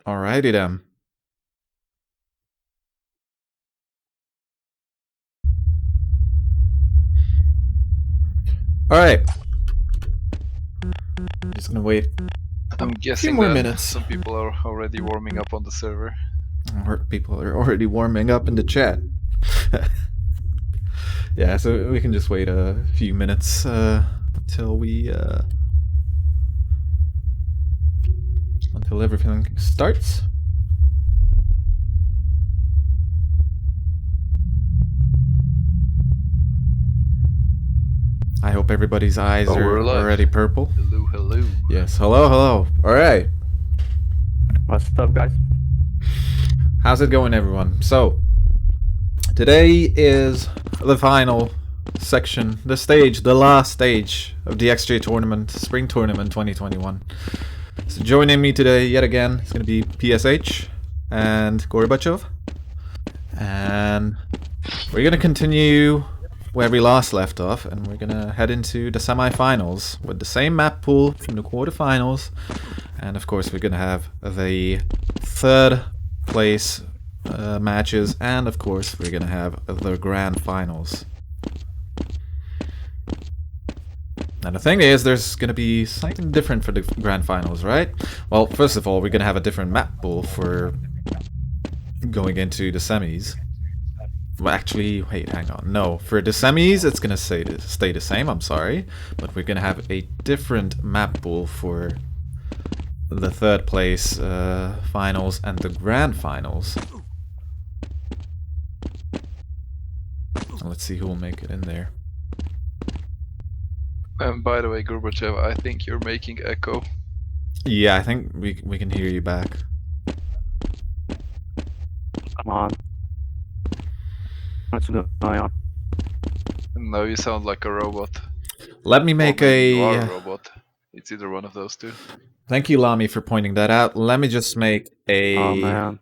Alrighty then. Alright. Just gonna wait I'm a few guessing more that minutes. some people are already warming up on the server. People are already warming up in the chat. Yeah, so we can just wait a few minutes until until everything starts. I hope everybody's eyes are we're live. already purple. Hello, hello. Yes, hello. Alright. What's up, guys? How's it going, everyone? So, today is the final section, the last stage of the XJ tournament, Spring Tournament 2021. So joining me today, yet again, is going to be PSH and Gorbachev. And we're going to continue where we last left off, and we're going to head into the semifinals with the same map pool from the quarterfinals. And of course, we're going to have the third place matches, and of course, we're going to have the grand finals. Now the thing is, there's going to be something different for the grand finals, right? Well, first of all, we're going to have a different map pool for going into the semis. Well, actually, wait, hang on. No, for the semis, it's going to stay the same, I'm sorry. But we're going to have a different map pool for the third place finals and the grand finals. So let's see who will make it in there. By the way, Gorbachev, I think you're making echo. Yeah, I think we can hear you back. Come on. What's going on? And now you sound like a robot. Let me make Or maybe you are a... a robot. It's either one of those two. Thank you, Lamy, for pointing that out. Let me just make a... Oh, man.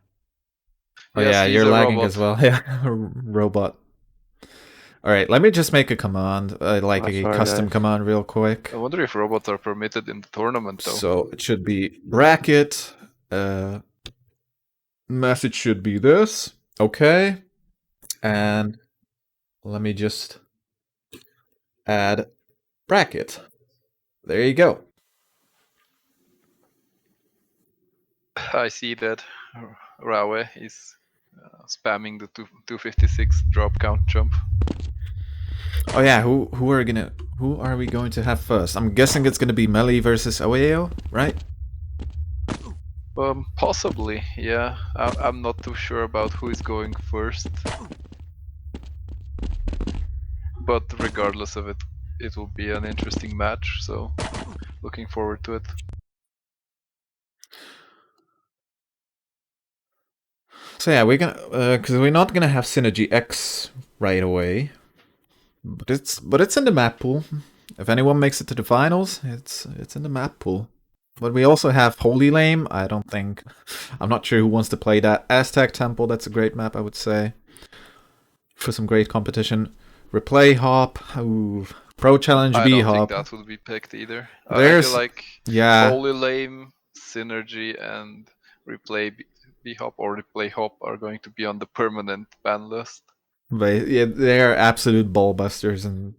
Oh Yes, yeah, he's you're a lagging robot. as well. Yeah, robot. Alright, let me just make a command, like Oh, a sorry, custom guys. command real quick. I wonder if robots are permitted in the tournament, though. So it should be bracket, message should be this, okay, and let me just add bracket. There you go. I see that Rawe is spamming the 256 drop count jump. Oh yeah, who are we going to have first? I'm guessing it's gonna be Melee versus Oeo, right? Possibly, yeah. I'm not too sure about who is going first. But regardless of it, it will be an interesting match, so looking forward to it. So yeah, we're gonna because we're not gonna have Synergy X right away, but it's in the map pool. If anyone makes it to the finals, it's in the map pool. But we also have Holy Lame. I'm not sure who wants to play that. Aztec Temple, that's a great map, I would say, for some great competition. Replay Hop, ooh, Pro Challenge I B don't Hop. think that would be picked either. There's, I feel like yeah, Holy Lame, Synergy, and Replay B-Hop or Replay Hop are going to be on the permanent ban list. but yeah, they're absolute ball busters, and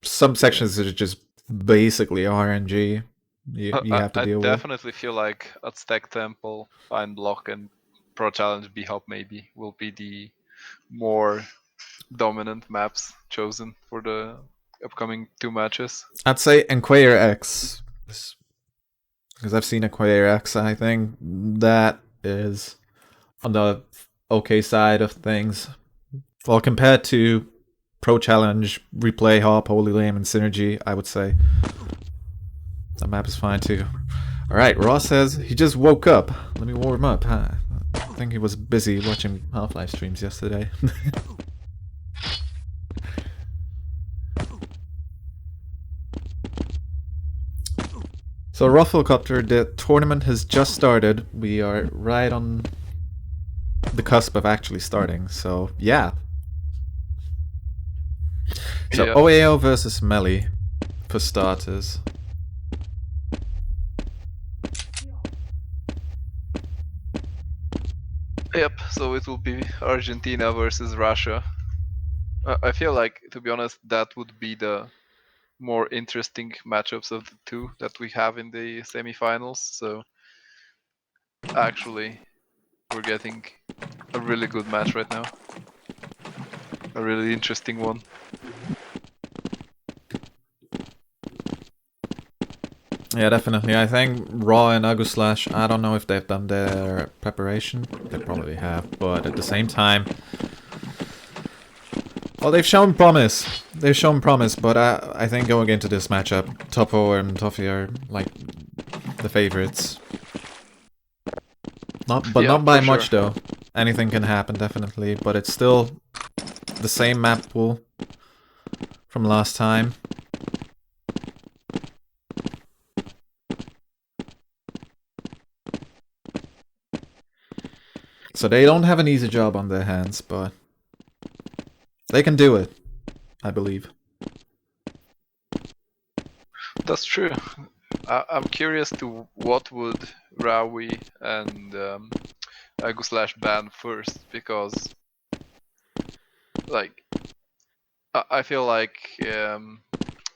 some sections are just basically RNG. You have to deal I with. definitely feel like Aztec Temple, Fine Block, and Pro Challenge B-Hop maybe will be the more dominant maps chosen for the upcoming two matches. I'd say Enquire X, because I've seen Enquire X. I think that is on the okay side of things. Well, compared to Pro Challenge, Replay Hop, Holy Lame, and Synergy, I would say that map is fine too. Alright, Ross says he just woke up. Let me warm up. Huh? I think he was busy watching Half-Life streams yesterday. So Rufflecopter, the tournament has just started. We are right on the cusp of actually starting, so yeah. So Yeah. OAO versus Melee, for starters. Yep, so it will be Argentina versus Russia. I feel like, to be honest, that would be the more interesting matchups of the two that we have in the semifinals. So actually, we're getting a really good match right now. A really interesting one. Yeah, definitely. I think Raw and Aguslash, I don't know if they've done their preparation. They probably have, but at the same time... Well, they've shown promise. They've shown promise, but I think going into this matchup, Topo and Toffee are, like, the favorites. Not by much, though. Anything can happen, definitely, but it's still the same map pool from last time. So they don't have an easy job on their hands, but they can do it, I believe. That's true. I'm curious to what would Rawi and Aguslash ban first, because like I feel like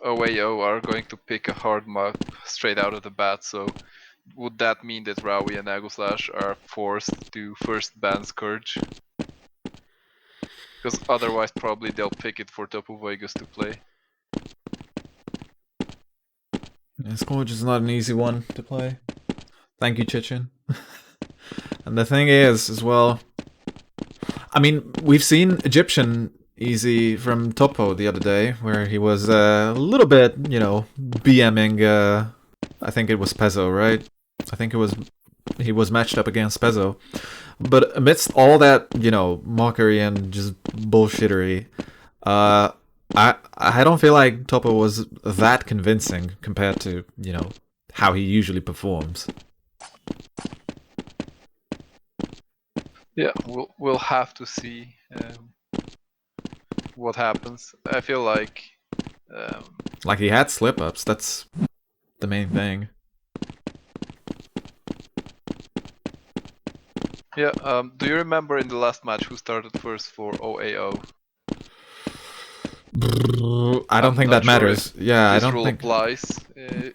OAO are going to pick a hard map straight out of the bat, so would that mean that Rawi and Aguslash are forced to first ban Scourge? Because otherwise probably they'll pick it for Topo Vegas to play. Yeah, Scourge is not an easy one to play. Thank you, Chichin. And the thing is, as well... I mean, we've seen Egyptian easy from Topo the other day, where he was a little bit, you know, BMing, I think it was Pezzo, right? I think he was matched up against Pezzo. But amidst all that, you know, mockery and just bullshittery, I don't feel like Topo was that convincing compared to, you know, how he usually performs. Yeah, we'll have to see what happens. I feel like he had slip-ups, that's the main thing. yeah, do you remember in the last match who started first for OAO? I don't think that matters. Yeah, I this don't rule think applies.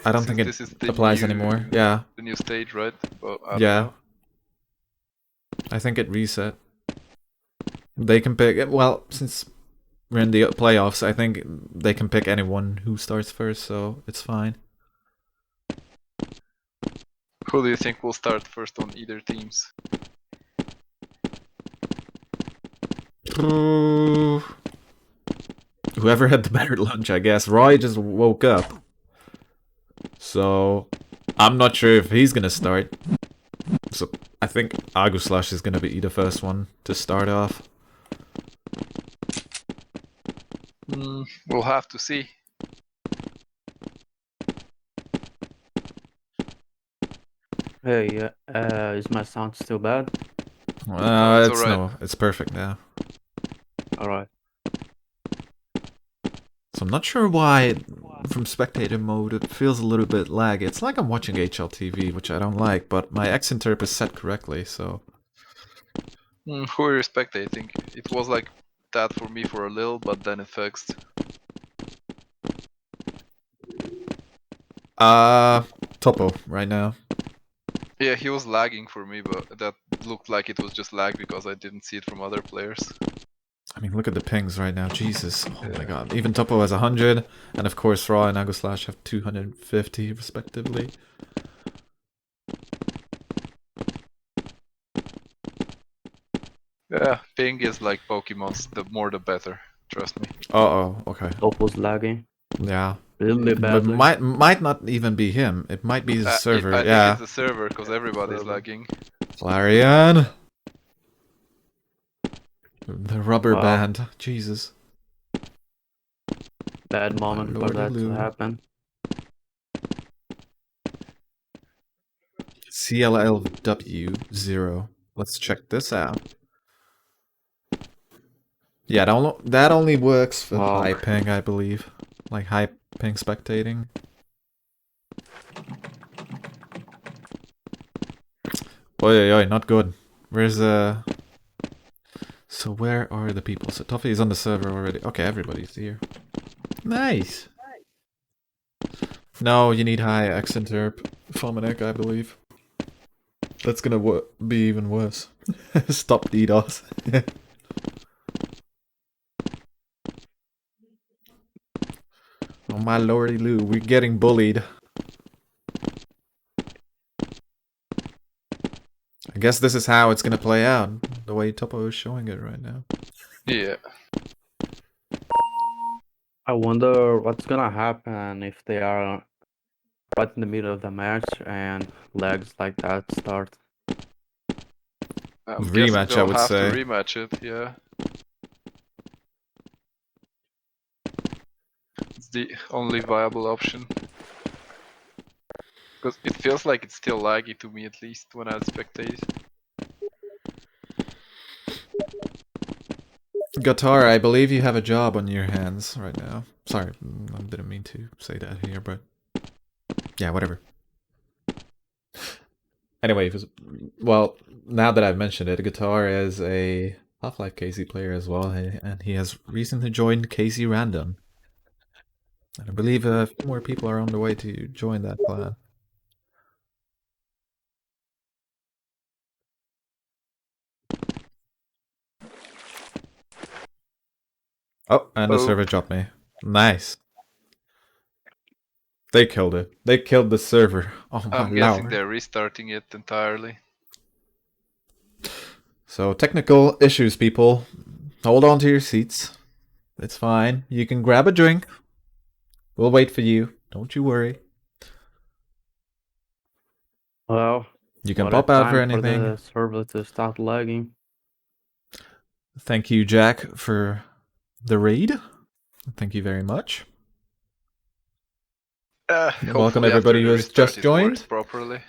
I don't think This it is the applies new, anymore. Yeah. The new stage, right? Well, I don't Yeah. know. I think it reset. They can pick, well, since we're in the playoffs, I think they can pick anyone who starts first, so it's fine. Who do you think will start first on either teams? Whoever had the better lunch, I guess. Roy just woke up. So, I'm not sure if he's gonna start. So, I think Aguslash is gonna be the first one to start off. We'll have to see. Hey, is my sound still bad? It's alright. No, it's perfect now. Alright. So I'm not sure why, from spectator mode, it feels a little bit laggy. It's like I'm watching HLTV, which I don't like, but my X-interp is set correctly, so... Who are you spectating? It was like that for me for a little, but then it fixed. Topo, right now. Yeah, he was lagging for me, but that looked like it was just lag because I didn't see it from other players. I mean, look at the pings right now. Jesus. Oh my god. Even Topo has 100, and of course Raw and Aguslash have 250, respectively. Yeah, ping is like Pokemon's, the more the better. Trust me. Uh-oh, okay. Oppo's lagging. Yeah. Really But badly. might not even be him. It might be the server, I yeah. think it's the server, because everybody's lagging. Clarion! The rubber Wow. band. Jesus. Bad moment for that to Lordy-loo. happen. CLLW0. Let's check this out. Yeah, that only works for Wow. high ping, I believe. Like high ping spectating. Oi, oi, oi, not good. Where's So where are the people? So Toffee is on the server already. Okay, everybody's here. Nice. No, you need high accent herb. Fominek, I believe. That's gonna be even worse. Stop DDoS. Oh my lordy Lou, we're getting bullied. I guess this is how it's gonna play out, the way Topo is showing it right now. Yeah. I wonder what's gonna happen if they are right in the middle of the match and legs like that start. I'm guessing Rematch, I they'll would have say. to rematch it, yeah. It's the only viable option. Because it feels like it's still laggy to me, at least, when I spectate. Gatar, I believe you have a job on your hands right now. Sorry, I didn't mean to say that here, but... yeah, whatever. Anyway, well, now that I've mentioned it, Gatar is a Half-Life KC player as well, and he has recently joined KC Random. And I believe a few more people are on the way to join that clan. Oh, and the server dropped me. Nice. They killed it. They killed the server. Oh my I'm guessing lord. they're restarting it entirely. So, technical issues, people. Hold on to your seats. It's fine. You can grab a drink. We'll wait for you. Don't you worry. Well, You can what a pop out for time for anything. the server to start lagging. Thank you, Jack, for the raid. Thank you very much. Welcome Hopefully after everybody the who has restart just it works joined. properly.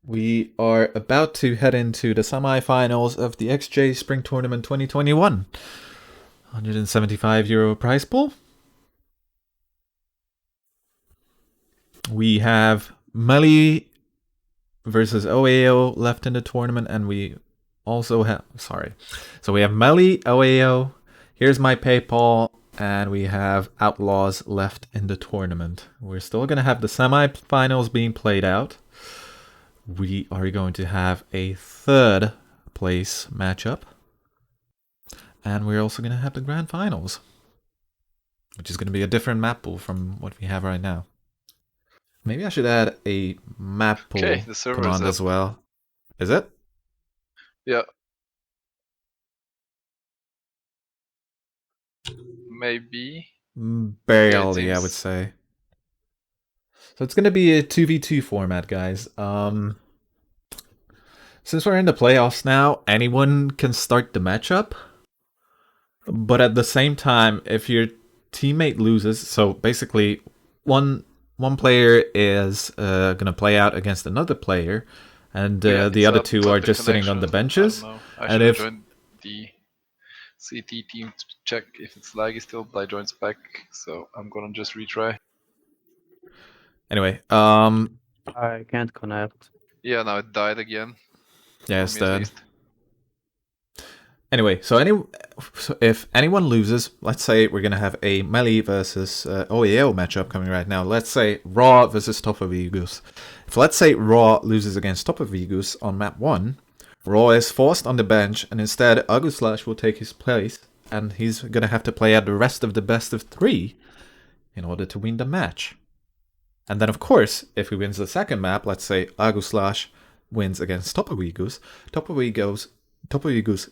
We are about to head into the semi-finals of the XJ Spring Tournament 2021. €175 prize pool. We have Mali versus OAO left in the tournament, and we also have... sorry. So we have Mali, OAO, here's my PayPal, and we have Outlaws left in the tournament. We're still going to have the semi-finals being played out. We are going to have a third place matchup. And we're also going to have the grand finals, which is going to be a different map pool from what we have right now. Maybe I should add a map pool the server's command up. as well. Is it? Yeah. Maybe. Barely, I would seems... say. So it's going to be a 2v2 format, guys. Since we're in the playoffs now, anyone can start the matchup. But at the same time, if your teammate loses, so basically one player is going to play out against another player, and the other two are just sitting on the benches. I and should if join the CT team to check if it's laggy still, but I joined spec, so I'm gonna just retry. anyway, I can't connect. Yeah, now it died again. yeah, For it's me at dead. least. Anyway, so if anyone loses, let's say we're gonna have a Melee versus OEO matchup coming right now. Let's say Raw versus Topovigus. If let's say Raw loses against Topovigus on map 1, Raw is forced on the bench, and instead Aguslash will take his place, and he's gonna have to play out the rest of the best of 3 in order to win the match. And then, of course, if he wins the second map, let's say Aguslash wins against Topovigus, Topovigus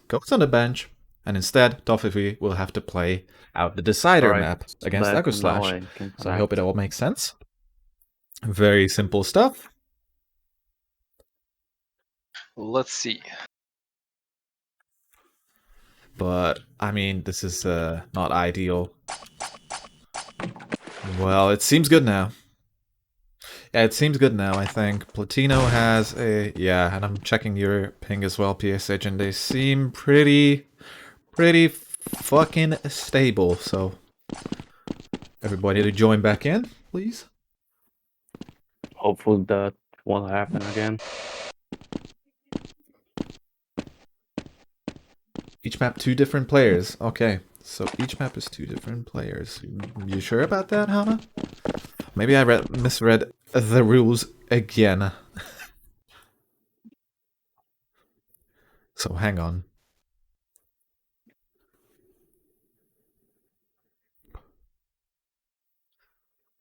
goes on the bench, and instead Topovi will have to play out the decider Sorry, map against now Aguslash. I can So I hope it connect. all makes sense. Very simple stuff. Let's see. But, I mean, this is not ideal. Well, it seems good now. Yeah, it seems good now, I think. Platino has a... yeah, and I'm checking your ping as well, PSH, and they seem pretty fucking stable, so... everybody to join back in, please. Hopefully that won't happen again. Each map 2 different players. Okay, so each map is 2 different players. You sure about that, Hama? Maybe I misread the rules again. So hang on.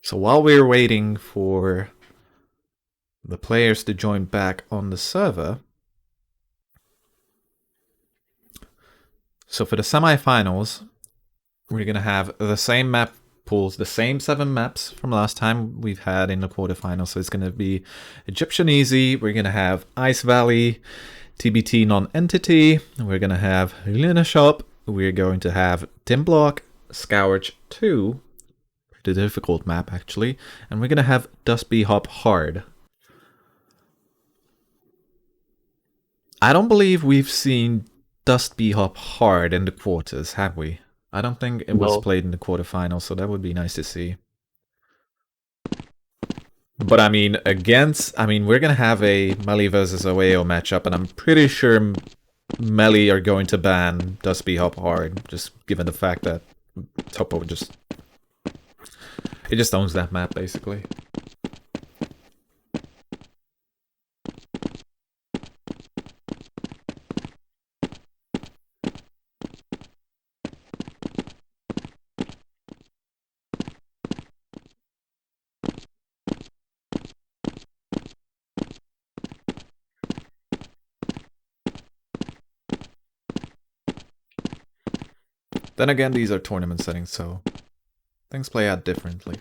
So while we're waiting for the players to join back on the server, so for the semifinals, we're going to have the same map pools, the same 7 maps from last time we've had in the quarterfinals. So it's going to be Egyptian Easy, we're going to have Ice Valley, TBT Non-Entity, we're going to have Luna Shop, we're going to have Tim Block, Scourge 2, the difficult map actually, and we're going to have Dustby Hop Hard. I don't believe we've seen Dustby Hop Hard in the quarters, have we? I don't think it was played in the quarterfinals, so that would be nice to see. But I mean, we're going to have a Melee versus OAO matchup, and I'm pretty sure Melee are going to ban Dustby Hop Hard, just given the fact that Topo just owns that map, basically. Then again, these are tournament settings, so things play out differently.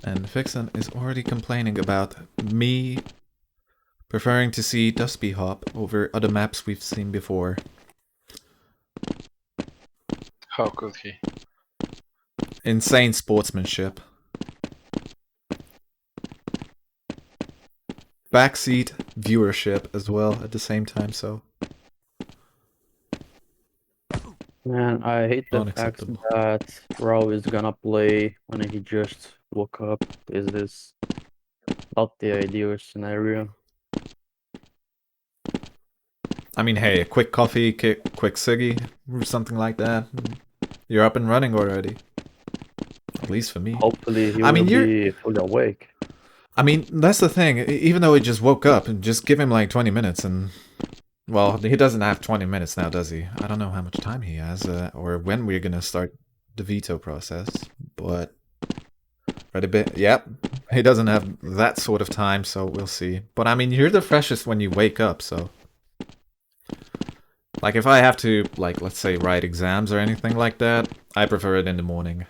And Vixen is already complaining about me preferring to see Dustby Hop over other maps we've seen before. How could he? Insane sportsmanship. Backseat viewership as well at the same time, so... Man, I hate the fact that Rao is gonna play when he just woke up. Is this not the ideal scenario? I mean, hey, a quick coffee, quick ciggy, or something like that. You're up and running already. At least for me. Hopefully he will be fully awake. I mean, that's the thing. Even though he just woke up, just give him like 20 minutes and... Well, he doesn't have 20 minutes now, does he? I don't know how much time he has, or when we're gonna start the veto process, but... Right a bit, yep. He doesn't have that sort of time, so we'll see. But I mean, you're the freshest when you wake up, so... Like, if I have to, like, let's say, write exams or anything like that, I prefer it in the morning.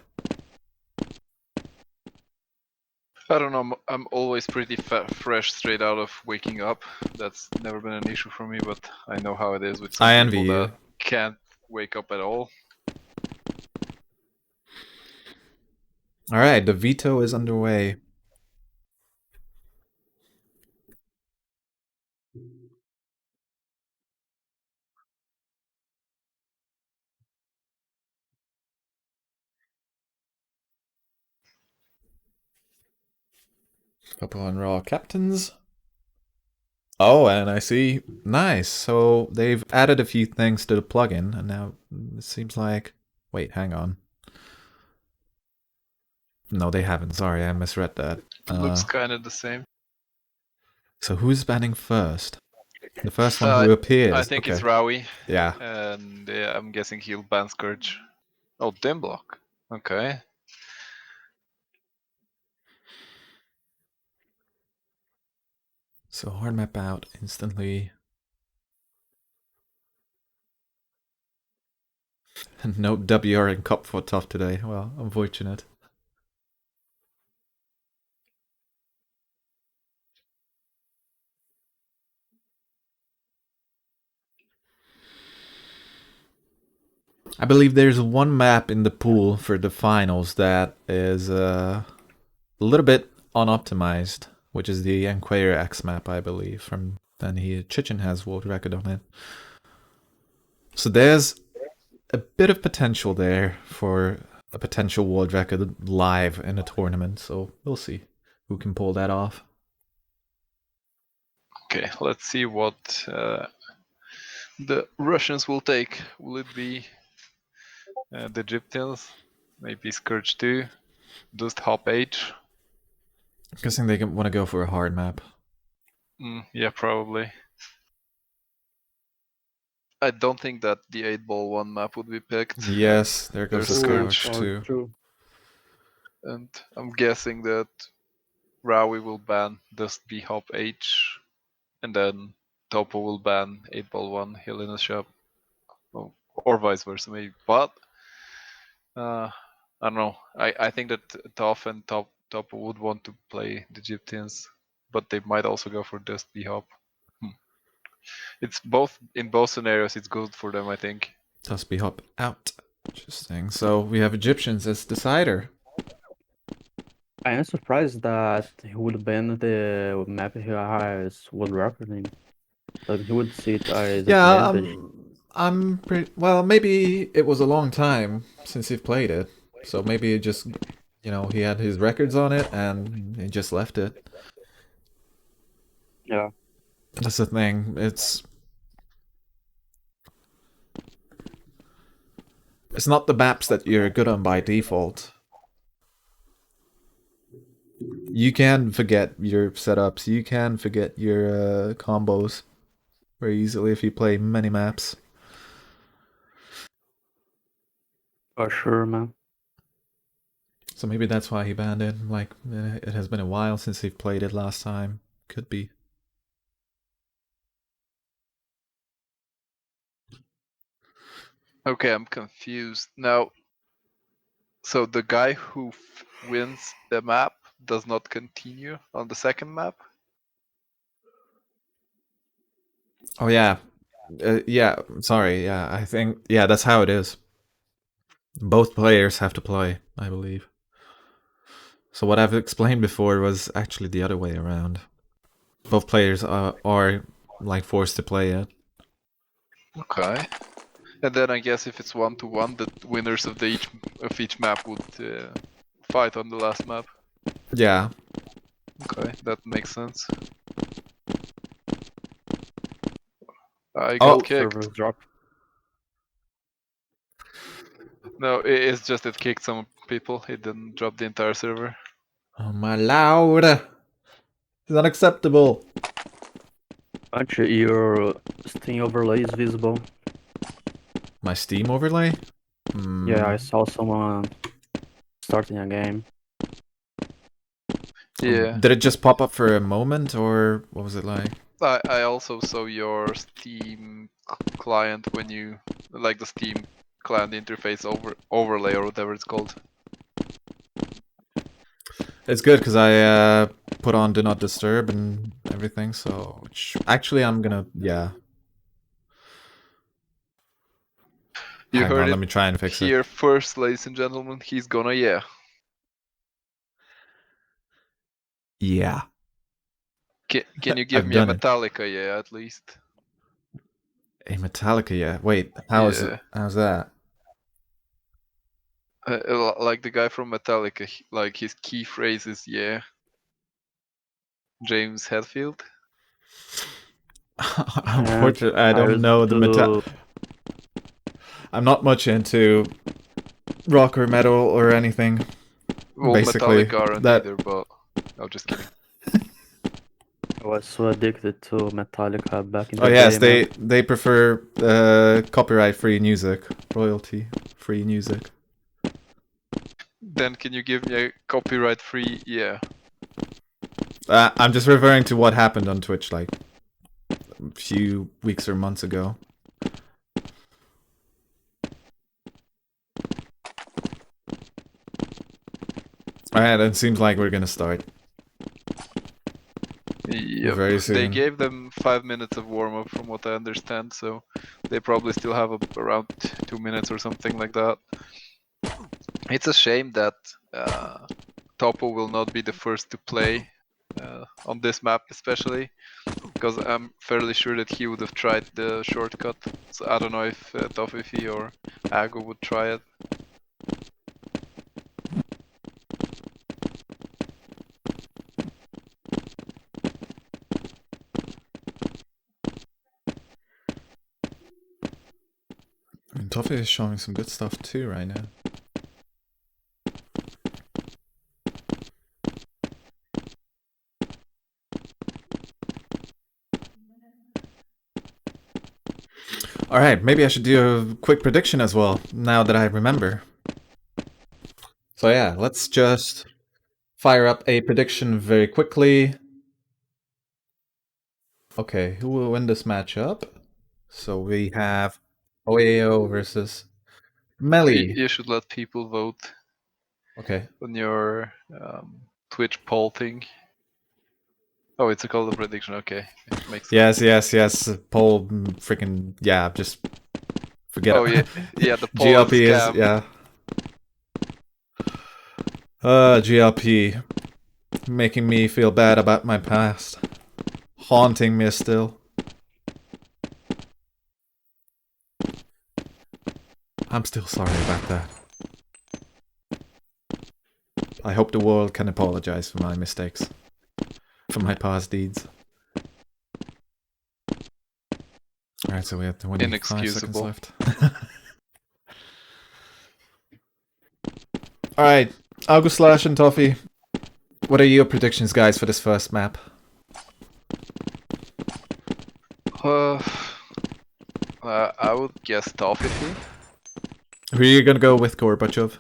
I don't know, I'm always pretty fresh straight out of waking up. That's never been an issue for me, but I know how it is with some people that can't wake up at all. Alright, the veto is underway. Purple and Raw captains. Oh, and I see. Nice. So they've added a few things to the plugin, and now it seems like... Wait, hang on. No, they haven't. Sorry, I misread that. Looks kind of the same. So who's banning first? The first one who appears. I think it's Rowie. Yeah. And yeah, I'm guessing he'll ban Scourge. Oh, dim block. Okay. So hard map out instantly. No WR in Cup for tough today. Well, unfortunate. I believe there's one map in the pool for the finals that is a little bit unoptimized, which is the Enquire X map, I believe. Chichen has world record on it. So there's a bit of potential there for a potential world record live in a tournament, so we'll see. who can pull that off. Okay, let's see what the Russians will take. Will it be the Egyptians? Maybe Scourge 2? Just Hop H? I'm guessing they want to go for a hard map. Yeah, probably. I don't think that the 8-ball 1 map would be picked. Yes, there goes the Scourge. Scourge too. True. And I'm guessing that Rawi will ban Dust B Hop H, and then Topo will ban 8-ball 1 Helena's shop. Well, or vice versa, maybe. But I don't know. I think that Toff and Topo would want to play the Egyptians, but they might also go for Dust B Hop. It's both, in both scenarios, it's good for them, I think. Dust B Hop out. Interesting. So we have Egyptians as decider. I am surprised that he would ban the map he has world record in. Like he would see it as Yeah, advantage. I'm pretty well. Maybe it was a long time since he played it, so maybe it just, you know, he had his records on it and he just left it. Yeah. That's the thing. It's not the maps that you're good on by default. You can forget your setups. You can forget your combos very easily if you play many maps. For sure, man. So maybe that's why he banned it. Like, it has been a while since he played it last time. Could be. Okay, I'm confused. Now, so the guy who wins the map does not continue on the second map? Oh, yeah. Yeah, sorry. Yeah, I think... Yeah, that's how it is. Both players have to play, I believe. So what I've explained before was actually the other way around. Both players are like forced to play it. Okay. And then I guess if it's 1-1, the winners of each map would fight on the last map. Yeah. Okay, that makes sense. I got kicked. Servers drop. No, it's just it kicked some people. It didn't drop the entire server. Oh my lord! It's unacceptable! Actually, your Steam overlay is visible. My Steam overlay? Yeah, I saw someone starting a game. Yeah. Did it just pop up for a moment, or what was it like? I also saw your Steam client when you, like the Steam client interface overlay or whatever it's called. It's good because I put on Do Not Disturb and everything, so actually I'm gonna, yeah. You Hang heard on, it let me try and fix here it. first, ladies and gentlemen. He's gonna yeah. Yeah. Can you give I've me a done it. Metallica yeah at least? A Metallica, yeah. Wait, how's that? Like the guy from Metallica, like his key phrase is yeah. James Hetfield. Unfortunately, I don't know the metal. I'm not much into rock or metal or anything. Well, basically, Metallica aren't either, but I'm just kidding. I was so addicted to Metallica back in the Oh yes, day, they prefer copyright-free music, royalty-free music. Then can you give me a copyright-free yeah? I'm just referring to what happened on Twitch like a few weeks or months ago. Alright, it seems like we're gonna start. Yep. Very soon. They gave them 5 minutes of warm-up from what I understand, so they probably still have around 2 minutes or something like that. It's a shame that Topo will not be the first to play on this map especially, because I'm fairly sure that he would have tried the shortcut. So I don't know if Tofifi or Ago would try it. Toffee is showing some good stuff too right now. Alright, maybe I should do a quick prediction as well, now that I remember. So yeah, let's just fire up a prediction very quickly. Okay, who will win this matchup? So we have OAO versus Melly. You should let people vote. Okay. On your Twitch poll thing. Oh, it's a call to prediction. Okay, it makes sense. Yes. Poll, freaking yeah. Just forget. Oh yeah. The poll GLP is is yeah. GLP, making me feel bad about my past, haunting me still. I'm still sorry about that. I hope the world can apologize for my mistakes, for my past deeds. Alright, so we have 25 seconds left. Alright, August Slash and Toffee, what are your predictions, guys, for this first map? I would guess Toffee. Who are you gonna go with, Gorbachev?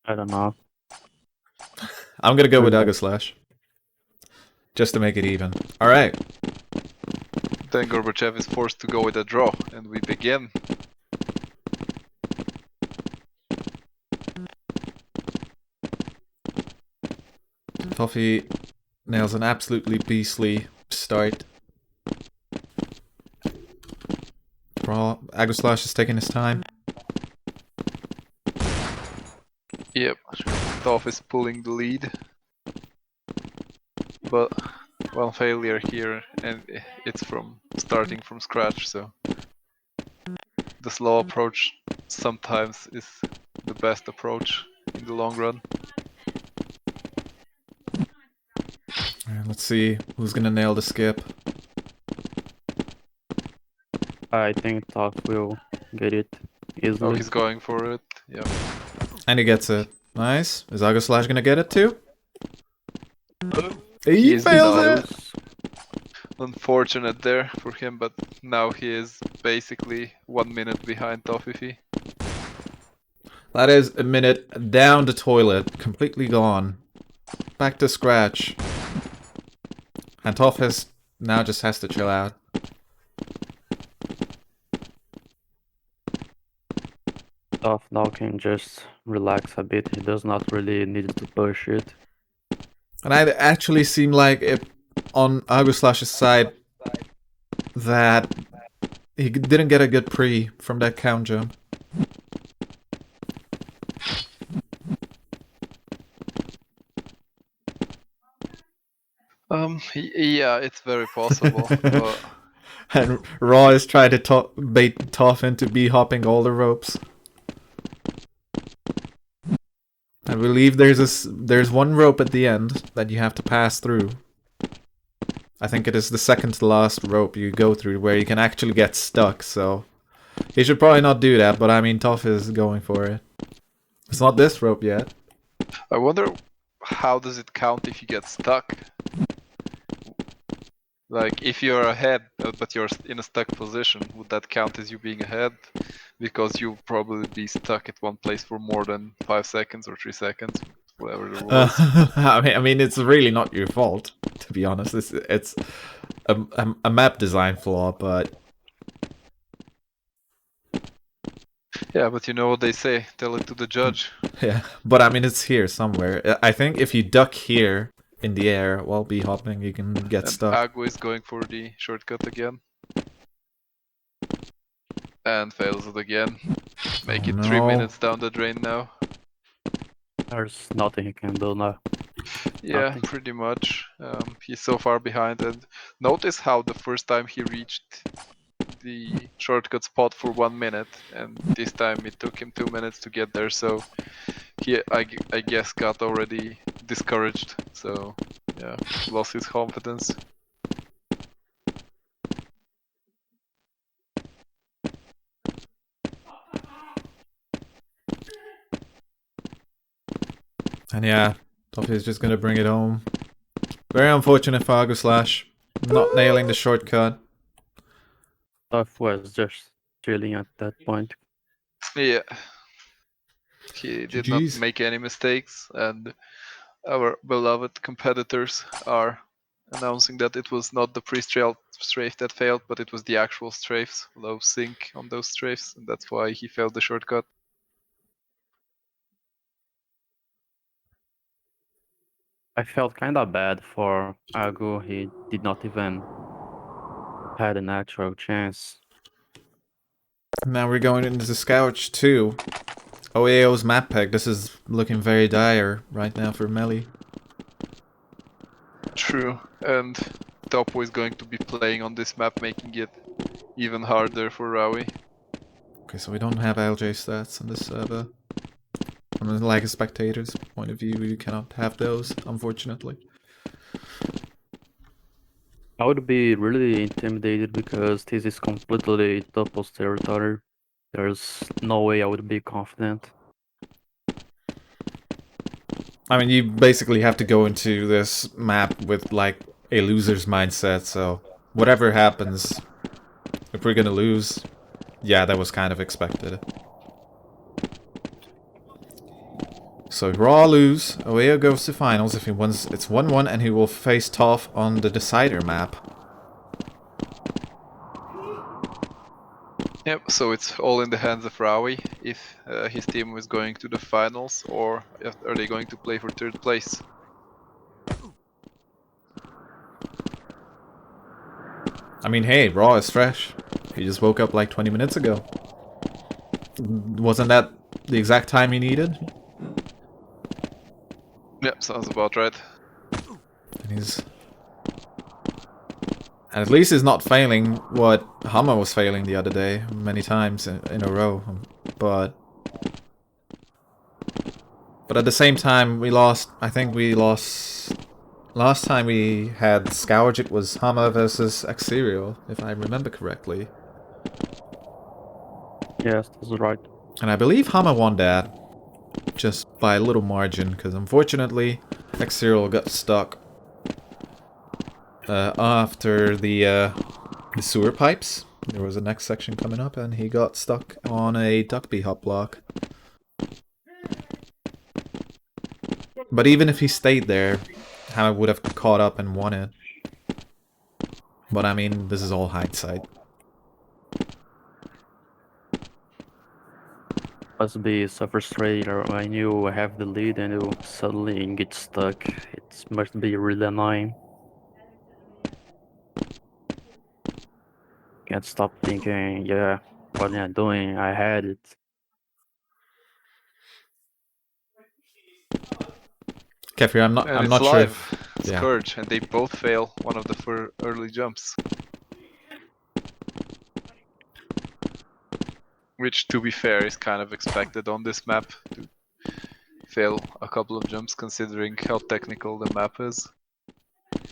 I don't know. I'm gonna go with August Slash, just to make it even. Alright. Then Gorbachev is forced to go with a draw, and we begin. Toffee nails an absolutely beastly start. Agoslash is taking his time. Yep, Toff is pulling the lead. But one failure here, and it's from starting from scratch, so the slow approach sometimes is the best approach in the long run. Alright, let's see who's gonna nail the skip. I think Toff will get it easily. Oh, he's going for it. Yeah. And he gets it. Nice. Is Agoslash gonna get it too? He He fails denied. it! Unfortunate there for him, but now he is basically 1 minute behind Toffee. That is a minute down the toilet, completely gone. Back to scratch. And Toff now just has to chill out. Toff now can just relax a bit. He does not really need to push it. And it actually seemed like it, on Agoslash's side, that he didn't get a good pre from that count jump. Yeah, it's very possible. But And Raw is trying to bait Toff into B-hopping all the ropes. I believe there's one rope at the end that you have to pass through. I think it is the second to last rope you go through where you can actually get stuck, so he should probably not do that, but I mean Toff is going for it. It's not this rope yet. I wonder how does it count if you get stuck? Like, if you're ahead, but you're in a stuck position, would that count as you being ahead? Because you'll probably be stuck at one place for more than 5 seconds or 3 seconds, whatever it was. I mean, it's really not your fault, to be honest. It's a map design flaw, but... Yeah, but you know what they say, tell it to the judge. Yeah, but I mean, it's here somewhere. I think if you duck here in the air while B-hopping, you can get stuck. Agua is going for the shortcut again. And fails it again. Make it 3 minutes down the drain now. There's nothing he can do now. Yeah, Nothing. pretty much. He's so far behind, and notice how the first time he reached the shortcut spot for 1 minute, and this time it took him 2 minutes to get there, so he, I guess, got already discouraged, so yeah, lost his confidence. And yeah, Toffee is just gonna bring it home. Very unfortunate for Aguslash. Not nailing the shortcut. Tough was just chilling at that point. Yeah. He did not GG's. make any mistakes, and our beloved competitors are announcing that it was not the pre-strafe that failed, but it was the actual strafes, low sync on those strafes, and that's why he failed the shortcut. I felt kinda bad for Agu. He did not even had an actual chance. Now we're going into the Scourge 2. OAO's map pick. This is looking very dire right now for Melly. True, and Topo is going to be playing on this map, making it even harder for Rawi. Okay, so we don't have LJ stats on this server. From like a spectator's point of view, you cannot have those, unfortunately. I would be really intimidated because this is completely Topo's territory. There's no way I would be confident. I mean, you basically have to go into this map with like a loser's mindset, so whatever happens, if we're gonna lose, yeah, that was kind of expected. So Raw lose, Oeo goes to finals if he wins. It's 1-1 and he will face Toph on the decider map. Yep, so it's all in the hands of Rawi if his team is going to the finals, or are they going to play for third place. I mean, hey, Raw is fresh. He just woke up like 20 minutes ago. Wasn't that the exact time he needed? Yep, sounds about right. And at least he's not failing what Hammer was failing the other day, many times in a row. But at the same time, we lost. I think we lost. Last time we had Scourge, it was Hammer versus Exerial, if I remember correctly. Yes, that's right. And I believe Hammer won that, just by a little margin, because unfortunately, Exerial got stuck after the sewer pipes. There was a next section coming up, and he got stuck on a Duckby hop block. But even if he stayed there, Hammer would have caught up and won it. But I mean, this is all hindsight. Must be so frustrating when you have the lead and you suddenly get stuck. It must be really annoying. Can't stop thinking, yeah, what am I doing? I had it. Kefir, I'm not sure if... Scourge, and they both fail one of the early jumps. Which, to be fair, is kind of expected on this map, to fail a couple of jumps considering how technical the map is.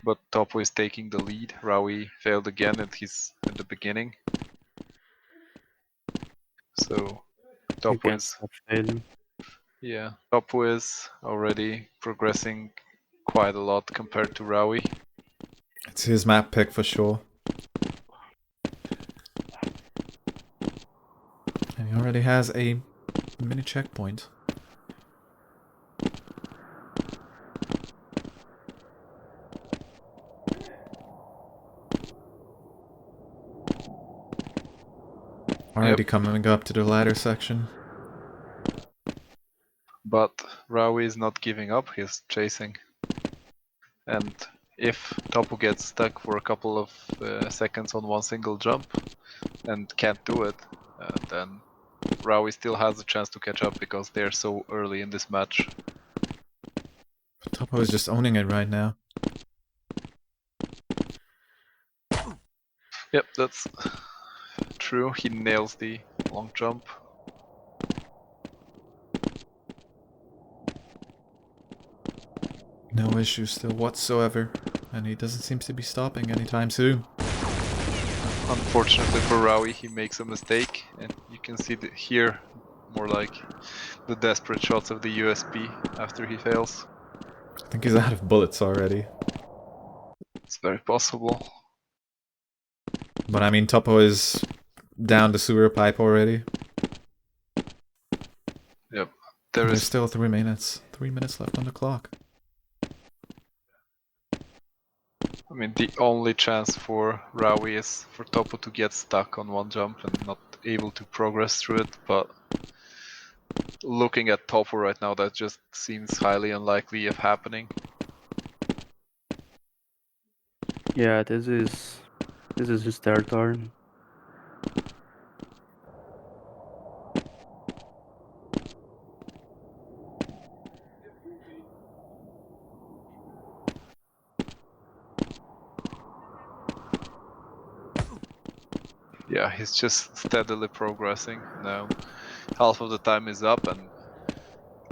But Topo is taking the lead. Rawi failed again at the beginning. So Topo is... Yeah, Topo is already progressing quite a lot compared to Rawi. It's his map pick for sure. And he already has a mini checkpoint. Already coming up to the ladder section. But Rawi is not giving up, he's chasing. And if Topo gets stuck for a couple of seconds on one single jump and can't do it, then Rawi still has a chance to catch up because they're so early in this match. Topo is just owning it right now. Yep, that's true. He nails the long jump. No issues still whatsoever, and he doesn't seem to be stopping anytime soon. Unfortunately for Rawi, he makes a mistake, and you can see that here more like the desperate shots of the USB after he fails. I think he's out of bullets already. It's very possible. But I mean, Topo is down the sewer pipe already. Yep. There's still 3 minutes. 3 minutes left on the clock. I mean, the only chance for Rawi is for Topo to get stuck on one jump and not able to progress through it, but looking at Topo right now, that just seems highly unlikely of happening. Yeah, this is his territory. Yeah, he's just steadily progressing now. Half of the time is up, and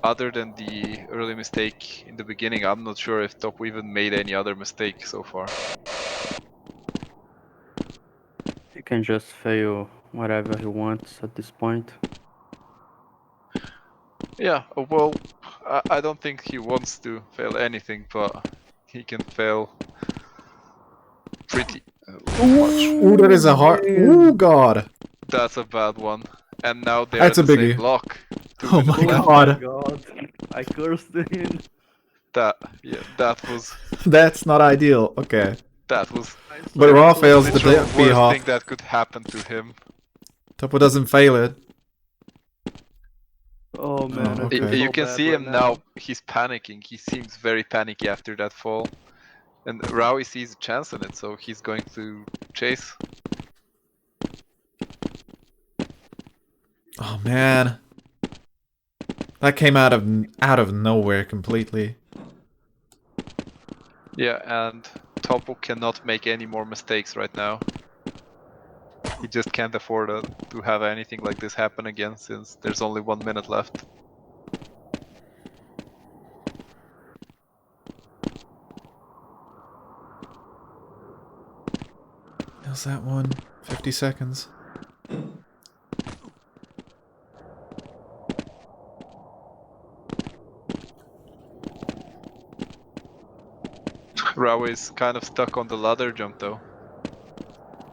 other than the early mistake in the beginning, I'm not sure if Topo even made any other mistake so far. He can just fail whatever he wants at this point. Yeah, well, I don't think he wants to fail anything, but he can fail pretty much. Ooh, that is a hard. Ooh, God. That's a bad one. And now they're That's at a the biggie. same block. 2 Oh minutes my left. God. God, I cursed him. That was That's not ideal. Okay. that was But Raw fails the literal B worst hop. thing that could happen to him. Topo doesn't fail it. Oh man, Oh, I feel okay. You so can bad see right him now. He's panicking. He seems very panicky after that fall. And Rawi sees a chance in it, so he's going to chase. Oh man. That came out of nowhere completely. Yeah, and Topo cannot make any more mistakes right now. He just can't afford to have anything like this happen again, since there's only 1 minute left. How's that one? 50 seconds. Rawi is kind of stuck on the ladder jump though.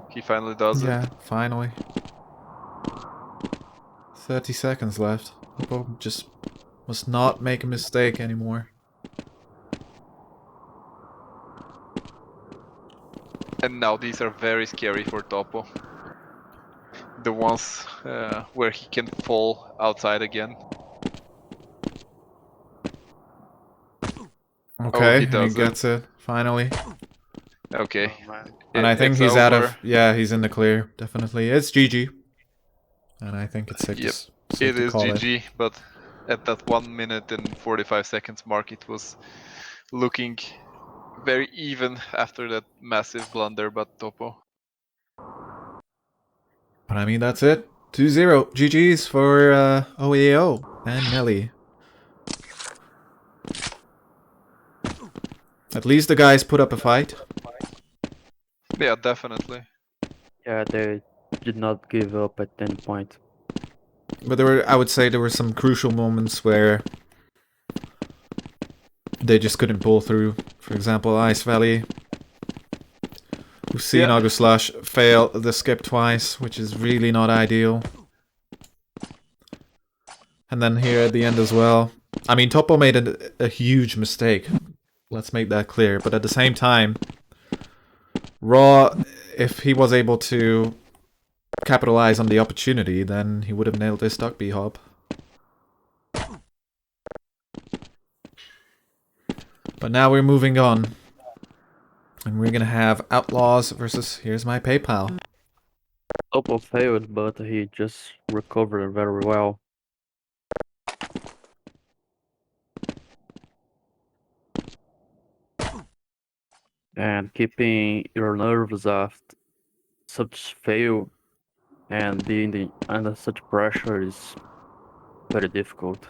He finally does Yeah, it. finally. 30 seconds left. Topo just must not make a mistake anymore. And now these are very scary for Topo. The ones where he can fall outside again. Okay, he and he does gets it, finally. Okay. Oh man. And I think It's he's out over. of... Yeah, he's in the clear, definitely. It's GG. And I think it's safe, Yep. safe It to is call GG, but at that 1 minute and 45 seconds mark, it was looking very even after that massive blunder by Topo. But I mean, that's it. 2-0. GG's for OEO and Nelly. At least the guys put up a fight. Yeah, definitely. Yeah, they did not give up at any point. But there were, I would say, there were some crucial moments where they just couldn't pull through. For example, Ice Valley. We've seen Augustlash fail the skip twice, which is really not ideal. And then here at the end as well. I mean, Topo made a huge mistake. Let's make that clear. But at the same time, Raw, if he was able to capitalize on the opportunity, then he would have nailed this duck B-hop. But now we're moving on. And we're gonna have Outlaws versus Here's My PayPal. Topo failed, but he just recovered very well. And keeping your nerves after such fail and being under such pressure is very difficult.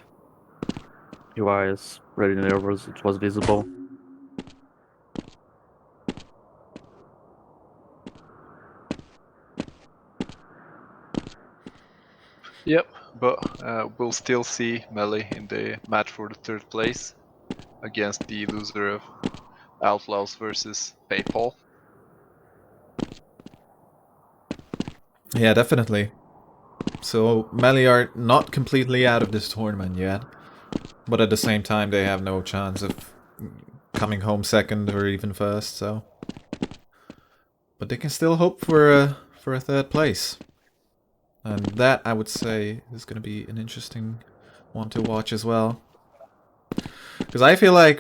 He was really nervous, it was visible. Yep. But we'll still see Melee in the match for the 3rd place against the loser of Outlaws versus PayPal. Yeah, definitely. So Melee are not completely out of this tournament yet, but at the same time they have no chance of coming home second or even first. So, but they can still hope for a 3rd place, and that I would say is going to be an interesting one to watch as well. Because I feel like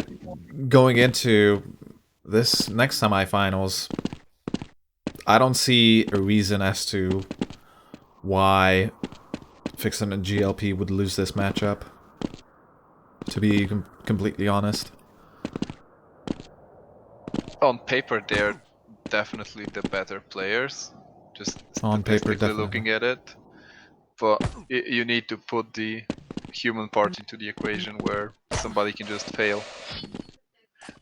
going into this next semifinals, I don't see a reason as to why Fixin and GLP would lose this matchup, to be completely honest. On paper, they're definitely the better players, just On paper, statistically definitely. looking at it. But you need to put the human part into the equation where somebody can just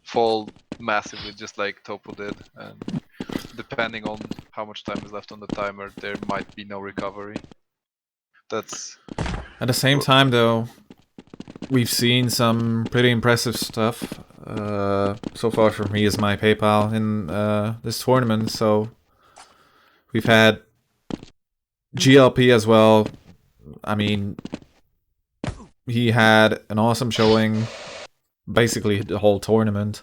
fall massively, just like Topo did, and depending on how much time is left on the timer, there might be no recovery. That's At the same time, though, we've seen some pretty impressive stuff so far from me as my PayPal in this tournament. So we've had GLP as well. I mean, he had an awesome showing basically the whole tournament.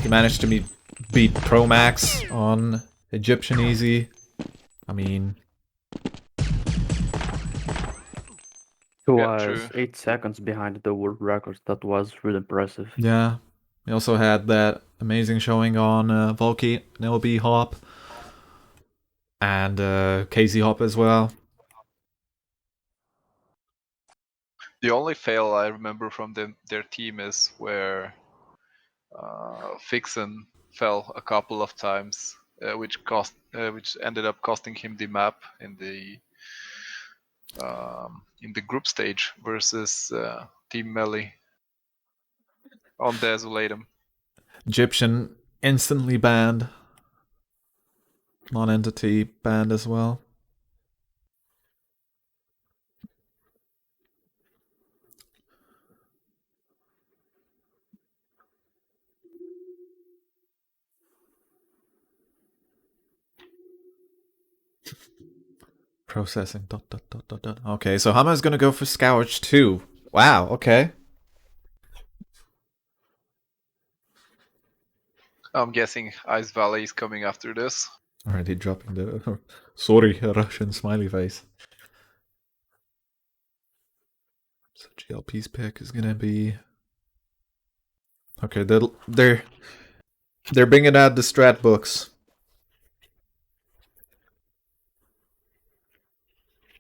He managed to beat Promax on Egyptian Easy. I mean, He Yeah, was true. 8 seconds behind the world record. That was really impressive. yeah. He also had that amazing showing on Volky, NLB Hop, and KZ Hop as well. The only fail I remember from their team is where Fixen fell a couple of times, which ended up costing him the map in the group stage versus Team Melee on Desolatum. Egyptian instantly banned. Non-entity banned as well. Processing. Dot, dot, dot, dot, dot. Okay, so Hama's gonna go for Scourge too. Wow, okay. I'm guessing Ice Valley is coming after this. Already dropping the sorry Russian smiley face. So GLP's pick is gonna be okay. They're bringing out the strat books.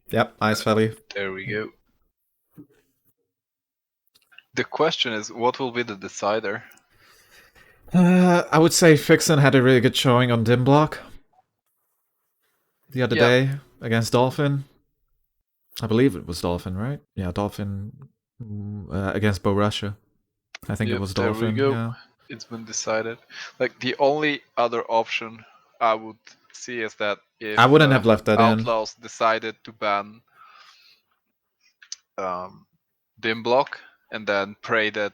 Yep, Ice Valley. There we go. The question is, what will be the decider? I would say Fixin had a really good showing on Dim Block the other day against Dolphin. I believe it was Dolphin, right? Yeah, Dolphin against Bo Russia. I think it was Dolphin. There we go. Yeah. It's been decided. Like the only other option I would see is that if I wouldn't have left that Outlaws decided to ban Dim Block and then pray that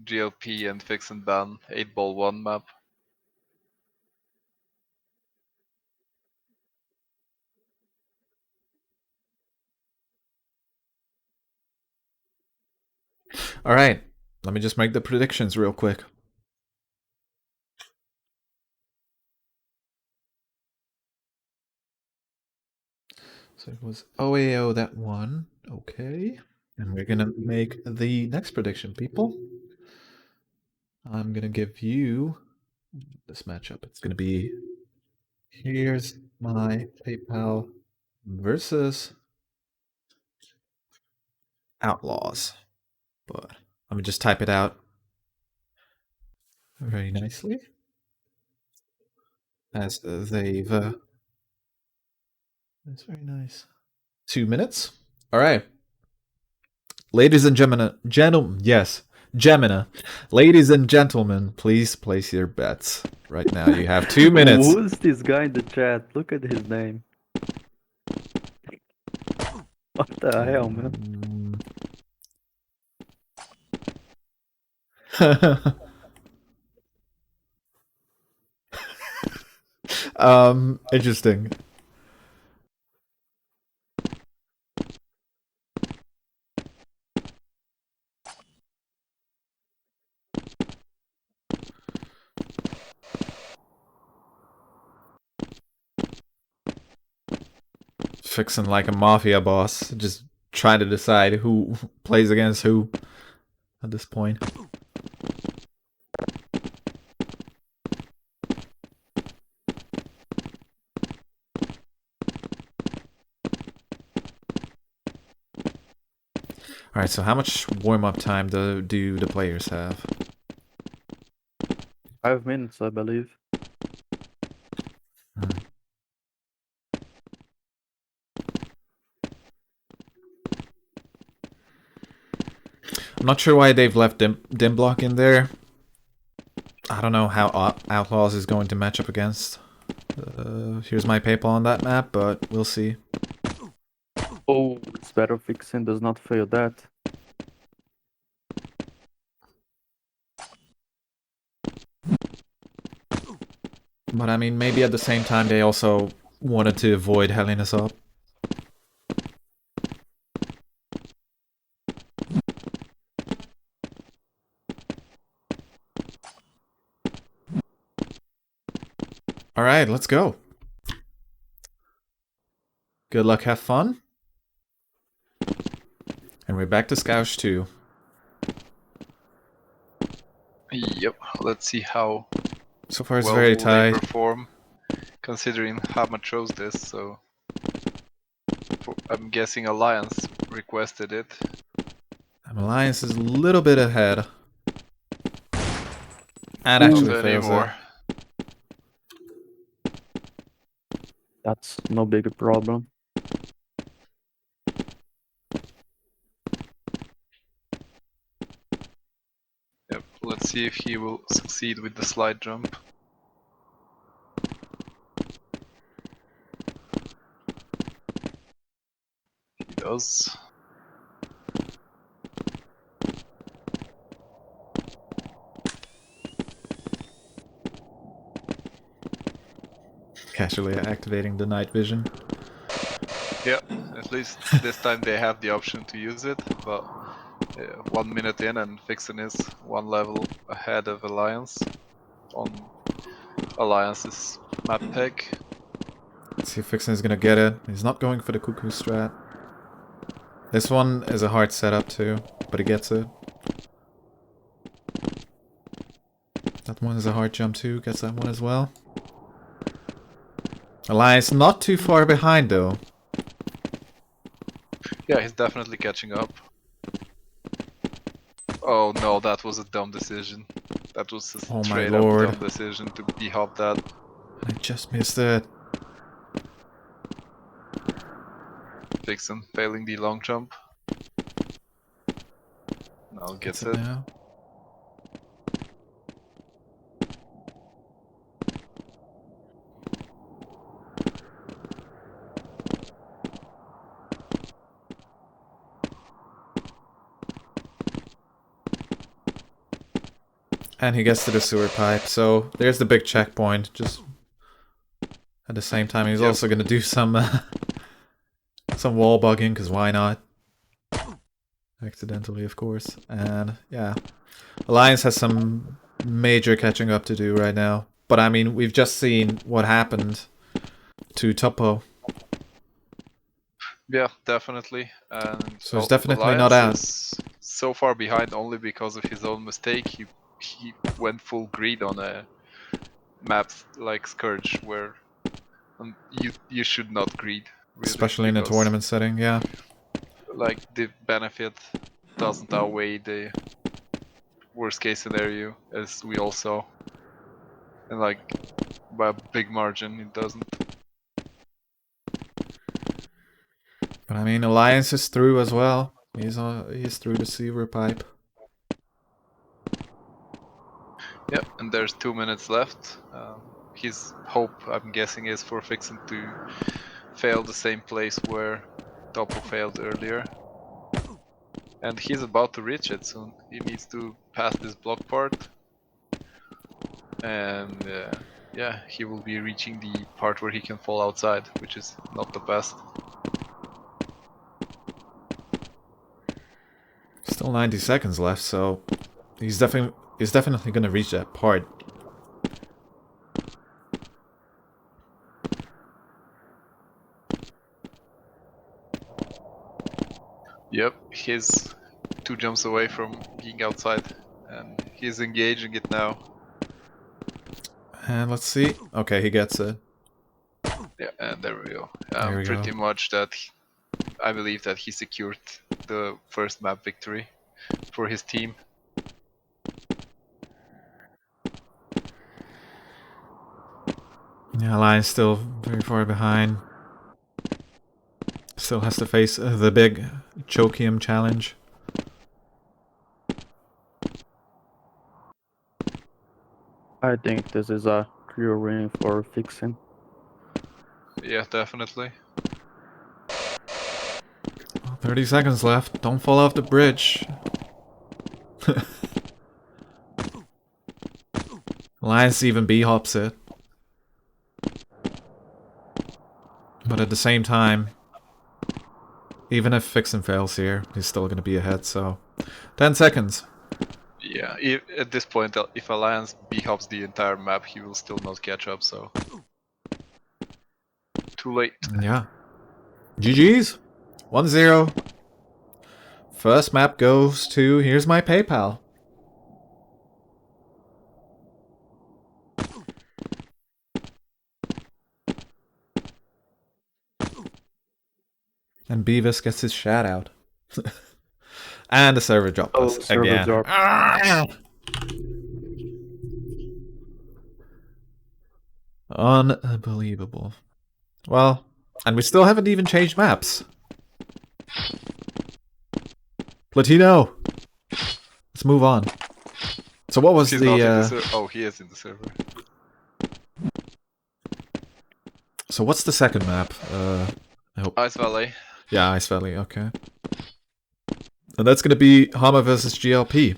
GLP and Fixin ban 8-ball 1 map. All right, let me just make the predictions real quick. So it was OAO that one. Okay. And we're gonna make the next prediction, people. I'm gonna give you this matchup. It's gonna be here's my PayPal versus Outlaws. But let me just type it out very nicely. As they've that's very nice. 2 minutes. All right. Ladies and gentlemen, yes, Gemina. Ladies and gentlemen, please place your bets right now. You have 2 minutes. Who's this guy in the chat? Look at his name. What the hell, man? Interesting. Fixing like a mafia boss, just trying to decide who plays against who at this point. Alright, so how much warm-up time do the players have? 5 minutes, I believe. I'm not sure why they've left dim block in there. I don't know how Outlaws is going to match up against. Here's my PayPal on that map, but we'll see. Oh, it's better fixing does not fail that. But I mean, maybe at the same time they also wanted to avoid helling us up. Alright, let's go. Good luck, have fun. And we're back to Scouch 2. Yep. Let's see how So far it's well very will they tight. perform, considering Hama chose this. So I'm guessing Alliance requested it. Alliance is a little bit ahead. And Not actually fails anymore. it. That's no big problem. Yep. Let's see if he will succeed with the slide jump. He does. Casually activating the night vision. Yeah, at least this time they have the option to use it, but 1 minute in and Fixin is one level ahead of Alliance on Alliance's map pick. Let's see if Fixin is gonna get it. He's not going for the cuckoo strat. This one is a hard setup too, but he gets it. That one is a hard jump too, gets that one as well. Alliance not too far behind though. Yeah, he's definitely catching up. Oh no, that was a dumb decision. That was a Oh my straight up lord. dumb decision to de-hop that. I just missed it. Fixin failing the long jump. Now gets it. now. And he gets to the sewer pipe, so there's the big checkpoint. Just at the same time, he's also gonna do some wall bugging, because why not? Accidentally, of course. And yeah, Alliance has some major catching up to do right now. But I mean, we've just seen what happened to Topo. Yeah, definitely. And So it's definitely not Alliance out. is so far behind only because of his own mistake. He went full greed on a map like Scourge, where you should not greed, really, Especially in a because, tournament setting, yeah. like, the benefit doesn't outweigh the worst case scenario, as we all saw, and like by a big margin it doesn't. But I mean, Alliance is through as well. He's through the sewer pipe. Yeah, and there's 2 minutes left. His hope, I'm guessing, is for Fixin to fail the same place where Topo failed earlier. And he's about to reach it soon. He needs to pass this block part. And yeah, he will be reaching the part where he can fall outside, which is not the best. Still 90 seconds left, so he's definitely gonna reach that part. Yep, he's 2 jumps away from being outside, and he's engaging it now. And let's see. Okay, he gets it. Yeah, and there we go. There we pretty go. much that. I believe that he secured the first map victory for his team. Yeah, Lion's still very far behind. Still has to face the big Chokium challenge. I think this is a clear win for Fixin. Yeah, definitely. 30 seconds left. Don't fall off the bridge. Lion's even B-hops it. But at the same time, even if Fixin fails here, he's still gonna be ahead, so... 10 seconds. Yeah, at this point, if Alliance b-hops the entire map, he will still not catch up, so... Too late. Yeah. GG's. 1-0. First map goes to... Here's my PayPal. And Beavis gets his shout out. And the server dropped us server again. dropped. Unbelievable. Well, and we still haven't even changed maps. Platino! Let's move on. So what was He's not in the the... oh, he is in the server. So what's the second map? I hope... Ice Valley. Yeah, Ice Valley, okay. And that's gonna be Hama versus GLP.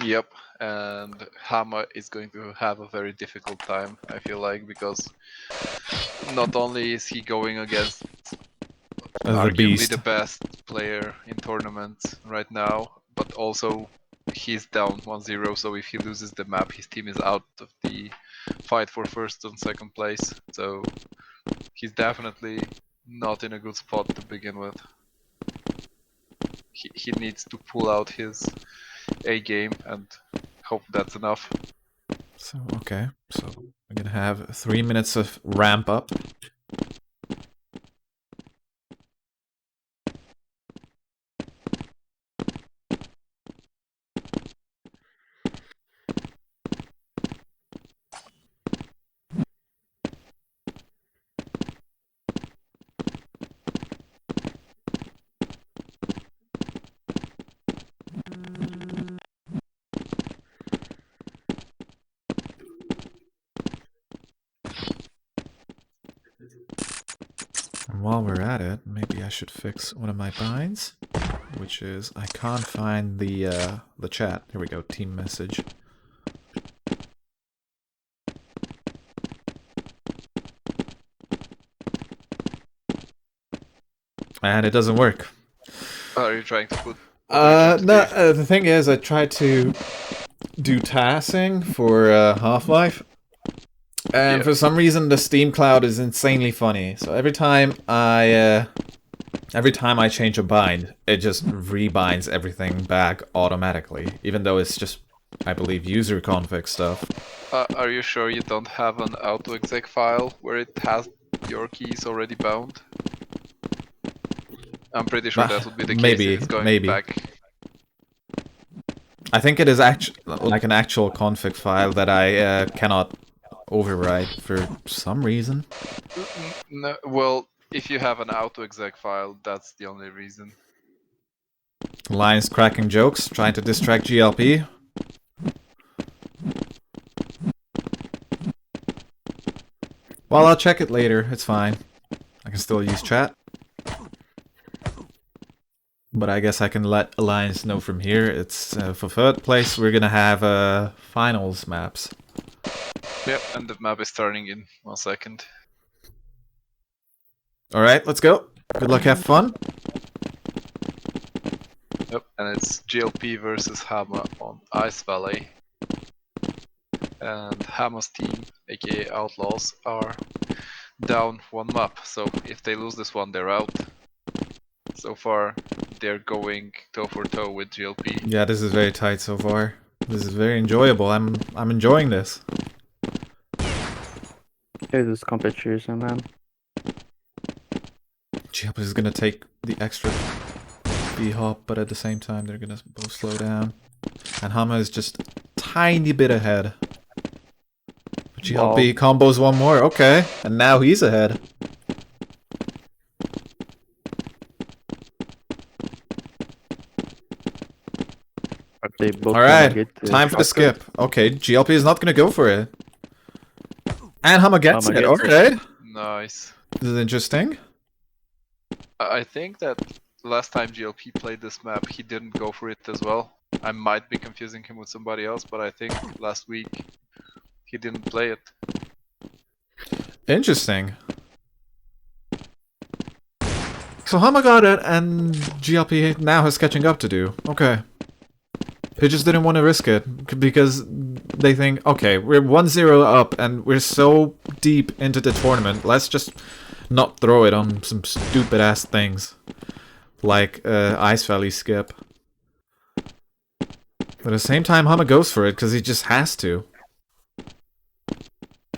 Yep, and Hama is going to have a very difficult time, I feel like, because not only is he going against The arguably beast. the best player in tournaments right now, but also he's down 1-0, so if he loses the map, his team is out of the fight for first and second place, so he's definitely not in a good spot to begin with. He needs to pull out his A game and hope that's enough. So, okay. So, we're gonna have 3 minutes of ramp up. And while we're at it, maybe I should fix one of my binds, which is I can't find the chat. Here we go, team message. And it doesn't work. Are you trying to put... No, the thing is, I tried to do tassing for Half-Life, and for some reason the Steam Cloud is insanely funny. So every time I change a bind, it just rebinds everything back automatically, even though it's just, I believe, user config stuff. Are you sure you don't have an auto-exec file where it has your keys already bound? I'm pretty sure that would be the case maybe, if it's going back. I think it is like an actual config file that I cannot override for some reason. No, well, if you have an auto-exec file, that's the only reason. Lion's cracking jokes, trying to distract GLP. Well, I'll check it later, it's fine. I can still use chat. But I guess I can let Alliance know from here. It's for third place, we're gonna have finals maps. Yep, and the map is starting in 1 second. Alright, let's go. Good luck, have fun. Yep, and it's GLP versus Hama on Ice Valley. And Hama's team, aka Outlaws, are down 1 map, so if they lose this one, they're out. So far, they're going toe for toe with GLP. Yeah, this is very tight so far. This is very enjoyable. I'm enjoying this. It is competition, man. GLP is gonna take the extra B-hop, but at the same time they're gonna both slow down. And Hama is just a tiny bit ahead. GLP combos one more, okay. And now he's ahead. They both Alright, time for the skip. Okay, GLP is not gonna go for it. And Hama gets it, okay. Nice. This is interesting. I think that last time GLP played this map, he didn't go for it as well. I might be confusing him with somebody else, but I think last week he didn't play it. Interesting. So Hama got it, and GLP now has catching up to do. Okay. He just didn't want to risk it, because they think, okay, we're 1-0 up, and we're so deep into the tournament, let's just not throw it on some stupid-ass things. Like Ice Valley skip. But at the same time, Hama goes for it, because he just has to.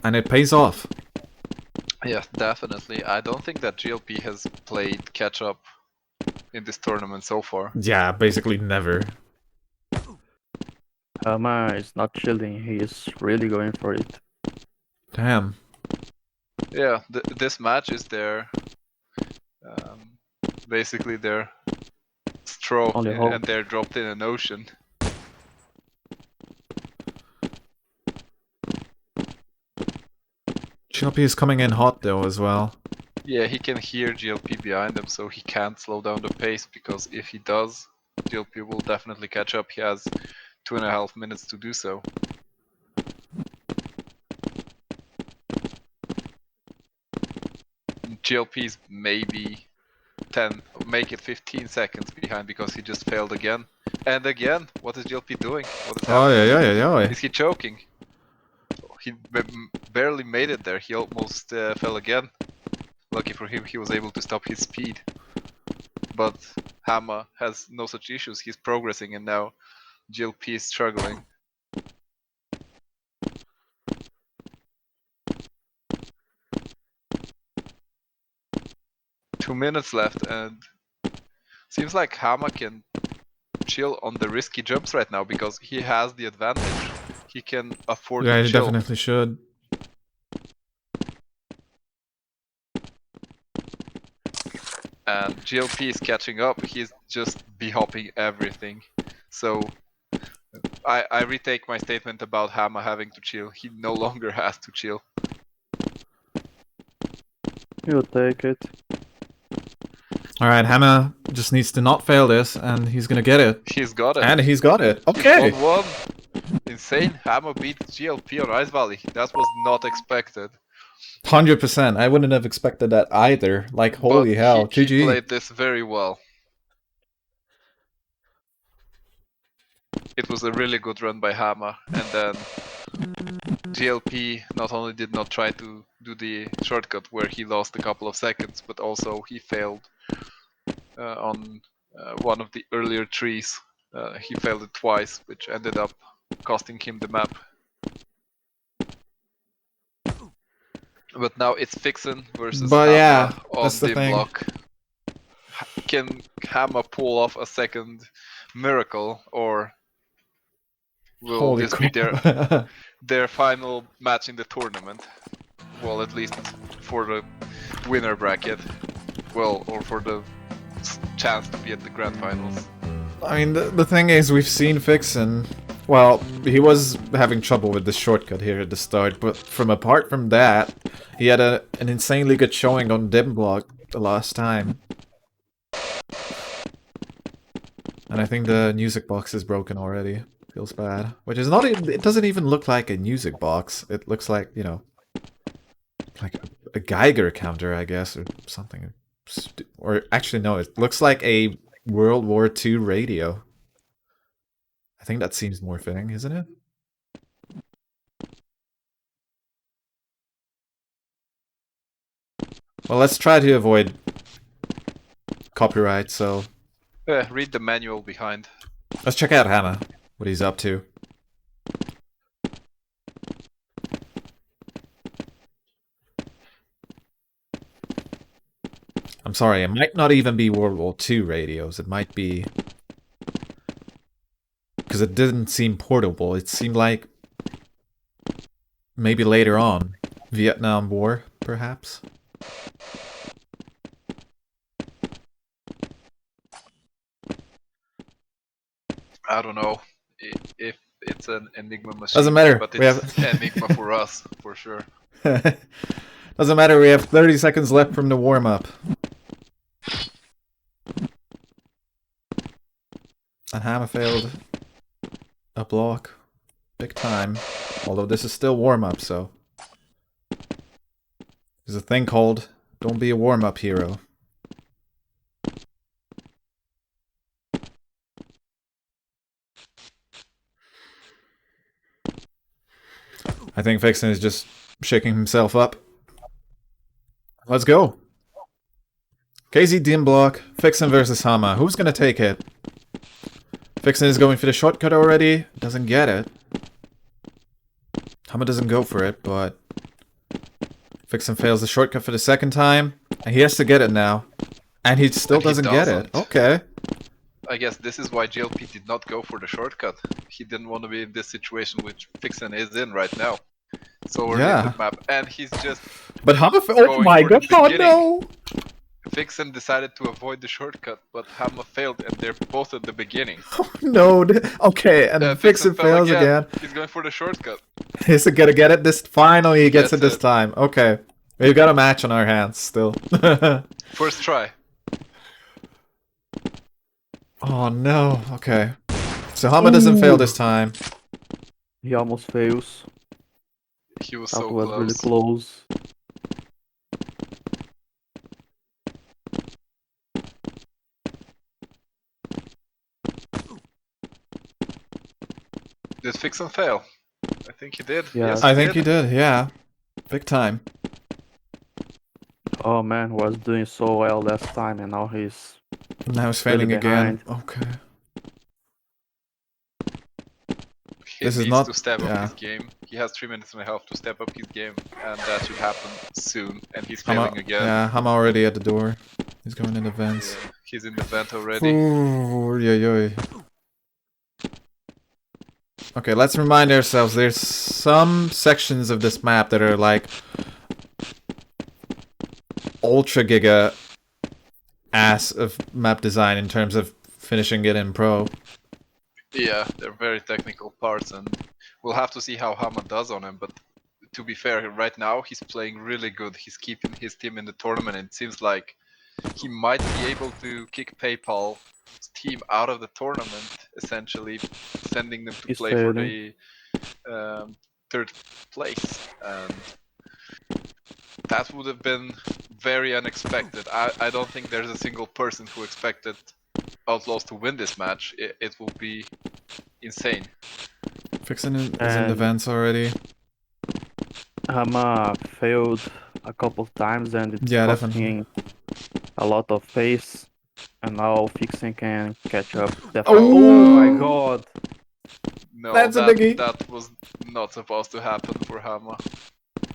And it pays off. Yeah, definitely. I don't think that GLP has played catch-up in this tournament so far. Yeah, basically never. Hama is not chilling, he is really going for it. Damn. Yeah, this match is their basically their straw, Only hope. and they're dropped in an ocean. GLP is coming in hot though as well. Yeah, he can hear GLP behind him, so he can't slow down the pace, because if he does, GLP will definitely catch up. He has 2.5 minutes to do so. GLP is maybe 10, make it 15 seconds behind, because he just failed again. And again, what is GLP doing? What is happening? Oh, yeah. Is he choking? He barely made it there, he almost fell again. Lucky for him, he was able to stop his speed. But Hama has no such issues, he's progressing, and now GLP is struggling. Two minutes left, and seems like Hama can chill on the risky jumps right now, because he has the advantage. He can afford Yeah, to he chill. definitely should. And GLP is catching up, he's just b-hopping everything. So I retake my statement about Hama having to chill. He no longer has to chill. You'll take it. Alright, Hama just needs to not fail this, and he's gonna get it. He's got it. And he's got it. Okay! 1-1. Insane. Hama beat GLP on Ice Valley. That was not expected. 100%. I wouldn't have expected that either. Like, holy But hell. he GG. played this very well. It was a really good run by Hama, and then GLP not only did not try to do the shortcut where he lost a couple of seconds, but also he failed on one of the earlier trees. He failed it twice, which ended up costing him the map. But now it's Fixin versus But Hama yeah, on that's the Dim thing. Block. Can Hama pull off a second miracle, or will Holy this be crap. their final match in the tournament? Well, at least for the winner bracket. Well, or for the chance to be at the grand finals. I mean, the thing is, we've seen Fixin Well, he was having trouble with the shortcut here at the start, but apart from that, he had an insanely good showing on dim block the last time. And I think the music box is broken already. Feels bad. Which is not even, it doesn't even look like a music box. It looks like, you know, like a Geiger counter, I guess, or something. Or actually, no, it looks like a World War II radio. I think that seems more fitting, isn't it? Well, let's try to avoid copyright, so... read the manual behind. Let's check out Hannah, what he's up to. I'm sorry, it might not even be World War II radios, it might be... Because it didn't seem portable, it seemed like... Maybe later on. Vietnam War, perhaps? I don't know if it's an Enigma machine. Doesn't matter. But We it's have... Enigma for us, for sure. Doesn't matter, we have 30 seconds left from the warm-up. And Hammer failed a block. Big time. Although this is still warm-up, so... There's a thing called, don't be a warm-up hero. I think Vixen is just shaking himself up. Let's go. KZ dim block, Vixen versus Hama. Who's gonna take it? Vixen is going for the shortcut already. Doesn't get it. Hama doesn't go for it, but... Vixen fails the shortcut for the second time. And he has to get it now. And he still doesn't get it. Okay. I guess this is why GLP did not go for the shortcut. He didn't want to be in this situation which Vixen is in right now. So we're in the map, and he's just... But Hama... Oh my god, oh no! Vixen decided to avoid the shortcut, but Hama failed, and they're both at the beginning. Oh no, okay, and Vixen fails again. He's going for the shortcut. He's gonna get it this... Finally, he gets it this time. Okay. We've got a match on our hands, still. First try. Oh no, okay. So Hama doesn't fail this time. He almost fails. He was That so was close. really close. Did Vixen fail? I think he did. Yeah. Yes, I think he did, yeah. Big time. Oh man, was doing so well last time, and now he's failing again. behind. Okay. He This is needs not... to step yeah. up his game. He has 3 minutes and a half to step up his game, and that should happen soon. And he's Hama, failing again. yeah, Hama already at the door. He's going in the vents. Yeah, he's in the vent already. Ooh, yoy. Okay, let's remind ourselves, there's some sections of this map that are like ultra giga ass of map design in terms of finishing it in pro. Yeah, they're very technical parts, and we'll have to see how Hama does on him. But to be fair, right now he's playing really good. He's keeping his team in the tournament, and it seems like he might be able to kick PayPal's team out of the tournament, essentially sending them to play for the third place. And that would have been very unexpected. I don't think there's a single person who expected Outlaws to win this match. It will be insane. Vixen is in the vents already. Hama failed a couple of times, and it's Yeah, costing definitely. a lot of pace. And now Vixen can catch up. Oh my god! No, That's a biggie. That was not supposed to happen for Hama.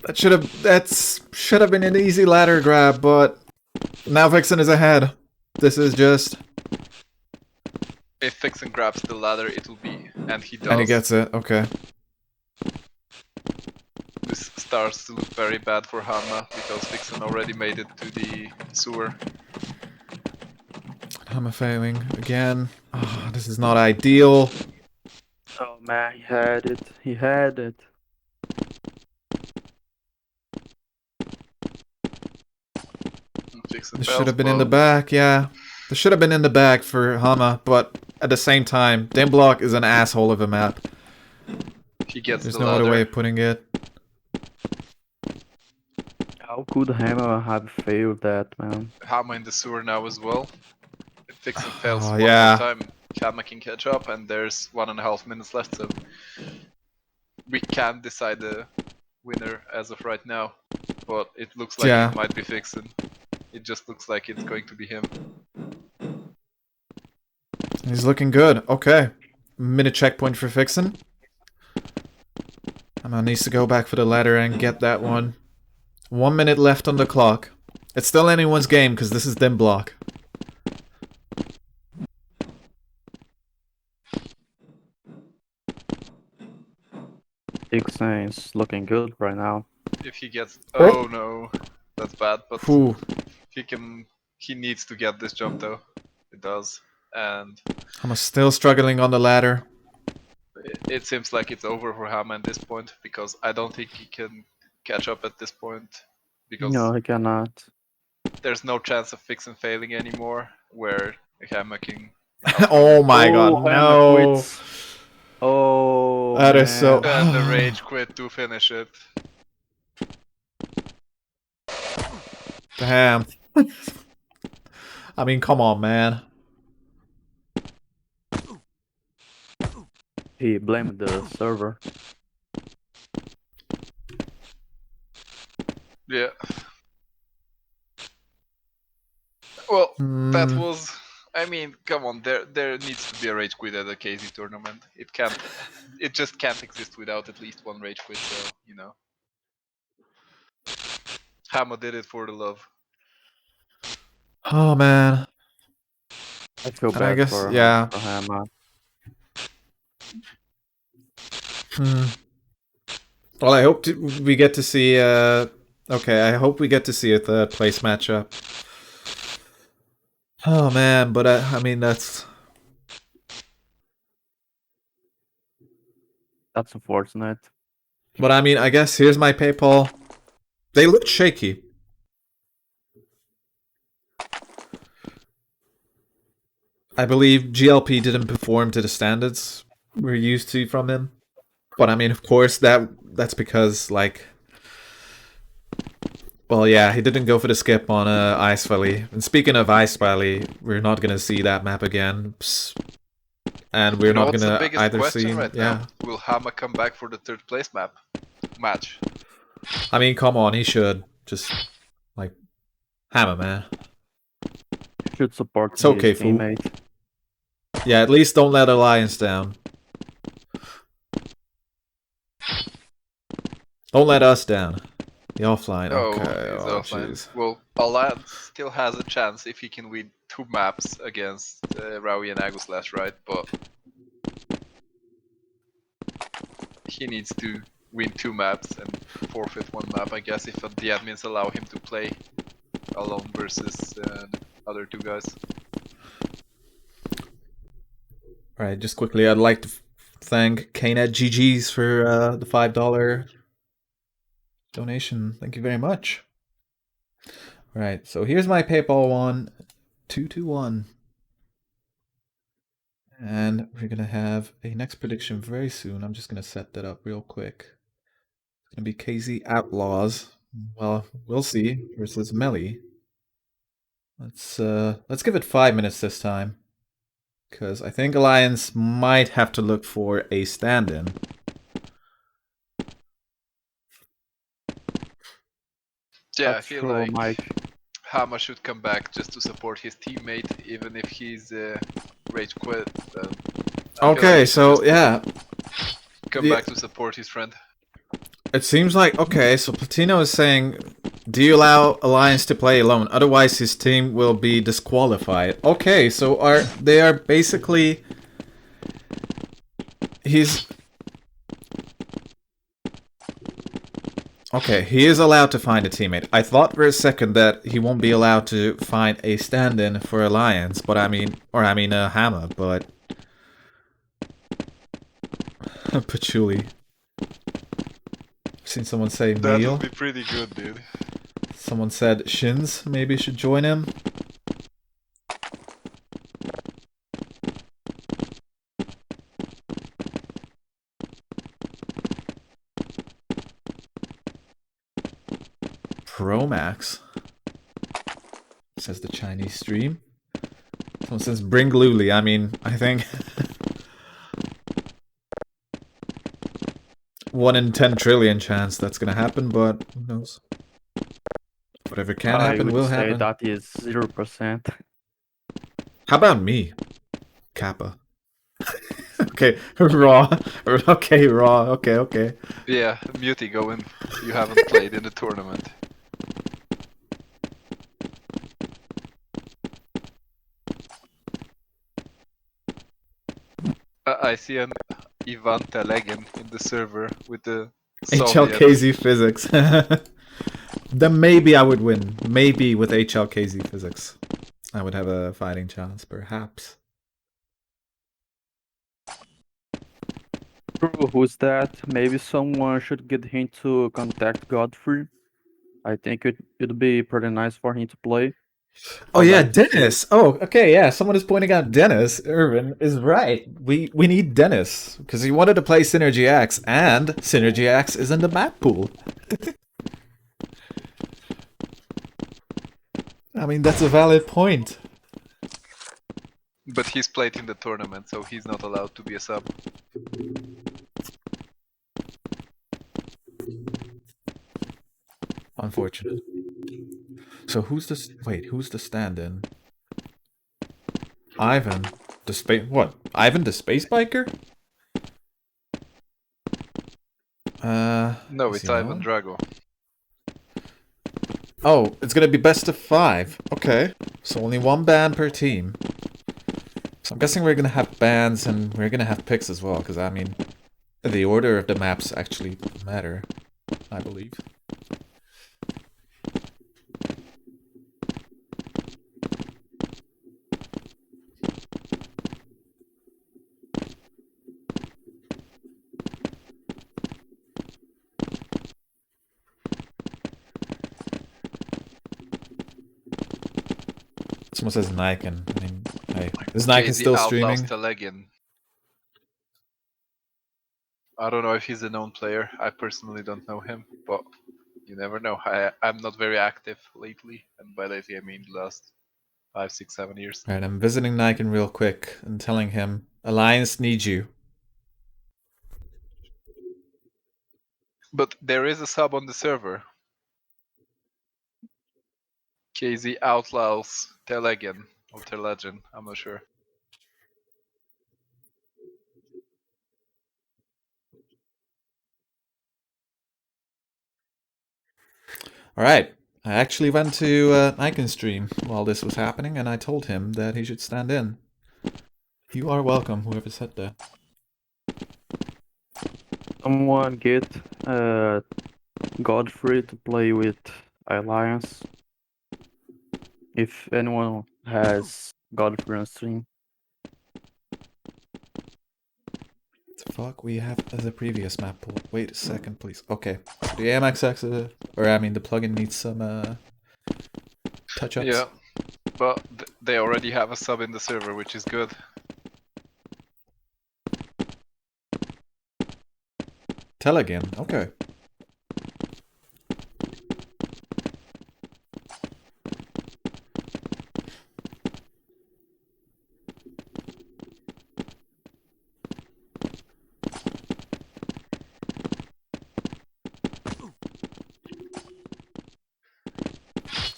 That should have been an easy ladder grab, but now Vixen is ahead. This is just... If Vixen grabs the ladder, it will be, and he does. And he gets it, okay. This starts to look very bad for Hama, because Vixen already made it to the sewer. Hama failing again. Oh, this is not ideal. Oh man, he had it. He had it. Fix the This should have been in Bell's the bow. back, yeah. This should have been in the back for Hama, but at the same time, dim block is an asshole of a map. He gets There's the no ladder. other way of putting it. How could Hammer have failed that, man? Hama in the sewer now as well. If Fixin fails Oh, one yeah. more time, Hama can catch up, and there's 1.5 minutes left, so we can't decide the winner as of right now. But it looks like Yeah. it might be Fixin. It just looks like it's going to be him. He's looking good. Okay. Minute checkpoint for Fixin. Hama needs to go back for the ladder and get that one. 1 minute left on the clock. It's still anyone's game because this is dim block. Dixon is looking good right now. If he gets, Oh. oh no, that's bad. But Whew. he needs to get this jump though. It does, and Hama's still struggling on the ladder. it seems like it's over for Hama at this point because I don't think he can catch up at this point because No, he cannot. there's no chance of Fixin failing anymore. Where Hama can. Oh my god, Hammer no. quits. Oh, That is so- man. And the rage quit to finish it. Damn. I mean, come on, man. He blamed the server. Yeah. Well, that Hmm. was. I mean, come on. There needs to be a rage quit at a KZ tournament. It can't. It just can't exist without at least one rage quit. So you know. Hama did it for the love. Oh man. I feel And bad I guess, for yeah. Hammer. Hmm. Well, I hope we get to see. Okay, I hope we get to see a third place matchup. Oh man, but I mean that's. That's unfortunate. But I mean, I guess here's my PayPal. They look shaky. I believe GLP didn't perform to the standards we're used to from him. But I mean, of course, that's because, like... Well, yeah, he didn't go for the skip on Ice Valley. And speaking of Ice Valley, we're not going to see that map again. Psst. And we're You know not what's going the to biggest either question see... right yeah. now? Will Hama come back for the third place match? I mean, come on, he should. Just, like, hammer, man. Should support It's his okay, fool. teammate. Yeah, at least don't let Alliance down. Don't let us down. The offline. Oh, Okay. he's Oh, offline. jeez. Well, Alliance still has a chance if he can win 2 maps against Raui and Aguslash, right? But he needs to win 2 maps and forfeit 1 map, I guess, if the admins allow him to play alone versus the other 2 guys. Alright, just quickly, I'd like to thank KNet GG's for the $5 donation. Thank you very much. Alright, so here's my PayPal one. 221. And we're gonna have a next prediction very soon. I'm just gonna set that up real quick. It's gonna be KZ Outlaws. Well, we'll see. Versus Melly. Let's give it 5 minutes this time. Because I think Alliance might have to look for a stand-in. Yeah, That's I feel true, like Mike. Hama should come back just to support his teammate, even if he's rage quit. I feel like Okay, he should so just yeah. come Yeah. back to support his friend. It seems like, okay, so Platino is saying, do you allow Alliance to play alone? Otherwise his team will be disqualified. Okay, so they are basically... Okay, he is allowed to find a teammate. I thought for a second that he won't be allowed to find a stand-in for Alliance, but I mean, Hammer, but... Patchouli. I've seen someone say That meal. would be pretty good, dude. Someone said Shins maybe should join him. Promax, says the Chinese stream. Someone says bring Luli. I mean, I think 1 in 10 trillion chance that's gonna happen, but who knows? Whatever can I happen would will say happen. that is 0%. How about me? Kappa. Okay, raw. Okay, raw. Okay. Yeah, Muty, go in. You haven't played in the tournament. I see an Ivan Telegin in the server with the Soviet. HLKZ physics. Then maybe I would win. Maybe with HLKZ physics. I would have a fighting chance, perhaps. Who's that? Maybe someone should get him to contact Godfrey. I think it'd be pretty nice for him to play. Oh yeah, I'd like to see Dennis. Oh, okay, yeah. Someone is pointing out Dennis. Irvin is right. We need Dennis because he wanted to play Synergy X, and Synergy X is in the map pool. I mean, that's a valid point. But he's played in the tournament, so he's not allowed to be a sub. Unfortunate. So who's the who's the stand-in? Ivan, the space what? Ivan the space biker? No, is it's he Ivan known? Drago. Oh, it's gonna be best of 5. Okay, so only 1 ban per team. So I'm guessing we're gonna have bans and we're gonna have picks as well, because I mean, the order of the maps actually matter, I believe. Someone says Niken. I mean, hey, is Niken KZ still outlaws streaming? Telegin. I don't know if he's a known player. I personally don't know him, but you never know. I'm not very active lately, and by lately I mean the last 5, 6, 7 years. Alright, I'm visiting Niken real quick and telling him, Alliance needs you. But there is a sub on the server. KZ outlaws Telegin or Telegin, I'm not sure. Alright, I actually went to Niken's stream while this was happening, and I told him that he should stand in. You are welcome, whoever said that. someone get Godfrey to play with Alliance. If anyone has Godfrey on stream. Fuck, we have the previous map pool. Wait a second, please. Okay, the AMXX, or I mean, the plugin needs some touch-ups. Yeah, but they already have a sub in the server, which is good. Tell again. Okay.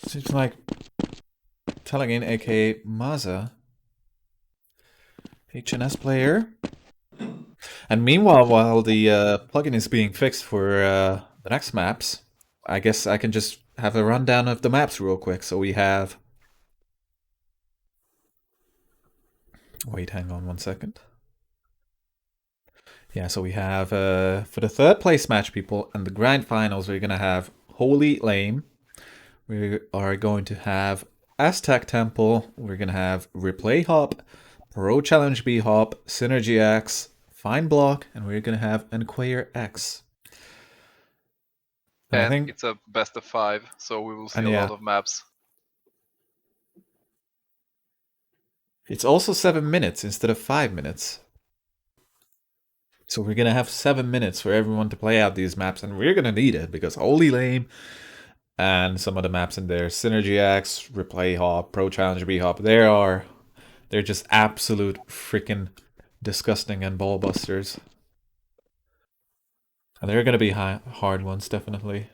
Seems like Telegin, aka Maza, HNS player. And meanwhile, while the plugin is being fixed for the next maps, I guess I can just have a rundown of the maps real quick. So we have... Wait, hang on 1 second. Yeah, so we have, for the 3rd place match, people, and the grand finals, we're going to have Holy Lame. We are going to have Aztec Temple. We're going to have Replay Hop, Pro Challenge B Hop, Synergy X, Fine Block, and we're gonna have Enquire X. And I And think it's a best of 5, so we will see And a yeah. lot of maps. it's also 7 minutes instead of 5 minutes. So we're gonna have 7 minutes for everyone to play out these maps, and we're gonna need it because Holy Lame and some of the maps in there, Synergy X, Replay Hop, Pro Challenge B Hop, they're just absolute freaking disgusting and ball busters. And they're gonna be hard ones, definitely.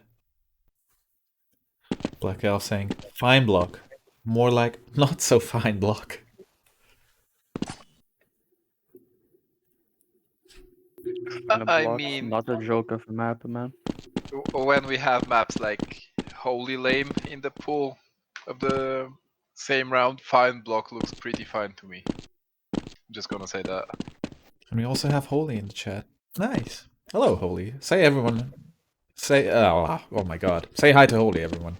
Black Elf saying, fine block. More like, not so fine block. I Block's mean, not a joke of a map, man. when we have maps like Holy Lame in the pool of the same round, Fine Block looks pretty fine to me. I'm just gonna say that. And we also have Holy in the chat. Nice. Hello, Holy. Say everyone. Say, oh my god. Say hi to Holy, everyone.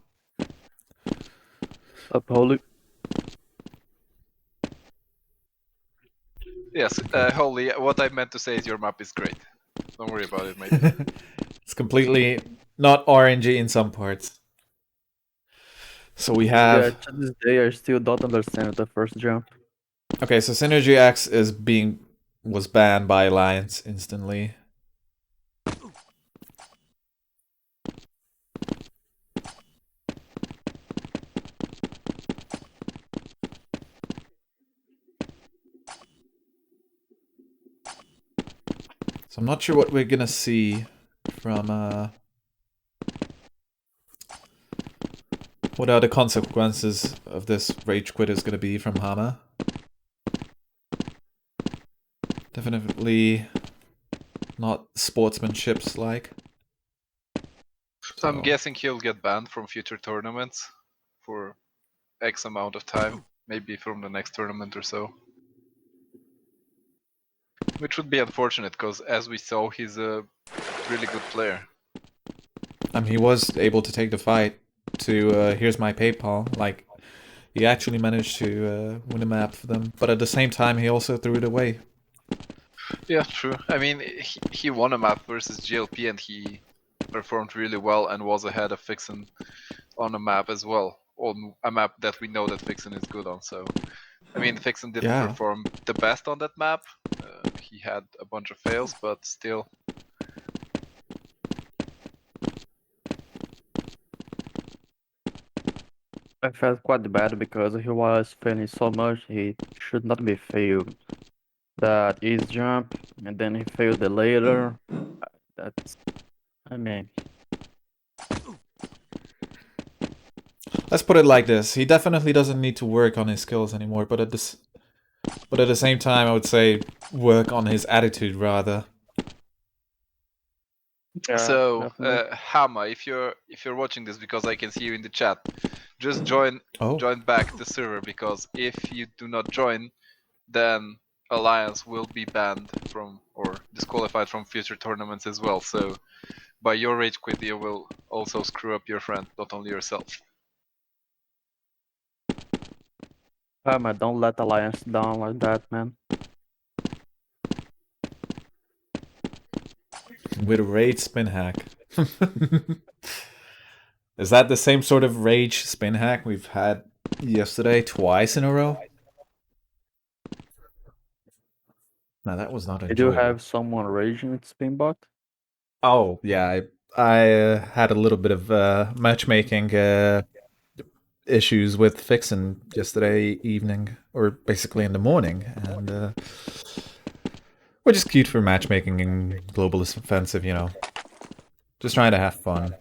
Up, Holy. Yes, Holy, what I meant to say is your map is great. Don't worry about it, mate. It's completely not RNG in some parts. So we have... Yeah, to this day I still don't understand the first jump. Okay, so Synergy X was banned by Alliance instantly. So I'm not sure what we're gonna see from what are the consequences of this rage quit is gonna be from Hama. Definitely not sportsmanships like. I'm guessing he'll get banned from future tournaments for X amount of time, maybe from the next tournament or so. Which would be unfortunate, because as we saw, he's a really good player. He was able to take the fight to here's my PayPal. Like, he actually managed to win a map for them, but at the same time, he also threw it away. Yeah, true. I mean, he won a map versus GLP and he performed really well and was ahead of Fixen on a map as well. On a map that we know that Fixen is good on, so... I mean, Fixen didn't Yeah. perform the best on that map. He had a bunch of fails, but still. I felt quite bad because he was failing so much, he should not be failed. That easy jump, and then he failed the later. That's... I mean... Let's put it like this. He definitely doesn't need to work on his skills anymore, but at the same time, I would say work on his attitude rather. Yeah, So, definitely. Hama, if you're watching this, because I can see you in the chat, just join back the server, because if you do not join, then Alliance will be banned from or disqualified from future tournaments as well. So by your rage quit, you will also screw up your friend, not only yourself. Man, don't let Alliance down like that, man. With a rage spin hack. Is that the same sort of rage spin hack we've had yesterday twice in a row? No, that was not Did you enjoyable. have someone raging with Spinbot? Oh, yeah, I had a little bit of matchmaking issues with Fixen yesterday evening, or basically in the morning, and we're just cute for matchmaking in Globalist Offensive, you know. Just trying to have fun.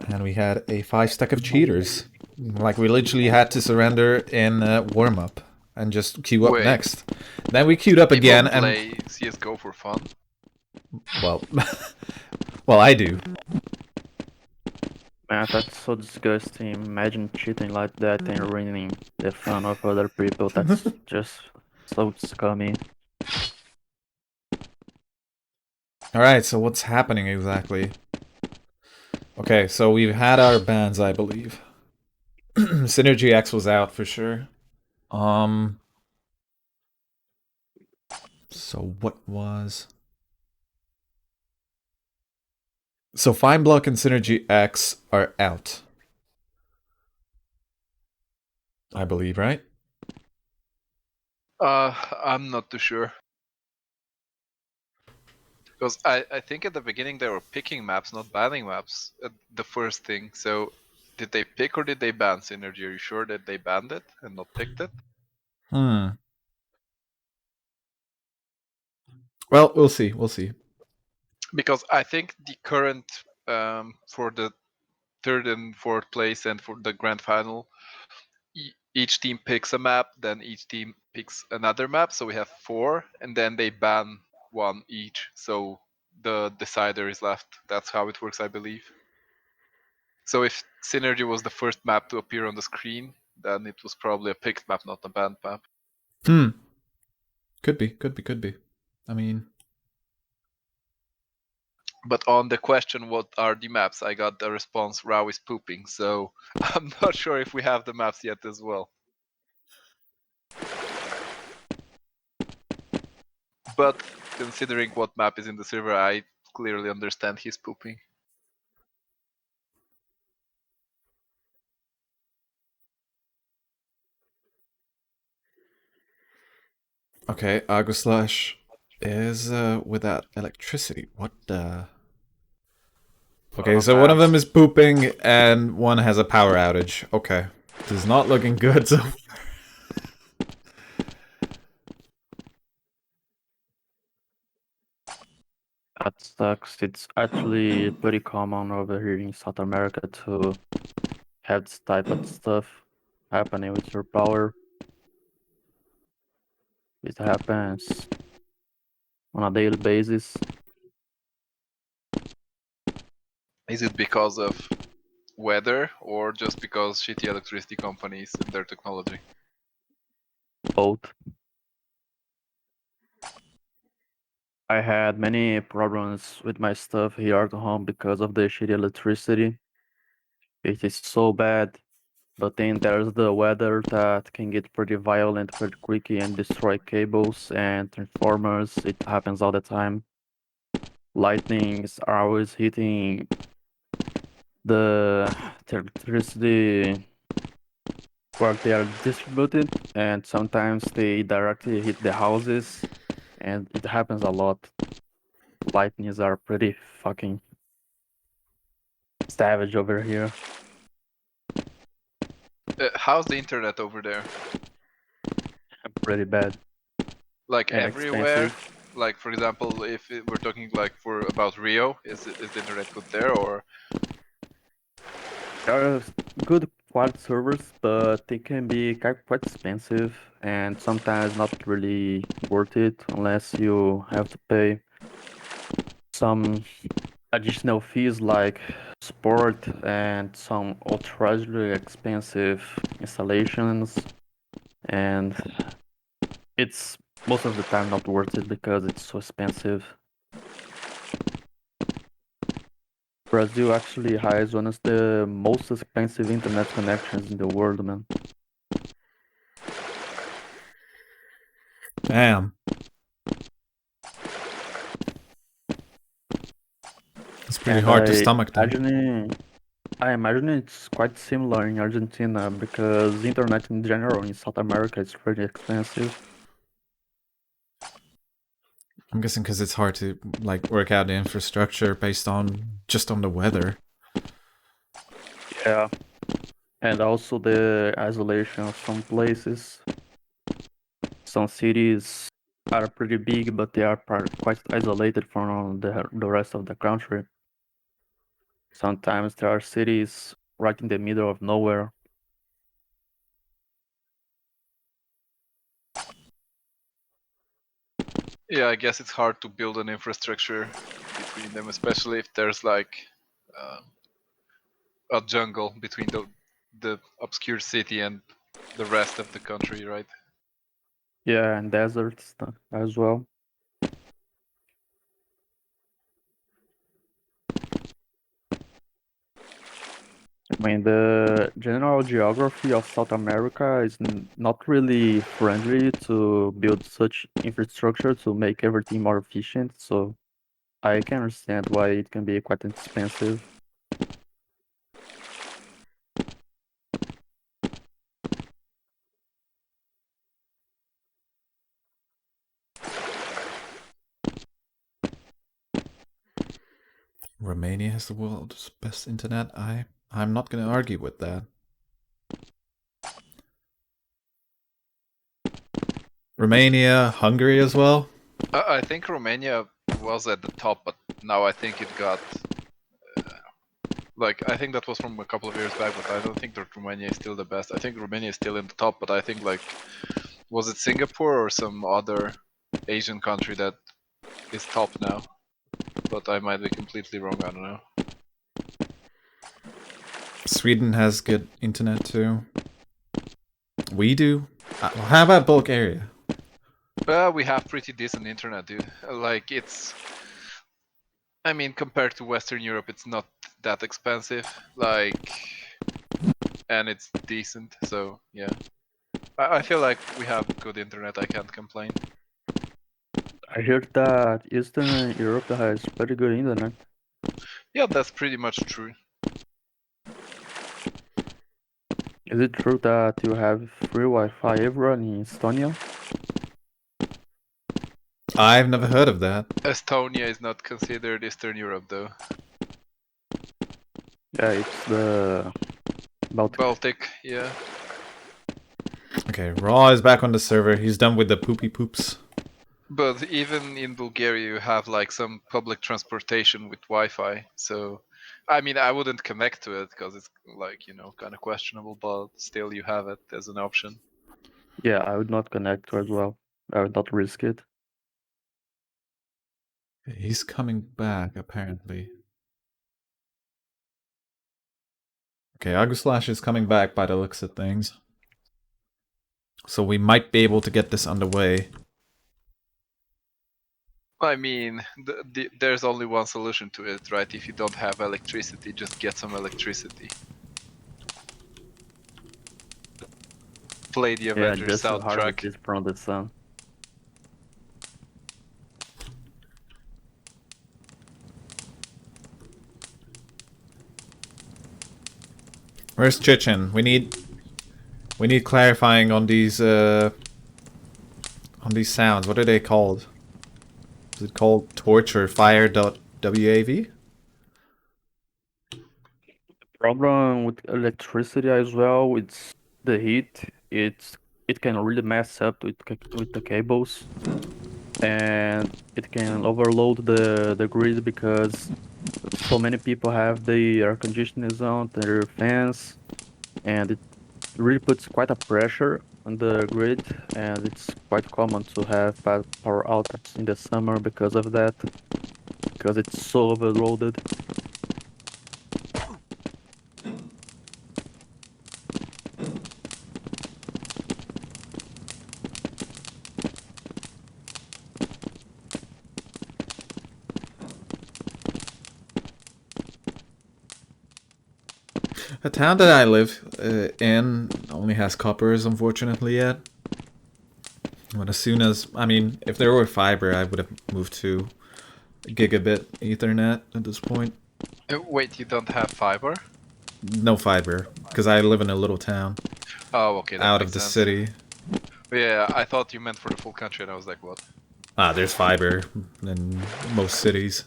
And we had a 5-stack of cheaters. Like, we literally had to surrender in warm-up and just queue up next. Then we queued up again and... play CSGO for fun? Well, well, I do. Man, that's so disgusting. Imagine cheating like that and ruining the fun of other people. That's just so scummy. Alright, so what's happening exactly? Okay, so we've had our bans, I believe. Synergy X was out for sure. So what was... So Fine Block and Synergy X are out. I believe, right? I'm not too sure. Because I think at the beginning they were picking maps, not banning maps. The first thing. So did they pick or did they ban Synergy? Are you sure that they banned it and not picked it? Well, we'll see. We'll see. Because I think the current for the third and fourth place and for the grand final, each team picks a map, then each team picks another map. So we have 4, and then they ban one each. So the decider is left. That's how it works, I believe. So if Synergy was the first map to appear on the screen, then it was probably a picked map, not a banned map. Could be. I mean... But on the question, what are the maps? I got the response, Rao is pooping. So I'm not sure if we have the maps yet as well. But considering what map is in the server, I clearly understand he's pooping. Okay, Aguslash is without electricity. What the... Okay, so one of them is pooping and one has a power outage. Okay. This is not looking good so far. That sucks. It's actually pretty common over here in South America to have this type of stuff happening with your power. It happens on a daily basis. Is it because of weather or just because shitty electricity companies and their technology? Both. I had many problems with my stuff here at home because of the shitty electricity. It is so bad. But then there's the weather that can get pretty violent pretty quickly and destroy cables and transformers. It happens all the time. Lightnings are always hitting the electricity where they are distributed, and sometimes they directly hit the houses, and it happens a lot. Lightnings are pretty fucking savage over here. How's the internet over there? Pretty bad. Like And everywhere? expensive. Like for example, if we're talking like about Rio, is the internet good there or? There are good quality servers, but they can be quite expensive and sometimes not really worth it unless you have to pay some additional fees like support and some outrageously expensive installations. And it's most of the time not worth it because it's so expensive. Brazil actually has one of the most expensive internet connections in the world, man. Damn. It's pretty And hard to stomach that. I imagine it's quite similar in Argentina because internet in general in South America is pretty expensive. I'm guessing because it's hard to like work out the infrastructure based on just on the weather. Yeah. And also the isolation of some places. Some cities are pretty big, but they are quite isolated from the rest of the country. Sometimes there are cities right in the middle of nowhere. Yeah, I guess it's hard to build an infrastructure between them, especially if there's like a jungle between the obscure city and the rest of the country, right? Yeah, and deserts as well. I mean, the general geography of South America is not really friendly to build such infrastructure to make everything more efficient, so I can understand why it can be quite expensive. Romania has the world's best internet. I'm not gonna argue with that. Romania, Hungary as well. I think Romania was at the top, but now I think it got like I think that was from a couple of years back, but I don't think that Romania is still the best. I think Romania is still in the top, but I think like was it Singapore or some other Asian country that is top now? But I might be completely wrong. I don't know. Sweden has good internet too. We do. How about Bulgaria? We have pretty decent internet, dude. Like it's, I mean, compared to Western Europe, it's not that expensive. Like, and it's decent. So yeah, I feel like we have good internet. I can't complain. I heard that Eastern Europe has pretty good internet. Yeah, that's pretty much true. Is it true that you have free Wi-Fi everywhere in Estonia? I've never heard of that. Estonia is not considered Eastern Europe though. Yeah, it's the Baltic. Baltic, yeah. Okay, Raw is back on the server. He's done with the poopy poops. But even in Bulgaria, you have like some public transportation with Wi-Fi. So, I mean, I wouldn't connect to it because it's like, you know, kind of questionable, but still you have it as an option. Yeah, I would not connect to as well. I would not risk it. He's coming back, apparently. Okay, Aguslash is coming back by the looks of things. So we might be able to get this underway. I mean, there's only one solution to it, right? If you don't have electricity, just get some electricity. Play the Yeah, Avengers just to harvest soundtrack. this from the sun. Where's Chichen? We need clarifying on these sounds. What are they called? Is it called torch or fire.wav? Problem with electricity as well, it's the heat. It can really mess up with the cables, and it can overload the grid because so many people have the air conditioners on, their fans, and it really puts quite a pressure on the grid, and it's quite common to have power outages in the summer because of that, because it's so overloaded. The town that I live in only has coppers, unfortunately, yet. But as soon as, I mean, if there were fiber, I would have moved to gigabit Ethernet at this point. Wait, you don't have fiber? No fiber, because I live in a little town Oh, okay, that out makes of the sense. city. Yeah, I thought you meant for the full country, and I was like, what? There's fiber in most cities.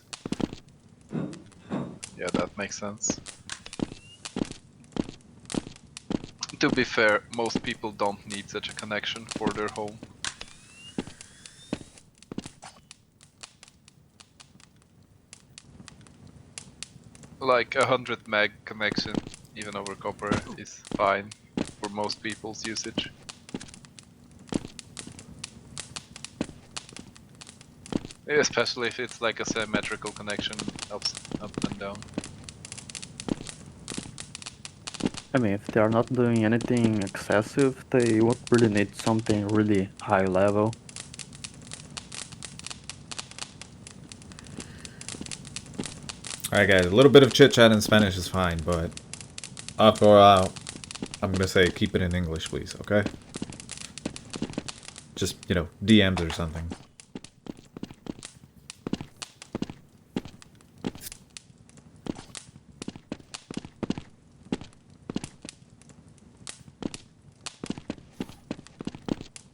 Yeah, that makes sense. To be fair, most people don't need such a connection for their home. Like 100 meg connection, even over copper, is fine for most people's usage. Especially if it's like a symmetrical connection up and down. I mean, if they are not doing anything excessive, they won't really need something really high level. Alright guys, a little bit of chit chat in Spanish is fine, but up or out, I'm gonna say keep it in English, please, okay? Just, you know, DMs or something.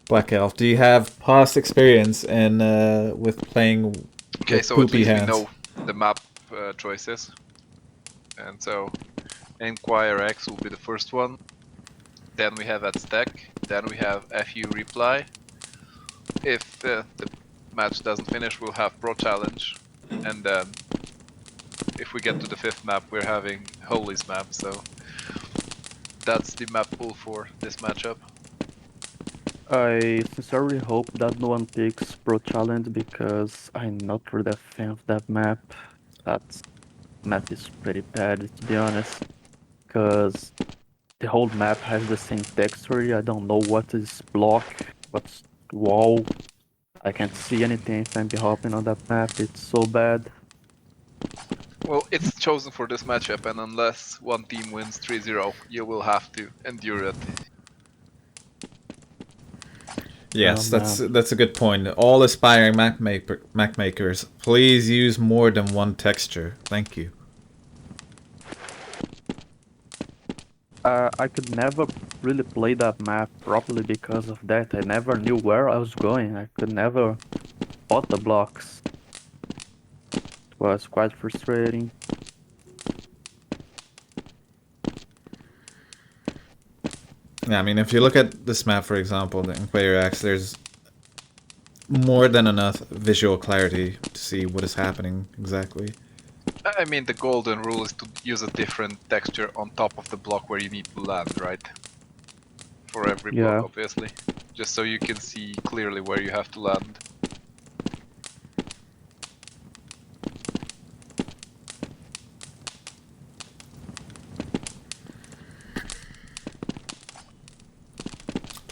Black Elf, do you have past experience in with playing Okay, with so at poopy least we hands? know the map choices. And so Enquire X will be the first one. Then we have at stack. Then we have FU reply. If the match doesn't finish, we'll have pro challenge. And then if we get to the 5th map, we're having Holy's map. So that's the map pool for this matchup. I sincerely hope that no one picks Pro Challenge because I'm not really a fan of that map. That map is pretty bad, to be honest. Because the whole map has the same texture. I don't know what is block, what's wall. I can't see anything if I'm hopping on that map. It's so bad. Well, it's chosen for this matchup, and unless one team wins 3-0, you will have to endure it. Yes, Oh, that's a good point. All aspiring Mac makers, please use more than one texture. Thank you. I could never really play that map properly because of that. I never knew where I was going. I could never spot the blocks. It was quite frustrating. Yeah, I mean, if you look at this map, for example, the Inquire X, there's more than enough visual clarity to see what is happening exactly. I mean, the golden rule is to use a different texture on top of the block where you need to land, right? For every block, obviously. Just so you can see clearly where you have to land.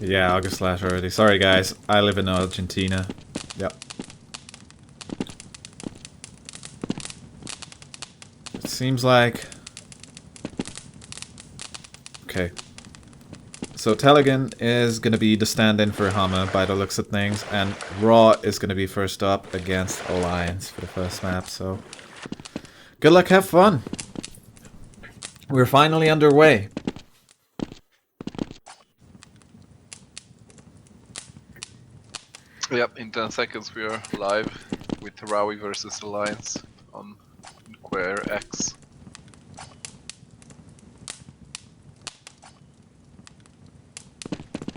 Yeah, August Slash already. Sorry guys, I live in Argentina. Yep. It seems like... Okay. So Telegan is gonna be the stand-in for Hama by the looks of things, and Raw is gonna be first up against Alliance for the first map, so... Good luck, have fun! We're finally underway. Yep, in 10 seconds we are live with Rawi versus Alliance on Inquire X.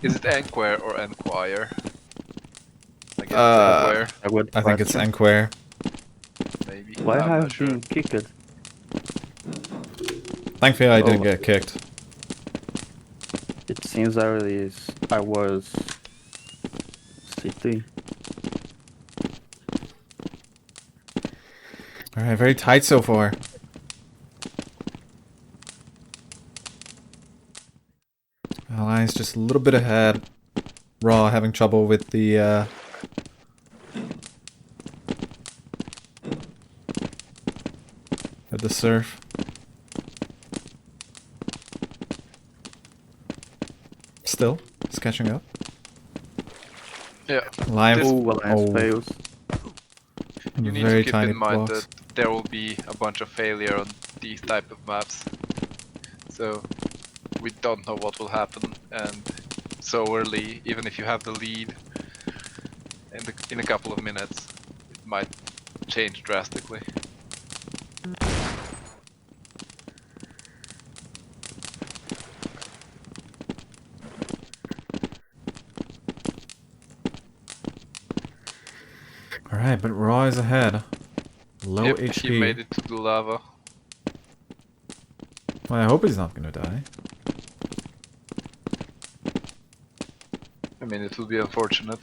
Is it Enquire or Enquire? I guess Enquire. I think it's Enquire. Maybe. Why I'm have not sure. been kicked? Thankfully I didn't get kicked. It seems I was CT. Alright, very tight so far. Alliance just a little bit ahead. Raw having trouble with the surf. Still, it's catching up. Yeah. Alliance, Alliance fails. You need very to keep tiny in mind blocks. that there will be a bunch of failure on these type of maps. So we don't know what will happen, and so early, even if you have the lead in a couple of minutes, it might change drastically. Alright, but Raw is ahead. Low Yep, HP. he made it to the lava. Well, I hope he's not gonna die. I mean, it would be unfortunate.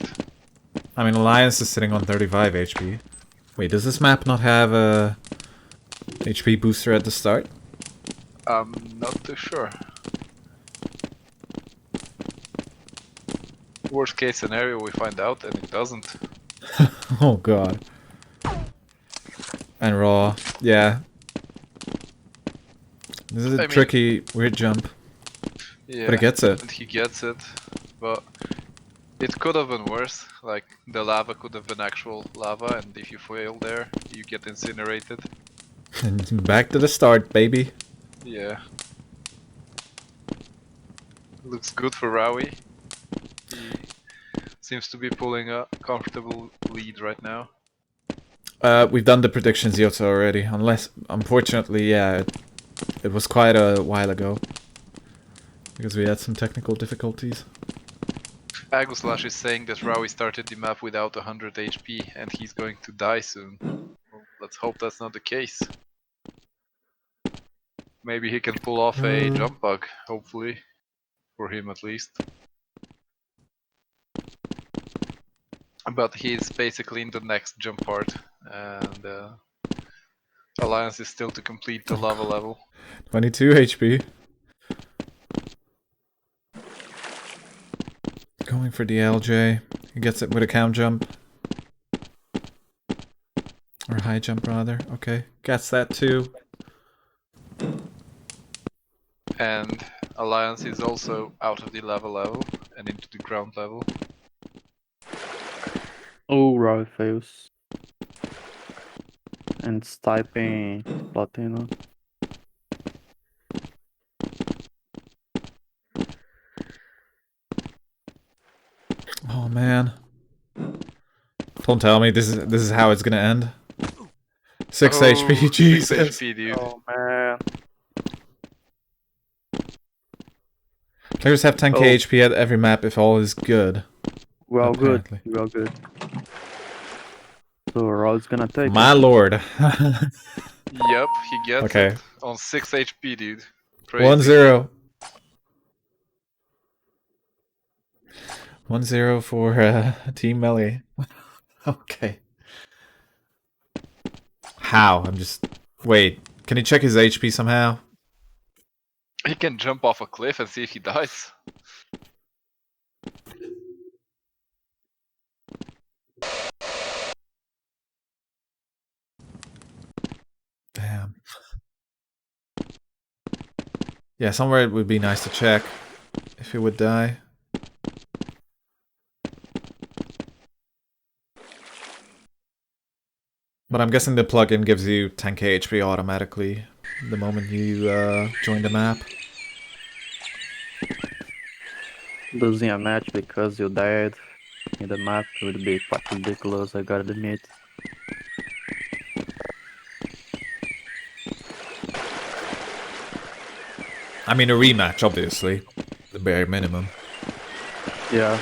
I mean, Alliance is sitting on 35 HP. Wait, does this map not have a HP booster at the start? I'm not too sure. Worst case scenario, we find out and it doesn't. Oh god. And Raw, yeah. This is a I mean- tricky, weird jump. Yeah, But it gets it. and he gets it, but it could have been worse. Like, the lava could have been actual lava, and if you fail there, you get incinerated. And back to the start, baby. Yeah. Looks good for Rowie. He seems to be pulling a comfortable lead right now. We've done the predictions Yota already. Unless, unfortunately, yeah, it was quite a while ago. Because we had some technical difficulties. Aguslash is saying that Rowie started the map without 100 HP and he's going to die soon. Well, let's hope that's not the case. Maybe he can pull off a jump bug, hopefully. For him at least. But he's basically in the next jump part, and Alliance is still to complete the lava level. 22 HP. Going for the LJ. He gets it with a cam jump. Or high jump, rather. Okay. Gets that too. And Alliance is also out of the lava level and into the ground level. Oh, Roy fails. And it's typing Platinum. Oh man. Don't tell me this is how it's gonna end. 6 HP, Jesus. 6 HP, dude. Oh man. Players have 10k HP at every map if all is good. Well, Apparently. good. Well, good. So Roy's gonna take My it. lord. Yep, he gets Okay. it on 6 HP, dude. Crazy. 1-0. 1-0 for Team Melee. Okay. How? I'm just... Wait. Can he check his HP somehow? He can jump off a cliff and see if he dies. Damn. Yeah, somewhere it would be nice to check if he would die. But I'm guessing the plugin gives you 10k HP automatically the moment you join the map. Losing a match because you died in the map would be quite ridiculous, I gotta admit. I mean, a rematch, obviously. The bare minimum. Yeah.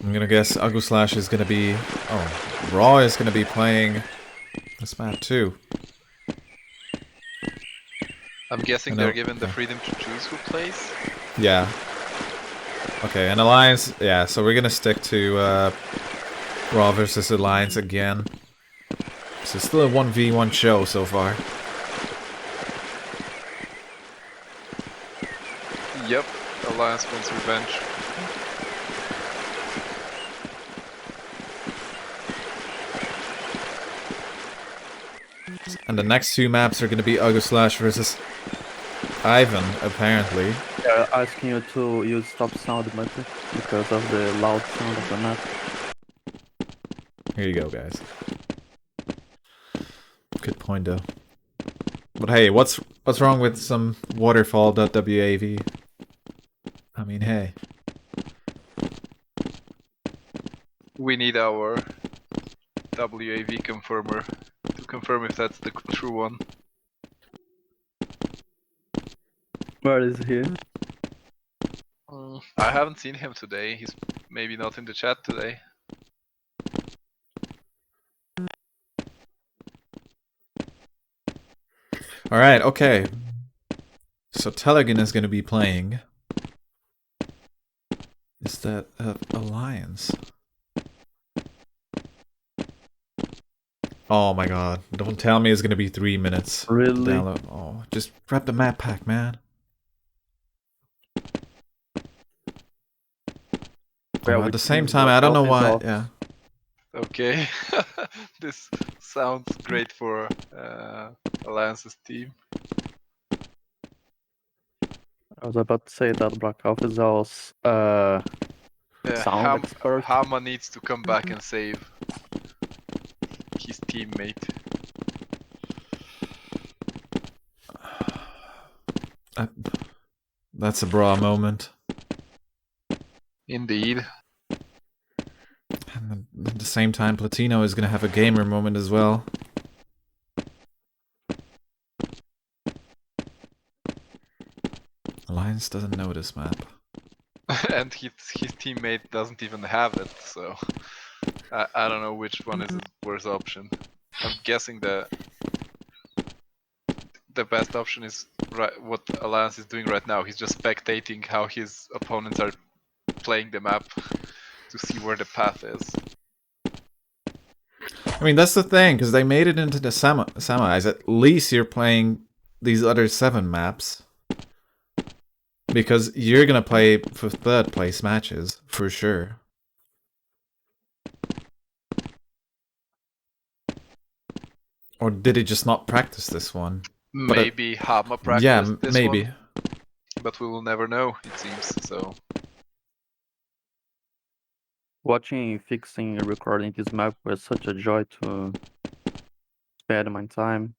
I'm gonna guess Aguslash is gonna be... Oh, Raw is gonna be playing this map too. I'm guessing I know, they're given the okay. freedom to choose who plays. Yeah. Okay, and Alliance... Yeah, so we're gonna stick to Raw versus Alliance again. So it's still a 1v1 show so far. Yep, Alliance wants revenge. And the next two maps are gonna be Aguslash versus Ivan, apparently. Yeah, asking you to use stop sound button because of the loud sound of the map. Here you go, guys. Good point, though. But hey, what's wrong with some waterfall.wav? I mean, hey. We need our WAV confirmer to confirm if that's the true one. Where is he? I haven't seen him today. He's maybe not in the chat today. Alright, okay. So Telegon is gonna be playing. Is that Alliance? Oh my god. Don't tell me it's gonna be 3 minutes. Really? Download. Oh, just grab the map pack, man. Well, At the it same seems time, I don't know yourself why. is off. Yeah. Okay. This sounds great for Alliance's team. I was about to say that Black Elf is also sound expert. Hama needs to come back and save his teammate. That's a bra moment. Indeed. And at the same time, Platino is going to have a gamer moment as well. Alliance doesn't know this map. And his teammate doesn't even have it, so I don't know which one is the worst option. I'm guessing the best option is what Alliance is doing right now. He's just spectating how his opponents are playing the map to see where the path is. I mean, that's the thing, because they made it into the semis. At least you're playing these other 7 maps. Because you're going to play for 3rd place matches, for sure. Or did he just not practice this one? Maybe Hama practiced this maybe. one. But we will never know, it seems, so... Watching, fixing, and recording this map was such a joy to spend my time.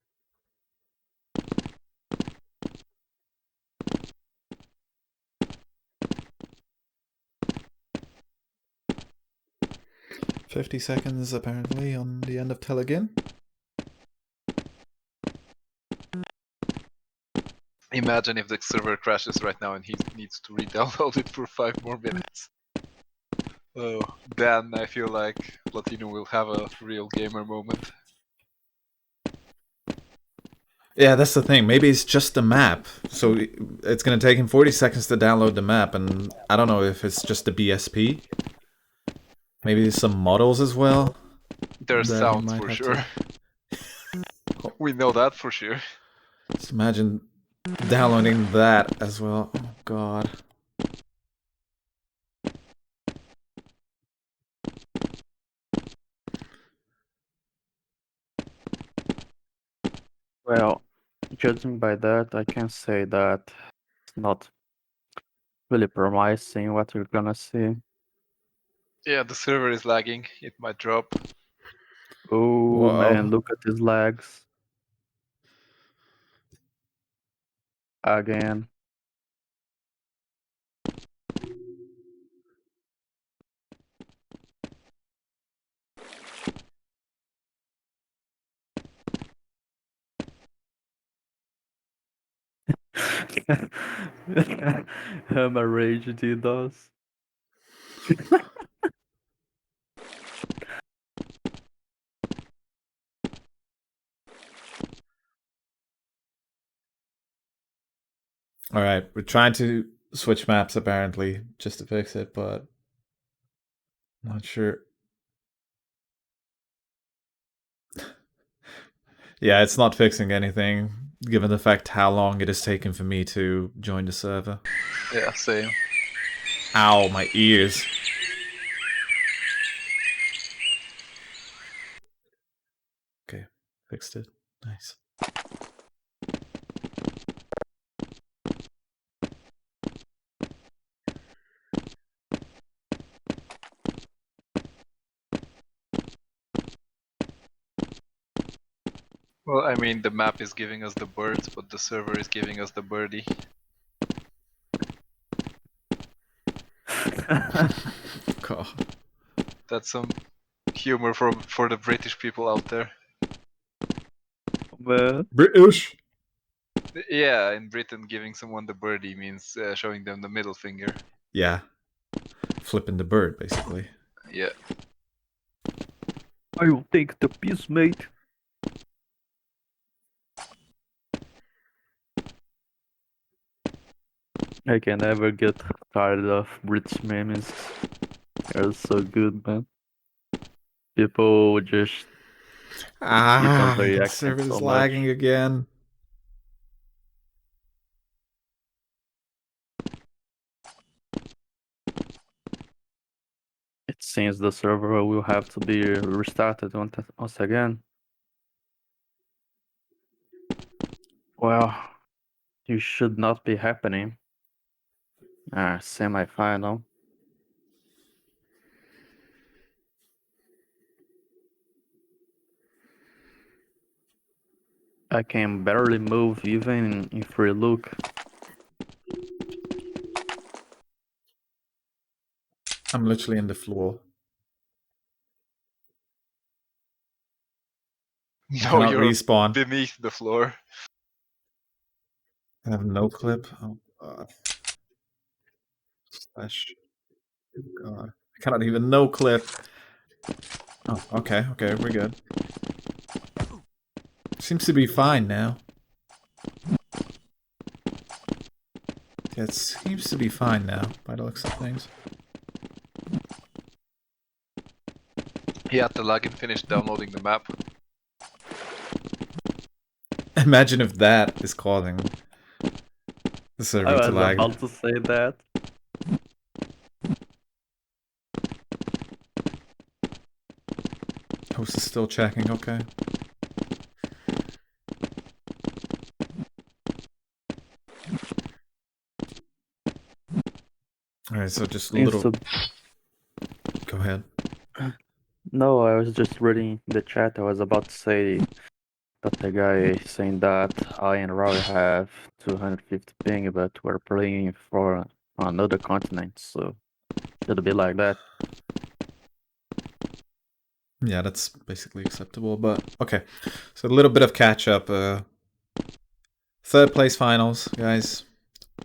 "50 seconds apparently on the end of Telegin." Imagine if the server crashes right now and he needs to re-download it for 5 more minutes. Oh, then I feel like Platino will have a real gamer moment. Yeah, that's the thing. Maybe it's just the map. So it's going to take him 40 seconds to download the map, and I don't know if it's just the BSP. Maybe some models as well. There's sounds for sure. We know that for sure. Just imagine downloading that as well. Oh god. Well, judging by that, I can say that it's not really promising what we're gonna see. Yeah, the server is lagging. It might drop. Oh Whoa. man, look at these lags. Again. My rage DDoS. Alright, we're trying to switch maps apparently, just to fix it, but not sure. Yeah, it's not fixing anything, given the fact how long it has taken for me to join the server. Yeah, same. Ow, my ears. Okay, fixed it. Nice. Well, I mean, the map is giving us the birds, but the server is giving us the birdie. God. That's some humor for the British people out there. Man. British! Yeah, in Britain, giving someone the birdie means showing them the middle finger. Yeah. Flipping the bird, basically. Yeah. I will take the piece, mate. I can never get tired of British memes. They're so good, man. People just keep on The reacting server so is much. lagging again. It seems the server will have to be restarted once again. Well, you should not be happening. Semi-final. I can barely move even in free look. I'm literally in the floor. No, Cannot you're respawn. beneath the floor. I have no clip. Oh god. Slash. God. I cannot even no clip. Oh, okay, okay, we're good. Seems to be fine now. Yeah, it seems to be fine now, by the looks of things. He had to lag and finish downloading the map. Imagine if that is causing the I server to was lag. about to say that. Host is still checking, okay. Alright, so just a little... Go ahead. No, I was just reading the chat. I was about to say that the guy is saying that I and Roy have 250 ping, but we're playing for another continent, so it'll be like that. Yeah, that's basically acceptable, but okay. So a little bit of catch up. Third place finals, guys.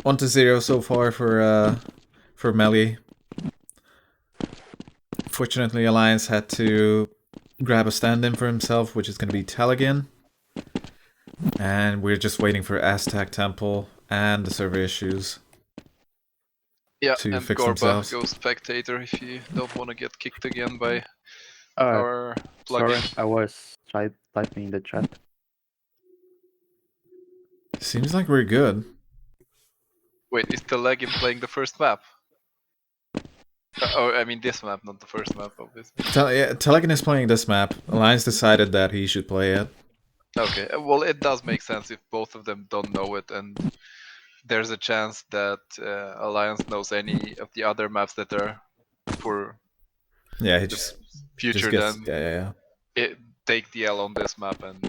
1-0 so far for Melee. Fortunately, Alliance had to grab a stand-in for himself, which is going to be Telegin. And we're just waiting for Aztec Temple and the server issues. Yeah, to and fix Gorba, themselves. go spectator if you don't want to get kicked again by Uh, our plugin. sorry, I was typing in the chat. Seems like we're good. Wait, is the Legend playing the first map? Oh, I mean this map, not the first map, obviously. Telegin is playing this map. Alliance decided that he should play it. Okay, well it does make sense if both of them don't know it, and there's a chance that Alliance knows any of the other maps that are for Yeah, he the just future. gets... Then take the L on this map and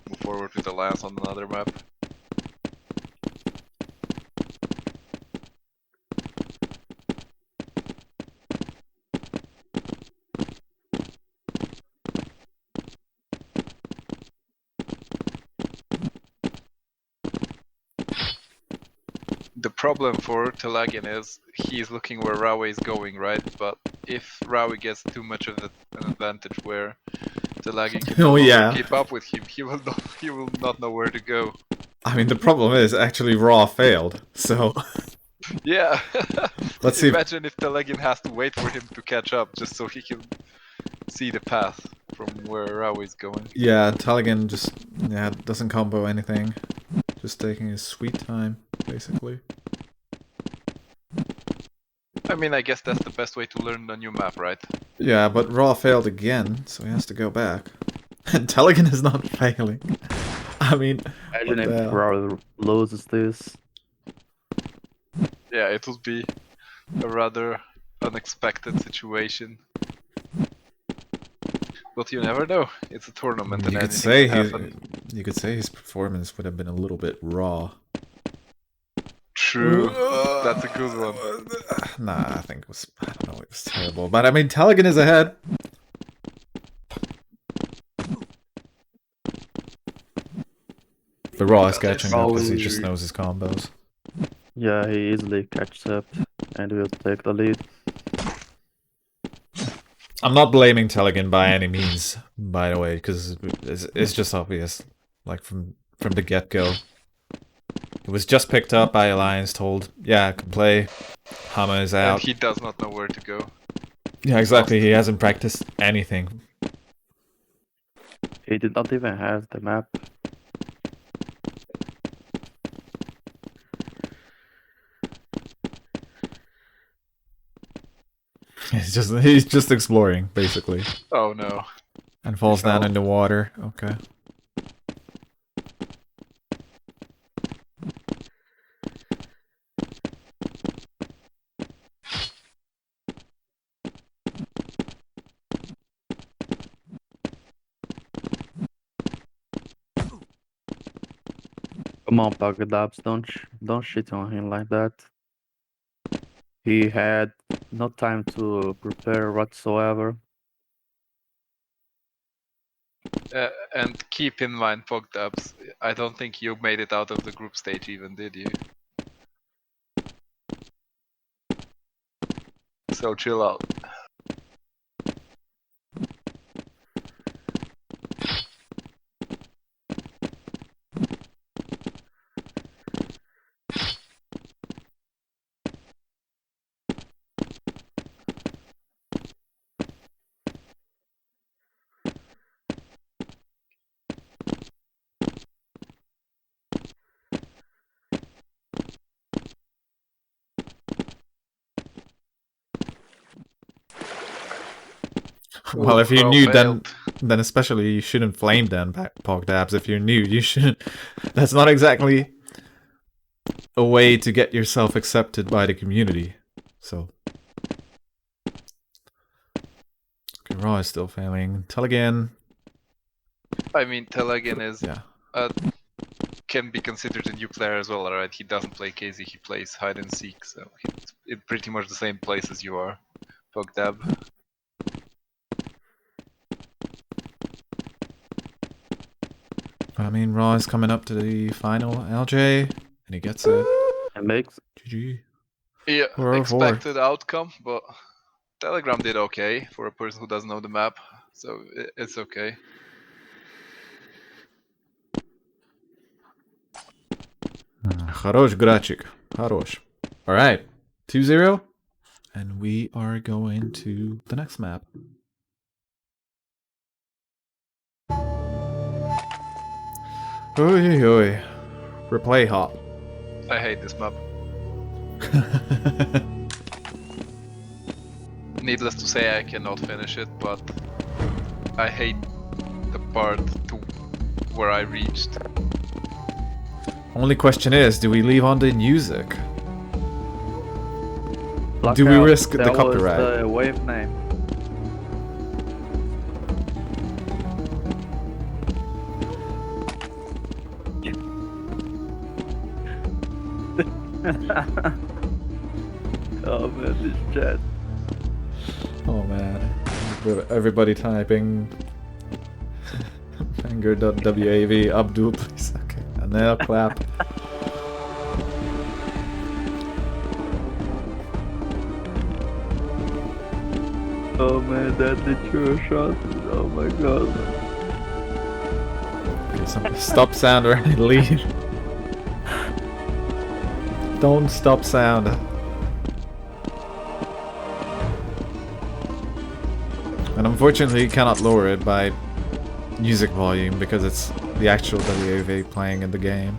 move forward with Alliance on another map. The problem for Telagin is he's looking where Rawe is going, right? But if Rawe gets too much of an advantage where Telagin can no Oh, longer yeah. keep up with him, he will not know where to go. I mean, the problem is actually Raw failed, so... Yeah. Let's see. Imagine if Telagin has to wait for him to catch up just so he can see the path from where Rawe is going. Yeah, Telegin just doesn't combo anything. Just taking his sweet time, basically. I mean, I guess that's the best way to learn a new map, right? Yeah, but Raw failed again, so he has to go back. And Telegin is not failing. I mean, Imagine what the if hell? Raul loses this. Yeah, it would be a rather unexpected situation. But you never know. It's a tournament and You could anything say can happen. you could say his performance would have been a little bit raw. True. That's a good one. Nah, I think it was... I don't know, it was terrible. But I mean, Telegin is ahead. The Raw is catching up because he just knows his combos. Yeah, he easily catches up and will take the lead. I'm not blaming Telegin by any means, by the way, because it's just obvious, like from the get-go. It was just picked up by Alliance, told, yeah, I can play, Hama is out. And he does not know where to go. Yeah, exactly, he hasn't practiced anything. He did not even have the map. He's just exploring, basically. Oh no. And falls down in the water, okay. Come on, Pagdabs, don't shit on him like that. He had no time to prepare whatsoever. And keep in mind, Pogdabs, I don't think you made it out of the group stage even, did you? So chill out. Well, if you're Bro new, failed. then especially you shouldn't flame them, Pogdabs. If you're new, you shouldn't. That's not exactly a way to get yourself accepted by the community. So, okay, Raw is still failing. Tell again. I mean, Telegan is Yeah. can be considered a new player as well, right? He doesn't play KZ, he plays hide and seek, so he's in pretty much the same place as you are, Pogdab. I mean, Raw is coming up to the final LJ, and he gets it. It makes GG. Yeah, 4-4. expected outcome, but Telegram did okay for a person who doesn't know the map, so it's okay. Хорош, Grachik. Хорош. Alright. 2-0. And we are going to the next map. Oi, oi. Replay hop. I hate this map. Needless to say, I cannot finish it, but I hate the part to where I reached. Only question is, do we leave on the music? Blackout. Do we risk the That copyright? was the wave name. Oh man, this chat. Oh man. Everybody typing anger.wav Abdul, please. Okay. And now clap. Oh man, that's the true shot. Oh my god. Okay, stop sound or I leave. Don't stop sound. And unfortunately you cannot lower it by music volume because it's the actual WAV playing in the game.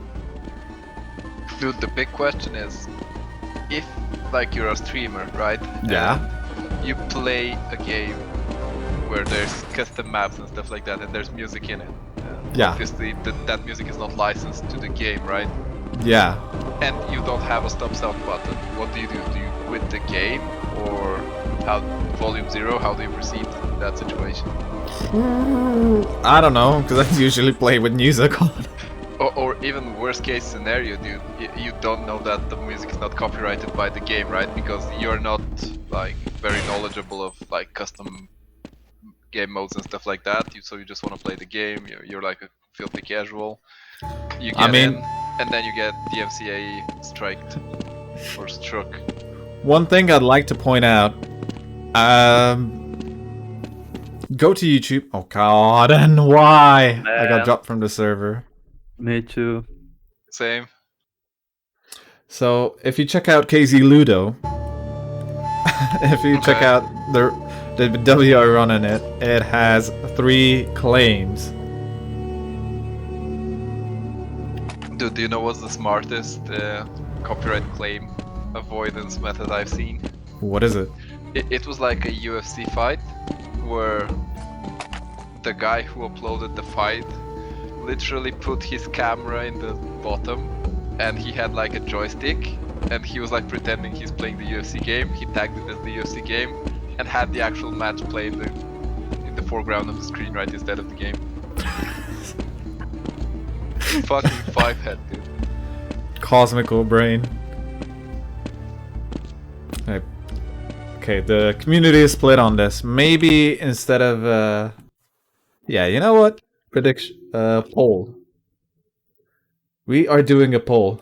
Dude, the big question is, if like you're a streamer, right? Yeah. And you play a game where there's custom maps and stuff like that, and there's music in it. Yeah. Obviously, that music is not licensed to the game, right? Yeah. And you don't have a stop sound button. What do? Do you quit the game, or how? Volume 0? How do you proceed in that situation? I don't know, because I usually play with music on. Or even worst case scenario, dude, you don't know that the music is not copyrighted by the game, right? Because you're not like very knowledgeable of like custom game modes and stuff like that. So you just want to play the game. You're like a filthy casual. You get in, and then you get DMCA striked or struck. One thing I'd like to point out, go to YouTube. Oh god, and why? I got dropped from the server. Me too. Same. So if you check out KZ Ludo, if you check Okay. out the WR running it, it has 3 claims. Dude, do you know what's the smartest copyright claim avoidance method I've seen? What is it? It was like a UFC fight where the guy who uploaded the fight literally put his camera in the bottom and he had like a joystick and he was like pretending he's playing the UFC game. He tagged it as the UFC game and had the actual match play in the foreground of the screen, right, instead of the game. Fucking 5-head, dude. cosmical brain. Right. Okay, the community is split on this. Maybe instead of yeah, you know what? Prediction poll. We are doing a poll.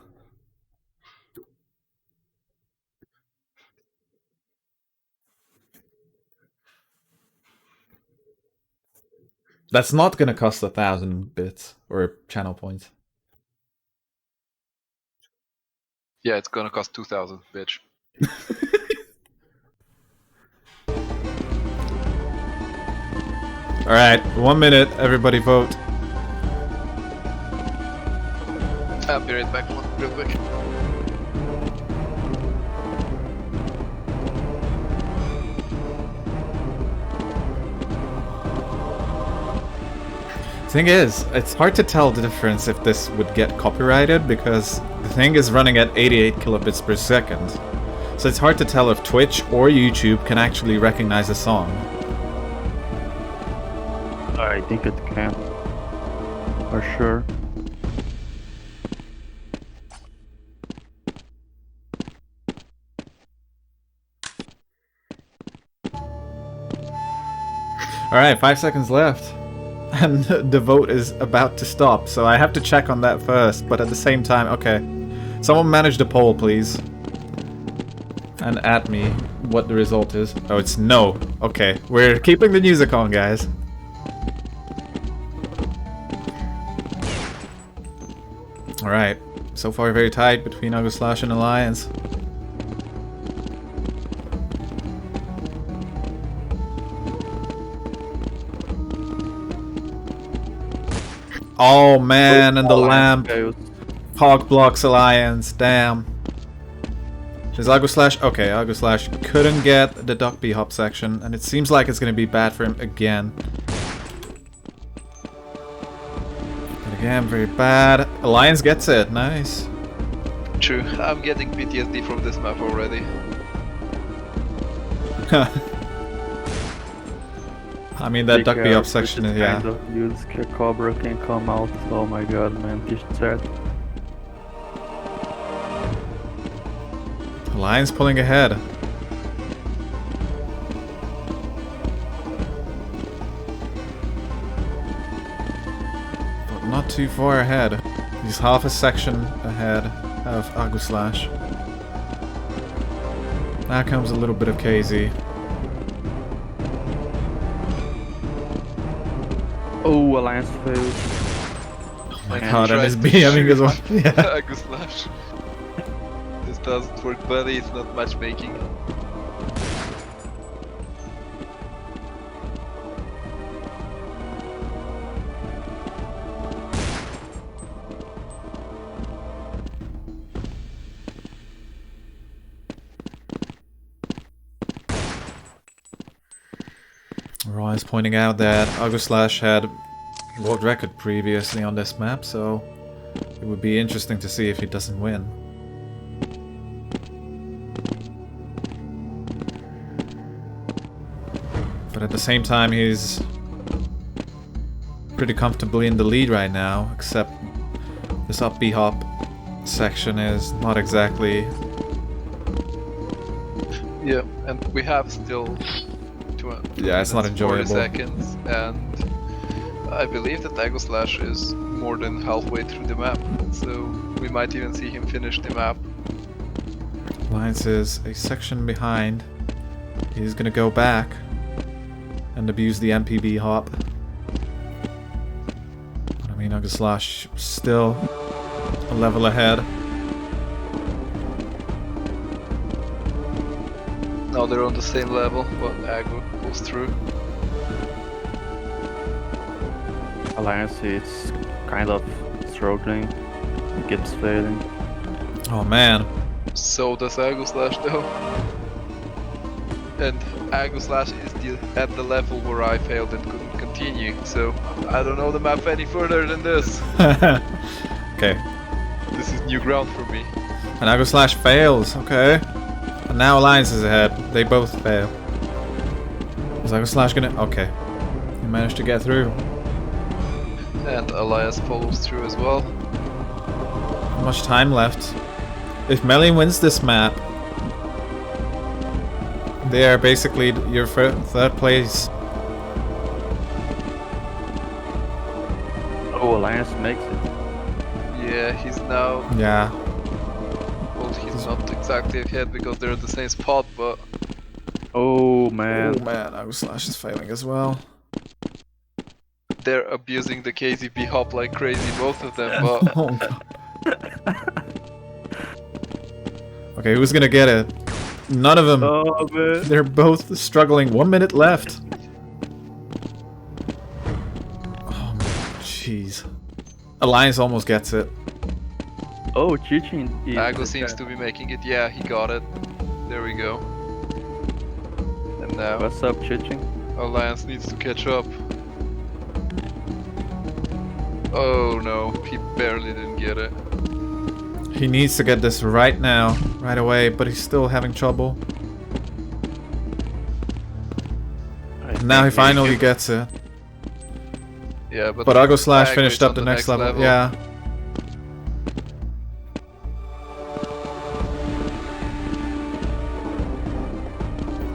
That's not gonna cost 1,000 bits or channel points. Yeah, it's gonna cost 2,000, bitch. Alright, 1 minute, everybody vote. I'll be right back, real quick. Thing is, it's hard to tell the difference if this would get copyrighted because the thing is running at 88 kilobits per second. So it's hard to tell if Twitch or YouTube can actually recognize a song. I think it can. For sure. Alright, 5 seconds left. And the vote is about to stop, so I have to check on that first, but at the same time, okay. Someone manage the poll, please. And at me what the result is. Oh, it's no. Okay, we're keeping the music on, guys. Alright, so far very tight between Aguslash and Alliance. Oh man, and the lamp hog blocks Alliance, damn. Is Aguslash? Okay, Aguslash couldn't get the duck bee hop section, and it seems like it's gonna be bad for him again. And again, very bad. Alliance gets it, nice. True, I'm getting PTSD from this map already. I mean, that duck bee hop section is, yeah. Kind of use Cobra can come out. Oh my god, man, this chat. Alliance pulling ahead. But not too far ahead. He's half a section ahead of Aguslash. Now comes a little bit of KZ. Oh, Alliance failed. Oh my god, and he's BMing as well. Yeah. Aguslash. This doesn't work, buddy, it's not matchmaking. Ryan's pointing out that Aguslash had world record previously on this map, so it would be interesting to see if he doesn't win. But at the same time, he's pretty comfortably in the lead right now, except this up B hop section is not exactly... Yeah, and we have still yeah, it's not enjoyable. 40 seconds, and I believe that Aguslash is more than halfway through the map, so we might even see him finish the map. Alliance is a section behind. He's gonna go back and abuse the MPB hop. I mean, Aguslash still a level ahead. Now they're on the same level, but Agu goes through. Alliance is kind of struggling. He keeps failing. Oh man. So does Aguslash though. And Aguslash is at the level where I failed and couldn't continue, so I don't know the map any further than this. Okay. This is new ground for me. And Aguslash fails, okay. And now Alliance is ahead. They both fail. Is Aguslash gonna... Okay. He managed to get through. And Elias follows through as well. much time left. If Melly wins this map, they are basically your third place. Oh, Alliance makes it. Yeah, he's now. Yeah. Well, he's not exactly ahead because they're at the same spot, but. Oh man. Oh man, Slash is failing as well. They're abusing the KZB hop like crazy, both of them, but. Oh god. Okay, who's gonna get it? None of them. Oh man. They're both struggling. 1 minute left. Oh jeez. Alliance almost gets it. Oh, Chichin. Ago seems to be making it. Yeah, he got it. There we go. And now What's up, Chichin? Alliance needs to catch up. Oh no, he barely didn't get it. He needs to get this right now, right away, but he's still having trouble. Now he finally gets it. Yeah, but But Slash Ago finished is up on the next level. Yeah.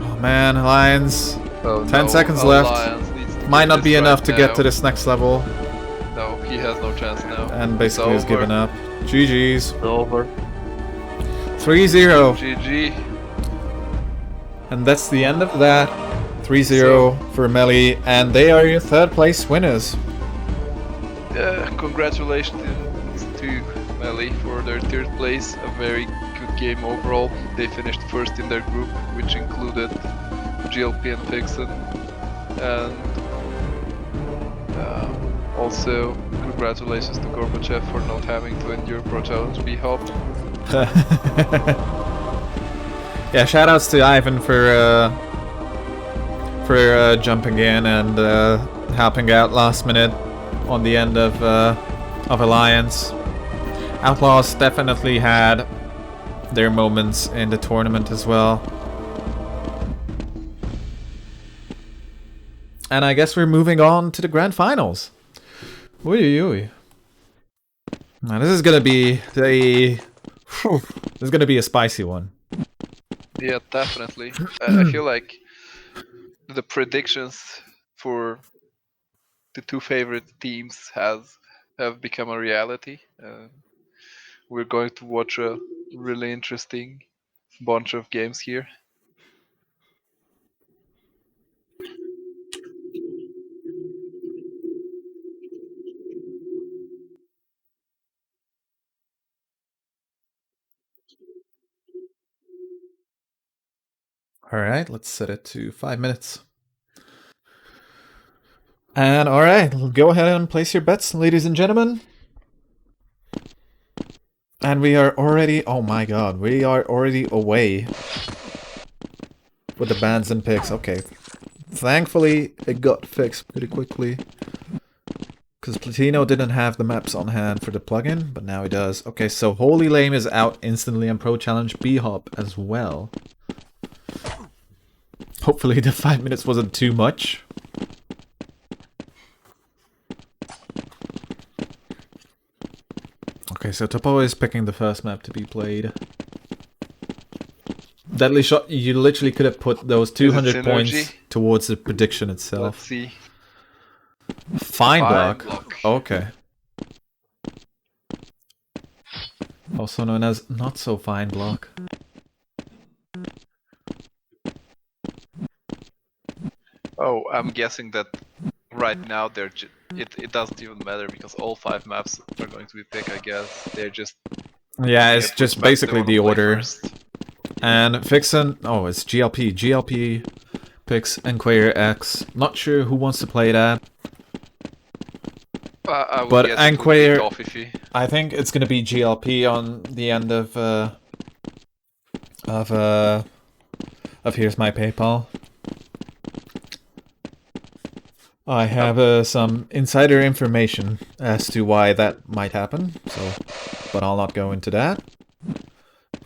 Oh man, Alliance. Oh, 10 no, seconds Alliance needs left. to Might get not this be right enough to get now. to this next level. No, he has no chance now. And basically It's has given over. up. GG's. It's over. 3-0. GG. And that's the end of that. 3-0 for Melly, and they are your third place winners. Congratulations to Melly for their third place. A very good game overall. They finished first in their group, which included GLP and Vixen. And also, congratulations to Gorbachev for not having to endure Pro Challenge B-Hop. Yeah, shoutouts to Ivan for jumping in and helping out last minute on the end of Alliance. Outlaws definitely had their moments in the tournament as well. And I guess we're moving on to the grand finals. Ooh. Now this is gonna be this is gonna be a spicy one. Yeah, definitely. I feel like the predictions for the two favorite teams have become a reality. We're going to watch a really interesting bunch of games here. Alright, let's set it to 5 minutes. And alright, go ahead and place your bets, ladies and gentlemen. And we are already, oh my god, we are already away with the bans and picks. Okay, thankfully it got fixed pretty quickly, because Platino didn't have the maps on hand for the plugin, but now he does. Okay, so Holy Lame is out instantly and Pro Challenge B-Hop as well. Hopefully the 5 minutes wasn't too much. Okay, so Topo is picking the first map to be played. Deadly Shot, you literally could have put those 200 points towards the prediction itself. Let's see. Fine block. block. Okay. Also known as not so fine block. Oh, I'm guessing that right now they're it doesn't even matter because all 5 maps are going to be picked. I guess they're just Yeah, it's just basically the order. First. And Vixen, oh, it's GLP. GLP picks Enquire X. Not sure who wants to play that. I would But guess it would be Enquire, Toffifee. I think it's gonna be GLP on the end of Here's My PayPal. I have some insider information as to why that might happen, so, but I'll not go into that.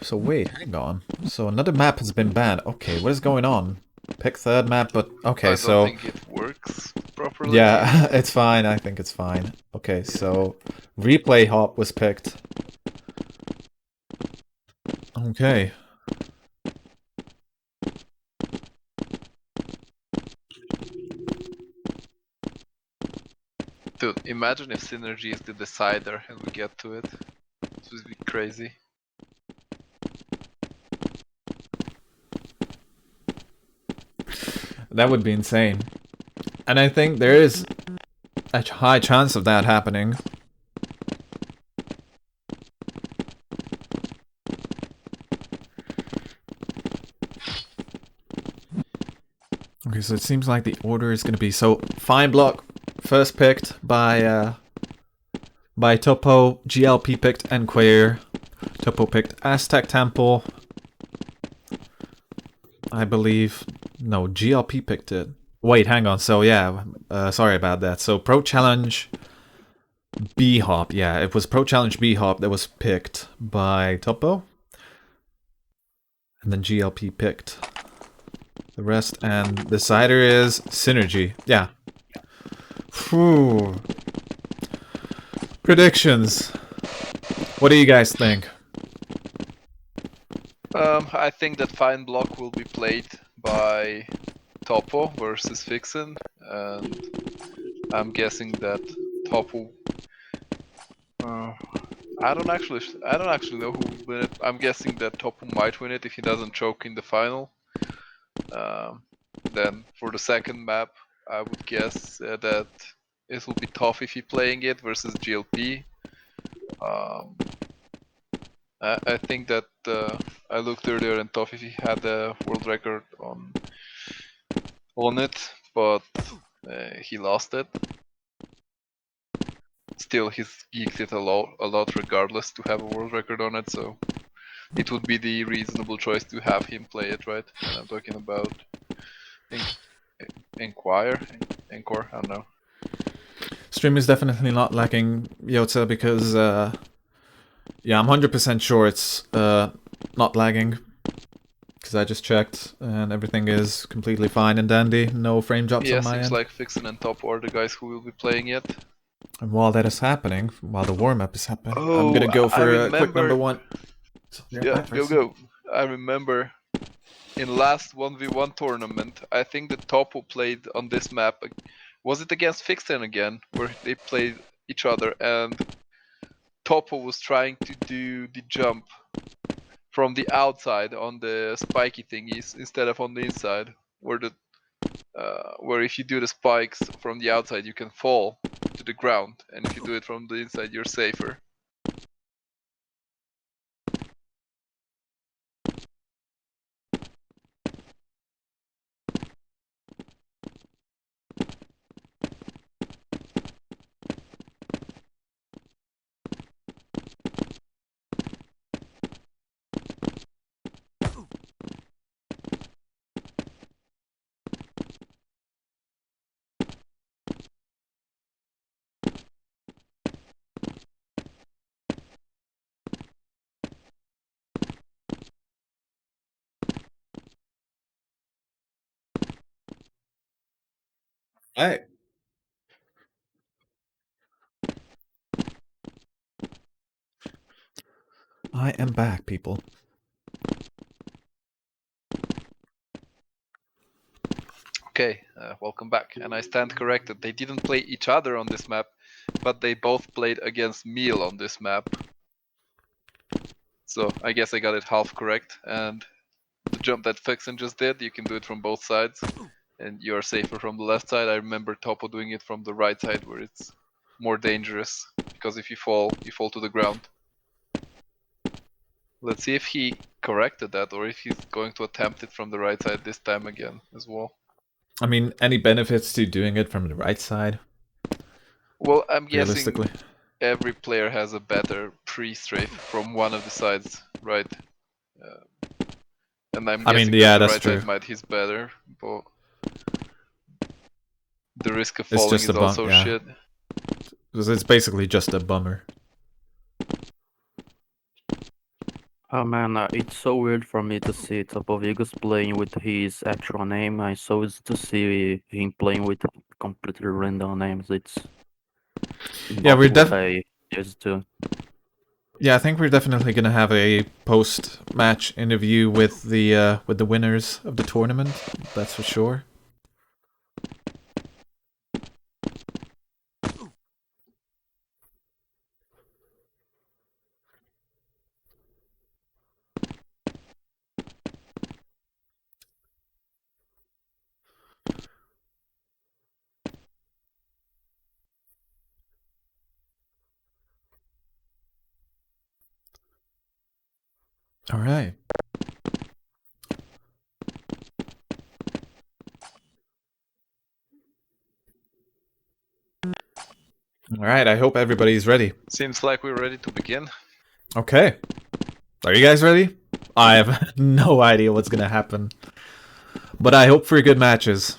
So wait, hang on. So another map has been banned. Okay, what is going on? Pick third map, but okay, I so don't think it works properly. yeah, it's fine. I think it's fine. Okay, so replay hop was picked. Okay. Dude, imagine if Synergy is the decider and we get to it. This would be crazy. That would be insane. And I think there is a high chance of that happening. Okay, so it seems like the order is going to be so Fine Block first picked by Topo, GLP picked Enquire, Topo picked Aztec Temple. I believe no, GLP picked it. Wait, hang on. So yeah, sorry about that. So Pro Challenge B-Hop. Yeah, it was Pro Challenge B-Hop that was picked by Topo. And then GLP picked the rest, and the decider is Synergy. Yeah. Whew. Predictions. What do you guys think? I think that Fine Block will be played by Topo versus Vixen, and I'm guessing that Topo. I don't actually know who will win it. I'm guessing that Topo might win it if he doesn't choke in the final. Then for the second map, I would guess that it will be tough if he playing it versus GLP. I think that I looked earlier and Toff if he had a world record on it, but he lost it. Still, he's geeked it a lot regardless to have a world record on it, so it would be the reasonable choice to have him play it, right? And I'm talking about Encore, I don't know. Stream is definitely not lacking Yota because, yeah, I'm 100% sure it's not lagging. Because I just checked and everything is completely fine and dandy. No frame drops on my end. Seems like Vixen and Top are the guys who will be playing it. And while that is happening, while the warm-up is happening, I'm gonna go for a quick number one. Yeah, go. I remember in last 1v1 tournament, I think the Topo played on this map. Was it against Vixen again, where they played each other and Topo was trying to do the jump from the outside on the spiky thingies instead of on the inside, where if you do the spikes from the outside you can fall to the ground, and if you do it from the inside you're safer. Hey. I am back, people. Okay, welcome back. And I stand corrected. They didn't play each other on this map, but they both played against Meal on this map. So I guess I got it half correct. And the jump that Vixen just did, you can do it from both sides, and you're safer from the left side. I remember Topo doing it from the right side, where it's more dangerous, because if you fall to the ground. Let's see if he corrected that, or if he's going to attempt it from the right side this time again as well. I mean, any benefits to doing it from the right side? Well, I'm guessing Realistically, every player has a better pre-strafe from one of the sides, right? And I'm guessing yeah, that the that's right true. side might his better, but the risk of It's falling just is also yeah. shit. It's basically just a bummer. Oh man, it's so weird for me to see Topovigos playing with his actual name. I so easy to see him playing with completely random names. It's Yeah, not what I used to. Yeah, I think we're definitely gonna have a post-match interview with the winners of the tournament. That's for sure. All right. All right. I hope everybody's ready. Seems like we're ready to begin. Okay. Are you guys ready? I have no idea what's gonna happen, but I hope for good matches.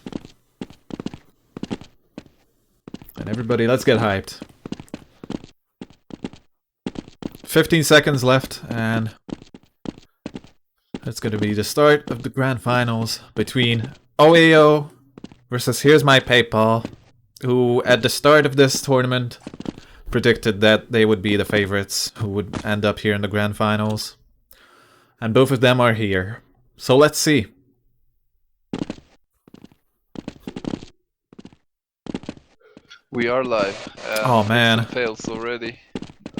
And everybody, let's get hyped. 15 seconds left, and it's going to be the start of the grand finals between OAO versus Here's My PayPal, who at the start of this tournament predicted that they would be the favorites who would end up here in the grand finals. And both of them are here. So let's see. We are live. Oh, man. Fixin fails already.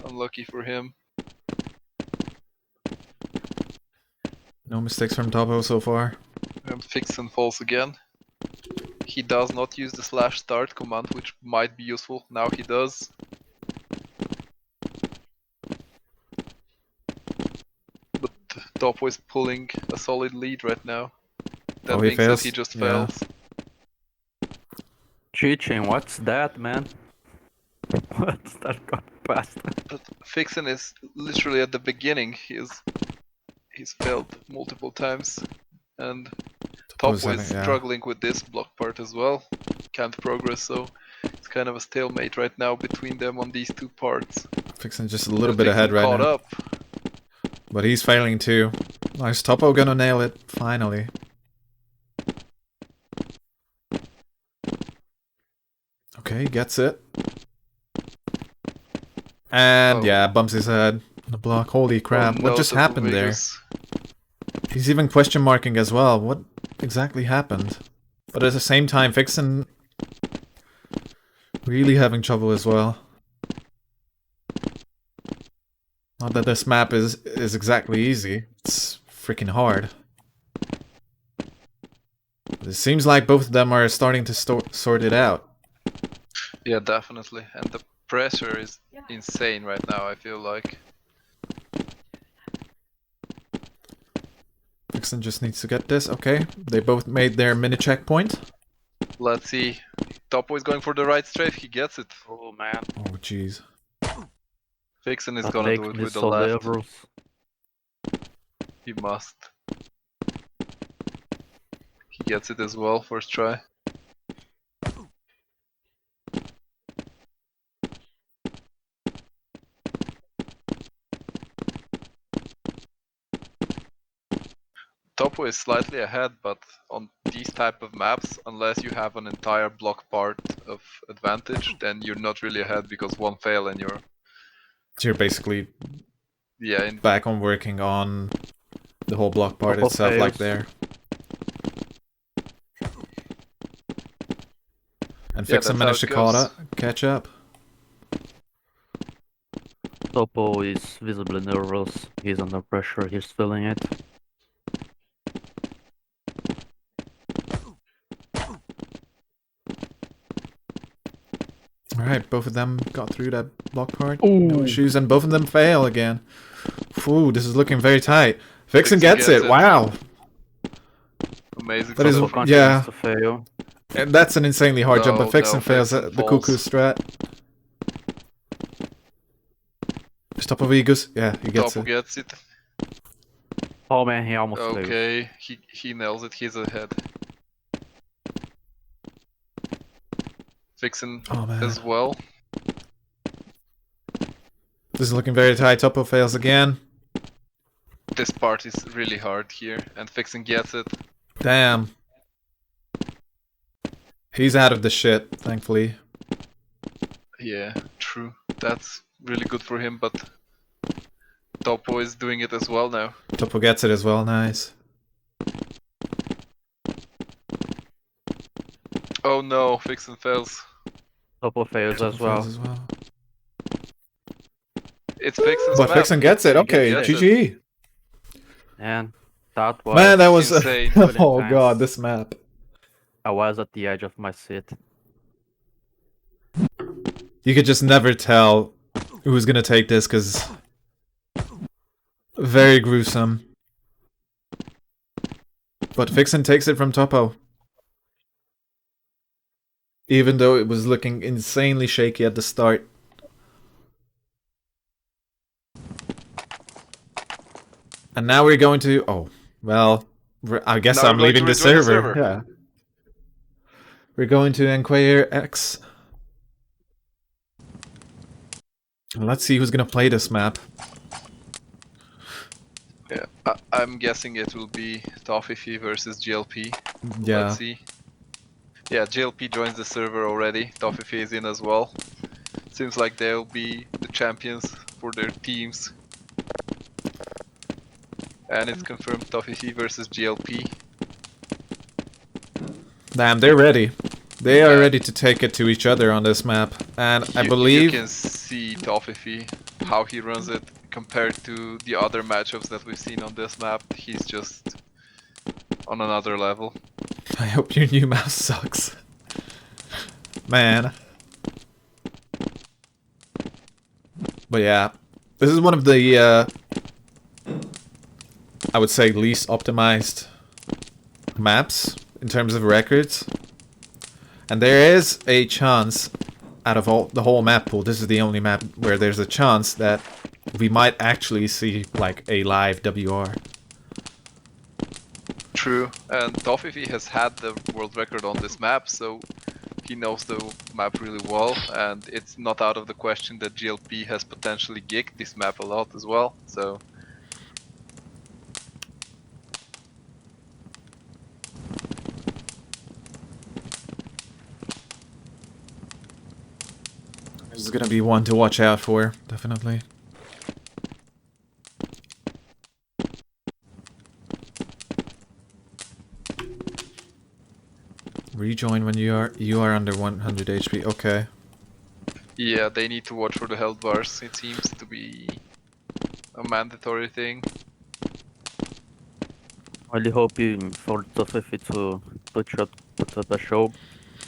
Unlucky for him. No mistakes from Topo so far. And Fixin falls again. He does not use the /start command, which might be useful. Now he does. But Topo is pulling a solid lead right now. That Oh, he means that fails. he just Yeah. fails. Cheating, what's that, man? What's that got past? But Fixin is literally at the beginning. He's failed multiple times, and Topo is struggling with this block part as well. Can't progress, so it's kind of a stalemate right now between them on these two parts. Fixing just a little bit ahead right caught now. up. But he's failing too. Is Topo gonna nail it? Finally. Okay, gets it. And yeah, bumps his head on the block. Holy crap, Oh, what no, just Topo happened Vegas. there? He's even question marking as well. What exactly happened? But at the same time, Fixin really having trouble as well. Not that this map is exactly easy. It's freaking hard. It seems like both of them are starting to sort it out. Yeah, definitely. And the pressure is insane right now, I feel like. Fixin just needs to get this. Okay, they both made their mini checkpoint. Let's see. Topo is going for the right strafe, he gets it. Oh man. Oh jeez. Fixin is That gonna do takes it me with the so left. levels. He must. He gets it as well, first try. Topo is slightly ahead, but on these type of maps, unless you have an entire block part of advantage, then you're not really ahead because one fail and you're So you're basically in back on working on the whole block part Couple itself, like fails. there. And Yeah, Fixin that's managed to how it goes. catch up. Topo is visibly nervous. He's under pressure. He's feeling it. Alright, both of them got through that block part. No issues, and both of them fail again. Ooh, this is looking very tight. Fixin gets it. Wow. Amazing. That is- Topo from continues yeah. to fail. And that's an insanely hard jump, but No, Fixin no, fails Fixin at the falls. cuckoo strat. Is Topo Vegas? Yeah, he gets Topo it. gets it. Oh man, he almost failed. Okay, he nails it. He's ahead. Fixin Oh man. as well. This is looking very tight. Topo fails again. This part is really hard here, and Fixin gets it. Damn. He's out of the shit, thankfully. Yeah, true. That's really good for him, but Topo is doing it as well now. Topo gets it as well, nice. Oh no, Vixen fails. Topo fails Topo as well. fails as well. It's Vixen's But map. Vixen gets it, okay, gets it. GG. And that was Man, that was insane. oh intense. god, this map. I was at the edge of my seat. You could just never tell who was gonna take this, because very gruesome. But Vixen takes it from Topo. Even though it was looking insanely shaky at the start. And now we're going to... Oh, well, I guess Now I'm we're going leaving to the rejoin the server. server. Yeah. We're going to Enquire X. And let's see who's gonna play this map. Yeah, I'm guessing it will be Toffee versus GLP. Yeah. Let's see. Yeah, GLP joins the server already. Toffee is in as well. Seems like they'll be the champions for their teams. And it's confirmed Toffee versus GLP. Damn, they're ready. They are Yeah. ready to take it to each other on this map. And I You believe... can see Toffee, how he runs it compared to the other matchups that we've seen on this map. He's just on another level. I hope your new mouse sucks. Man. But yeah, this is one of the, I would say, least optimized maps in terms of records. And there is a chance, out of the whole map pool, this is the only map where there's a chance that we might actually see, like, a live WR. True, and Toffee has had the world record on this map, so he knows the map really well, and it's not out of the question that GLP has potentially gigged this map a lot as well, so... This is gonna be one to watch out for, definitely. Rejoin when you are under 100 HP. Okay. Yeah, they need to watch for the health bars, it seems to be a mandatory thing. Really hoping for Toffee to put up a show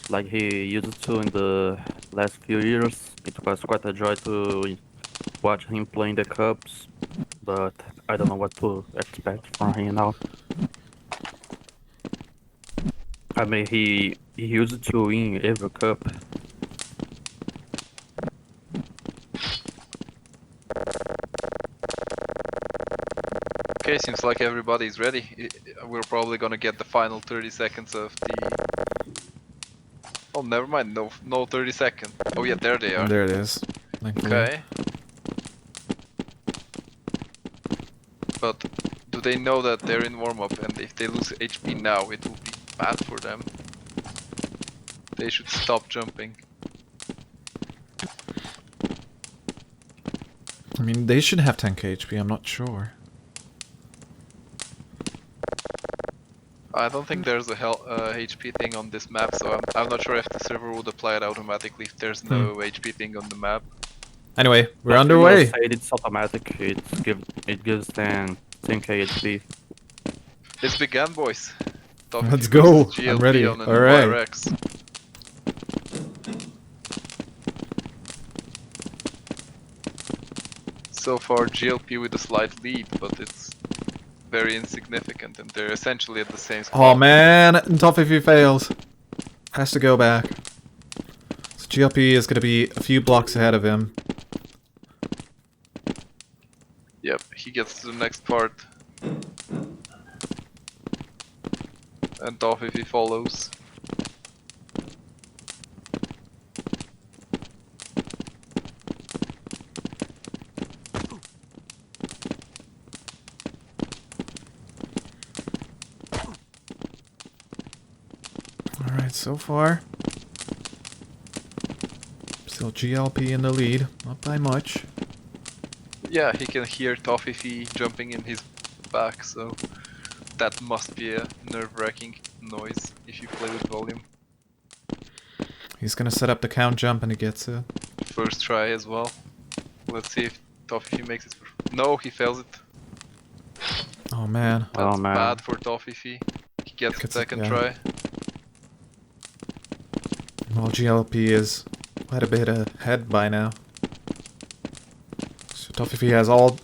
like he used to in the last few years. It was quite a joy to watch him playing the cups, but I don't know what to expect from him now. I mean, he used to win every cup. Okay, seems like everybody's ready. We're probably gonna get the final 30 seconds of the... Oh, never mind, no 30 seconds. Oh yeah, there they are. There it is. Thankfully. Okay. But do they know that they're in warm-up, and if they lose HP now, it will be bad for them? They should stop jumping. I mean, they should have 10k HP, I'm not sure. I don't think there's a HP thing on this map, so I'm not sure if the server would apply it automatically if there's no HP thing on the map. Anyway, we're But underway. It's automatic. It gives 10k HP. It's begun, boys. Toffee Let's go. versus I'm GLP ready. on an All right. RX. So far, GLP with a slight lead, but it's very insignificant, and they're essentially at the same spot. Oh man, Toffee fails. Has to go back. So GLP is going to be a few blocks ahead of him. Yep, he gets to the next part. And Toffee follows. Alright, so far. Still GLP in the lead. Not by much. Yeah, he can hear Toffee jumping in his back, so that must be a nerve-wracking noise if you play with volume. He's gonna set up the count jump and he gets it. First try as well. Let's see if Toffee makes it. No, he fails it. Oh man. That's Oh, man. bad for Toffee. He gets the Gets it, second yeah. try. Well, GLP is quite a bit ahead by now. So Toffee has all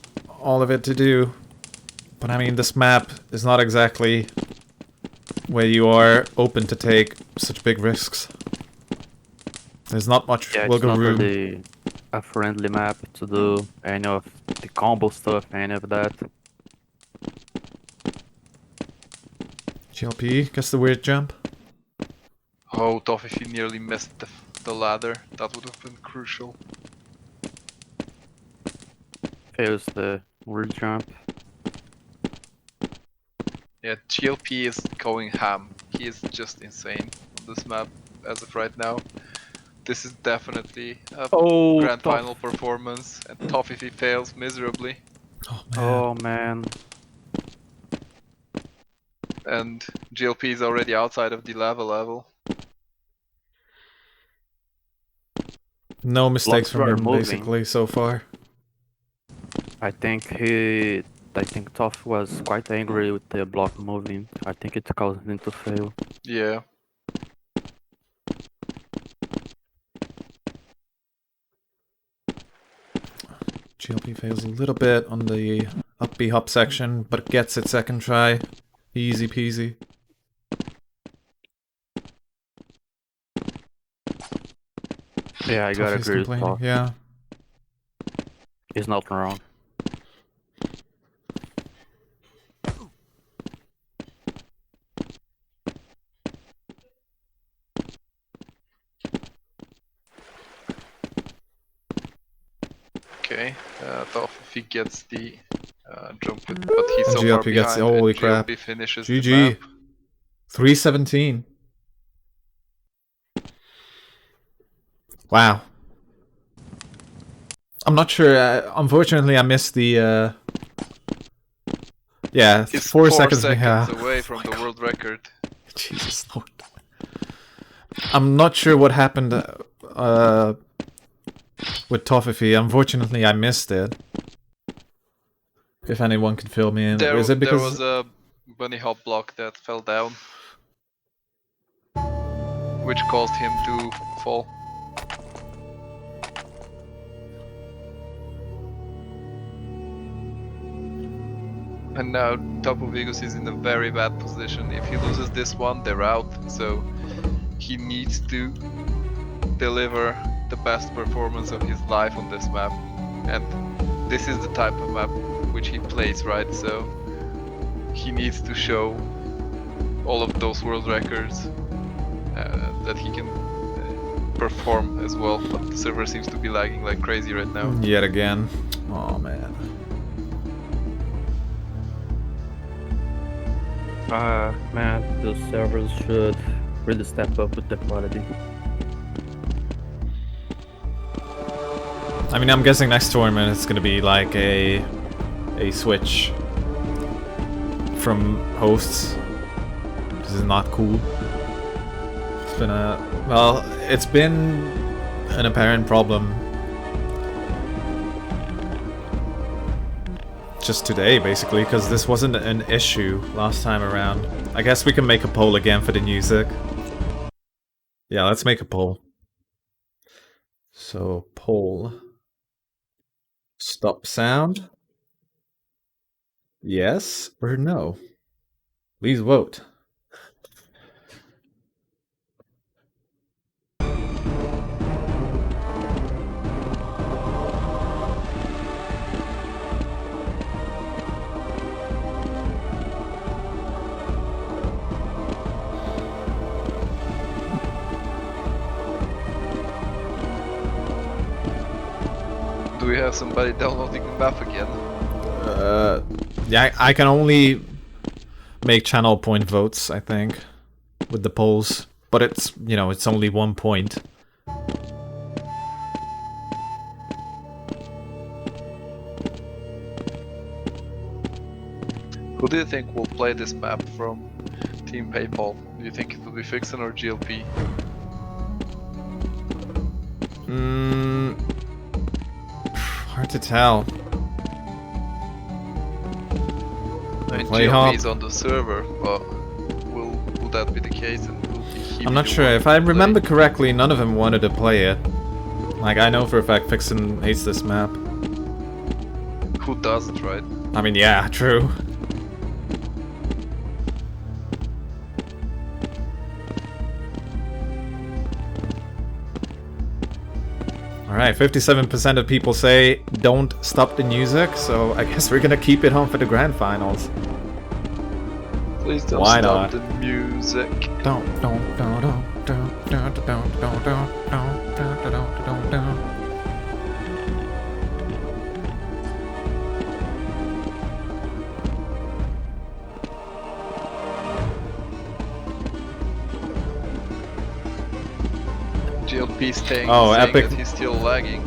of it to do. But I mean, this map is not exactly where you are open to take such big risks. There's not much Yeah, it's wiggle not room. really a friendly map to do any of the combo stuff, any of that. GLP gets the weird jump. Oh, Toffee nearly missed the ladder. That would have been crucial. Fails the weird jump. Yeah, GLP is going ham. He is just insane on this map as of right now. This is definitely a Oh, grand final performance, and Toffee fails miserably. Oh man. Oh, man. And GLP is already outside of the lava level. No mistakes Blocks from are him moving. basically so far. I think Toph was quite angry with the block moving. I think it caused him to fail. Yeah. GLP fails a little bit on the up B hop section, but gets it second try. Easy peasy. Yeah, I gotta Toffee's agree with complaining, Toph. yeah. He's not wrong. Okay. Toffee gets the jump with, but he's so GLP far gets behind. holy And crap. GLP finishes the GG. map. 317. Wow. I'm not sure. Unfortunately, I missed the. Yeah, He's 4 seconds away Oh from my the God. world record. Jesus Lord. I'm not sure what happened with Toffee. Unfortunately, I missed it. If anyone can fill me in. Is it There because was a bunny hop block that fell down, which caused him to fall. And now Tapu Vigus is in a very bad position. If he loses this one, they're out. So he needs to deliver the best performance of his life on this map. And this is the type of map which he plays, right? So he needs to show all of those world records that he can perform as well. But the server seems to be lagging like crazy right now. yet again? Oh man. Man, those servers should really step up with the quality. I mean, I'm guessing next tournament it's gonna be like a switch from hosts. This is not cool. It's been it's been an apparent problem just today, basically, because this wasn't an issue last time around. I guess we can make a poll again for the music. Yeah, let's make a poll. So, poll. Stop sound. Yes or no? Please vote. Do we have somebody downloading the map again? Yeah, I can only make channel point votes, I think, with the polls. But it's, you know, it's only 1 point. Who do you think will play this map from Team PayPal? Do you think it will be Fixin or GLP? Hard to tell. I mean, Play GLP hop. is on the server, but will that be the case? And will he I'm be not the sure. one If to I play? remember correctly, none of them wanted to play it. Like, I know for a fact Fixin hates this map. Who doesn't, right? I mean, yeah, true. Alright, 57% of people say don't stop the music, so I guess we're gonna keep it on for the grand finals. Please don't Why stop not? the music. Don't. GLP saying Epic. that he's still lagging.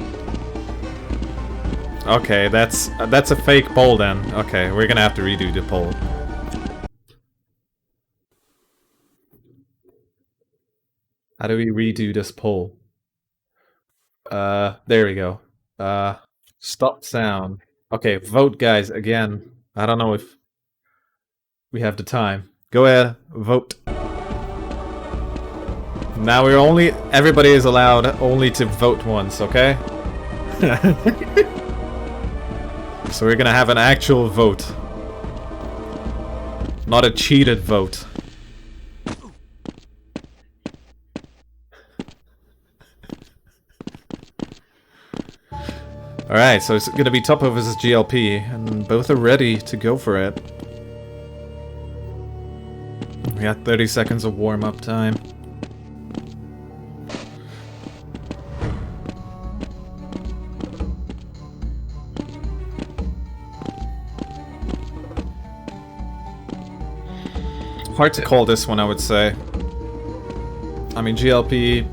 Okay, that's a fake poll then. Okay, we're gonna have to redo the poll. How do we redo this poll? There we go. Stop sound. Okay, vote guys again. I don't know if we have the time. Go ahead, vote. Now everybody is allowed only to vote once, okay? So we're gonna have an actual vote. Not a cheated vote. Alright, so it's gonna be Topo versus GLP, and both are ready to go for it. We got 30 seconds of warm-up time. Hard to call this one, I would say. I mean, GLP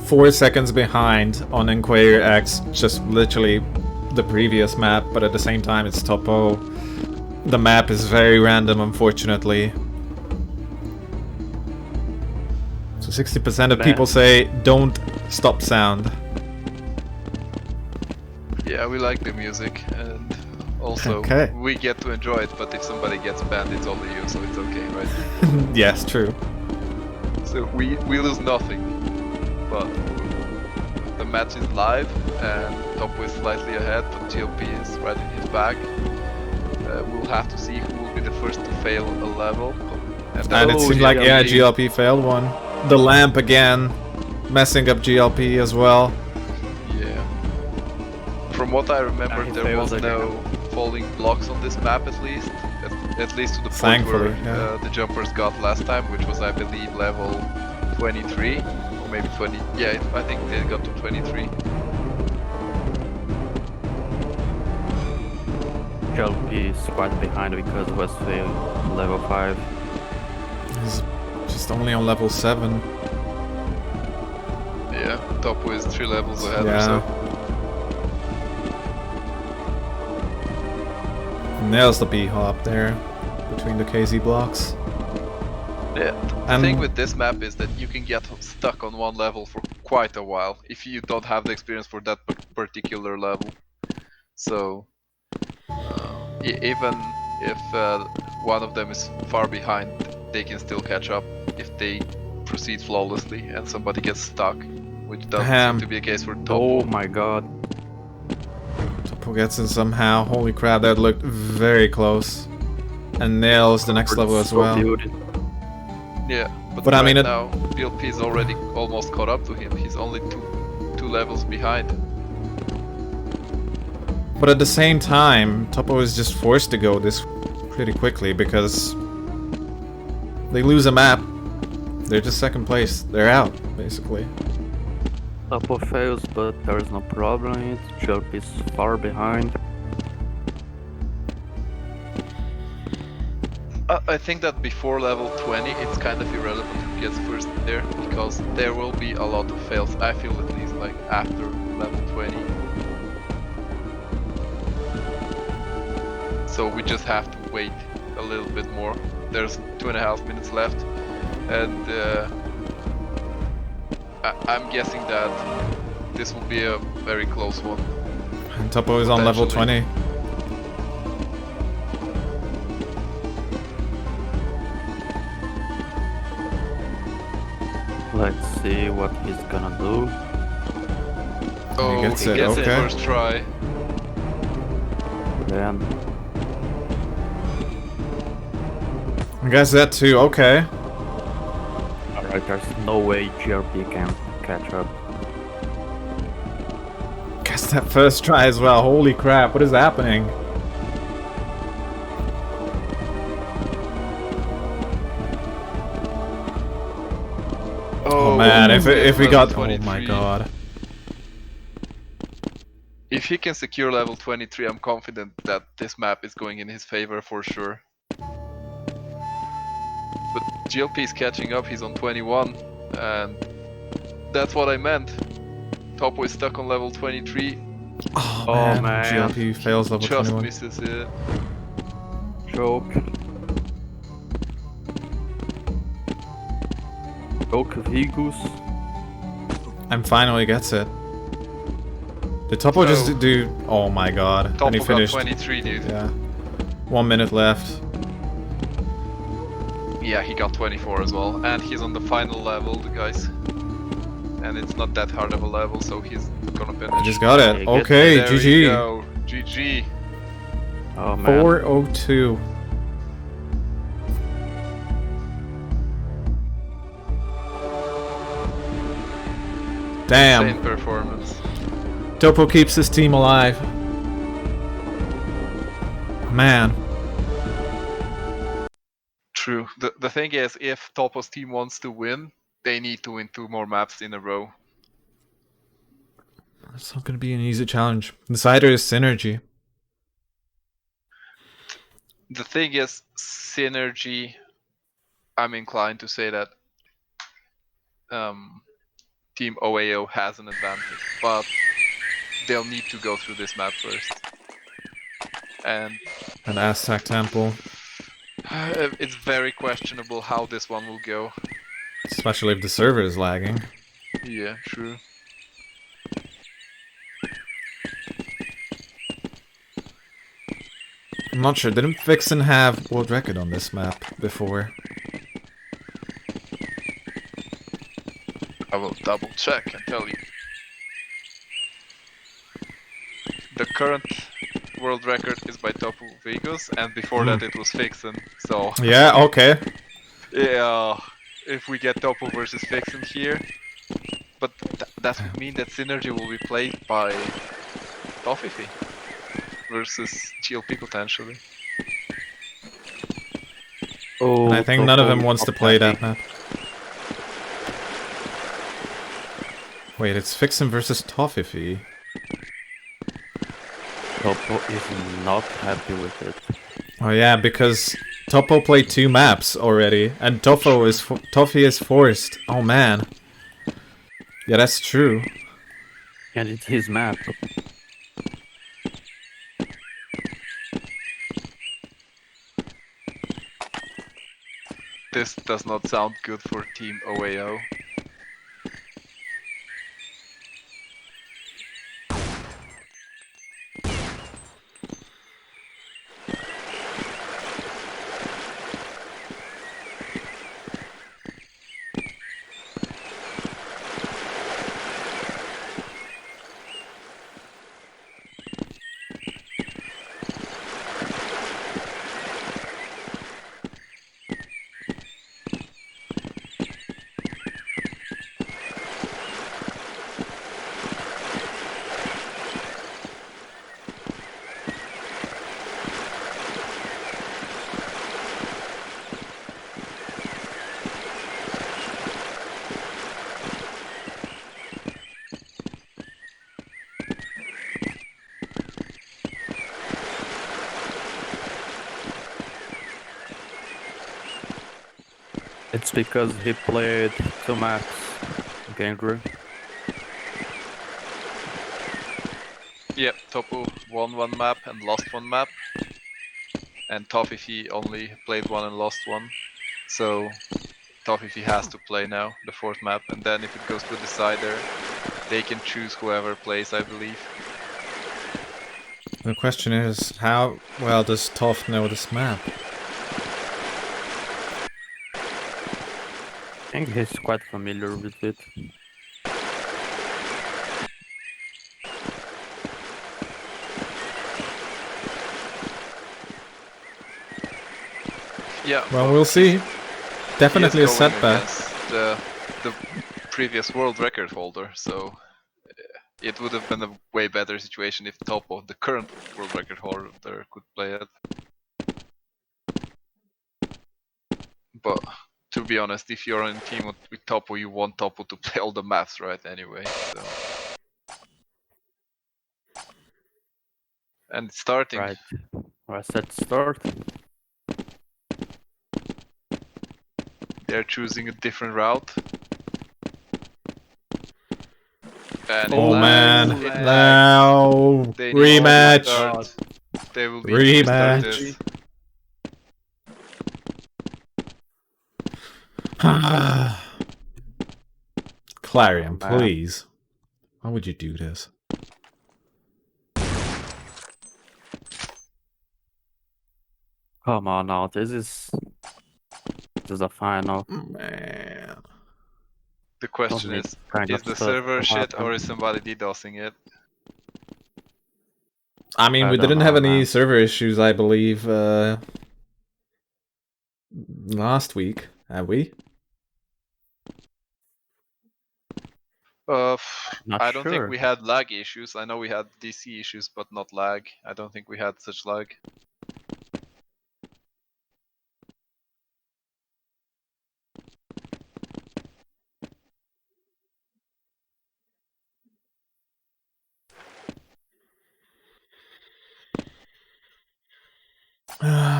4 seconds behind on Inquire X, just literally the previous map, but at the same time it's Topo. The map is very random, unfortunately. So 60% of people say don't stop sound. Yeah, we like the music, and also Okay. we get to enjoy it, but if somebody gets banned, it's only you, so it's okay, right? Yes, true. So we lose nothing, but the match is live, and Topo is slightly ahead, but GLP is right in his back. We'll have to see who will be the first to fail a level. And it seems like, yeah, GLP failed one. The lamp again, messing up GLP as well. Yeah. From what I remember, he there failed was no falling blocks on this map, at least to the point Thankfully, where yeah. the jumpers got last time, which was, I believe, level 23 or maybe 20. Yeah, I think they got to 23. GLP is quite behind because West failed level 5. He's just only on level 7. Yeah, Topo is 3 levels ahead or Yeah. so. Nails the B-hop there, between the KZ blocks. Yeah, the And- thing with this map is that you can get stuck on one level for quite a while if you don't have the experience for that particular level. So, even if one of them is far behind, they can still catch up if they proceed flawlessly and somebody gets stuck, which doesn't Damn. seem to be a case for Topo. Oh my god. Topo gets in somehow. Holy crap, that looked very close. And nails the next level as So well. beauty. Yeah, but But I right mean, it- now PLP is already almost caught up to him. He's only two levels behind. But at the same time, Topo is just forced to go this pretty quickly because they lose a map. They're just second place. They're out, basically. Topo fails, but there is no problem in it. GLP is far behind. I think that before level 20, it's kind of irrelevant who gets first there, because there will be a lot of fails. I feel at least like after level 20. So we just have to wait a little bit more. There's 2.5 minutes left, and I'm guessing that this will be a very close one. And Topo is on level Potentially. 20. Let's see what he's gonna do. Oh, gets he it, gets okay. it first try. Then I guess that too, okay. alright, there's no way GRP can catch up. Guess that first try as well. Holy crap, what is happening? Oh man, if we level got... Oh 23. my god. If he can secure level 23, I'm confident that this map is going in his favor for sure. But GLP is catching up, he's on 21, and that's what I meant. Topo is stuck on level 23, Oh Oh, man, man. GLP fails level just 21. misses it. Choke. Choke Vigus. And finally gets it. Did Topo just No. do... Oh my god. And Topo he got finished. 23, dude. Yeah. 1 minute left. Yeah, he got 24 as well, and he's on the final level, the guys. And it's not that hard of a level, so he's gonna finish. I just got it. Yeah, good. Okay, There we GG. go. GG. Oh man. 402. Damn. Same performance. Topo keeps his team alive. Man. True. The thing is, if Topo's team wants to win, they need to win 2 more maps in a row. It's not gonna be an easy challenge. The decider is synergy. The thing is, synergy, I'm inclined to say that Team OAO has an advantage, but they'll need to go through this map first. And And Aztec Temple. it's very questionable how this one will go. Especially if the server is lagging. Yeah, true. I'm not sure. Didn't Vixen have world record on this map before? I will double check and tell you. The current world record is by Topo Vegas, and before that it was Vixen. So Yeah, okay. yeah, if we get Topo versus Vixen here, but that would mean that Synergy will be played by Tofifi versus GLP potentially. Oh, And I think none of Topo them wants to not play happy. that map. Wait, it's Vixen versus Tofifi. Topo is not happy with it. Oh yeah, because Topo played 2 maps already, and Tofi is forced. Oh man. Yeah, that's true. And it's his map. This does not sound good for Team OAO. It's because he played 2 maps. Gangru. Yep, Topo won 1 map and lost 1 map. and Toffee only played one and lost one. So Toffee has to play now the 4th map, and then if it goes to a decider, they can choose whoever plays, I believe. The question is, how well does Toft know this map? I think he's quite familiar with it. Yeah. Well, we'll see. Definitely he a is going setback. against the previous world record holder, so it would have been a way better situation if Topo, the current world record holder, could play it. But to be honest, if you're on a team with Topo, you want Topo to play all the maps, right? Anyway, so. And it's starting. Right. Well, set start. They're choosing a different route. And Oh man, it lagged. now They need to rematch. restart. They will need to Rematch. restart this. Clarion, Oh, man. please. Why would you do this? Come on now, this is a final. Man. The question Don't is kind of the stuff server to shit happen. or is somebody DDoSing it? I mean, I we don't didn't know, have any man. server issues, I believe, last week, have we? Not I don't think sure. we had lag issues. I know we had DC issues, but not lag. I don't think we had such lag.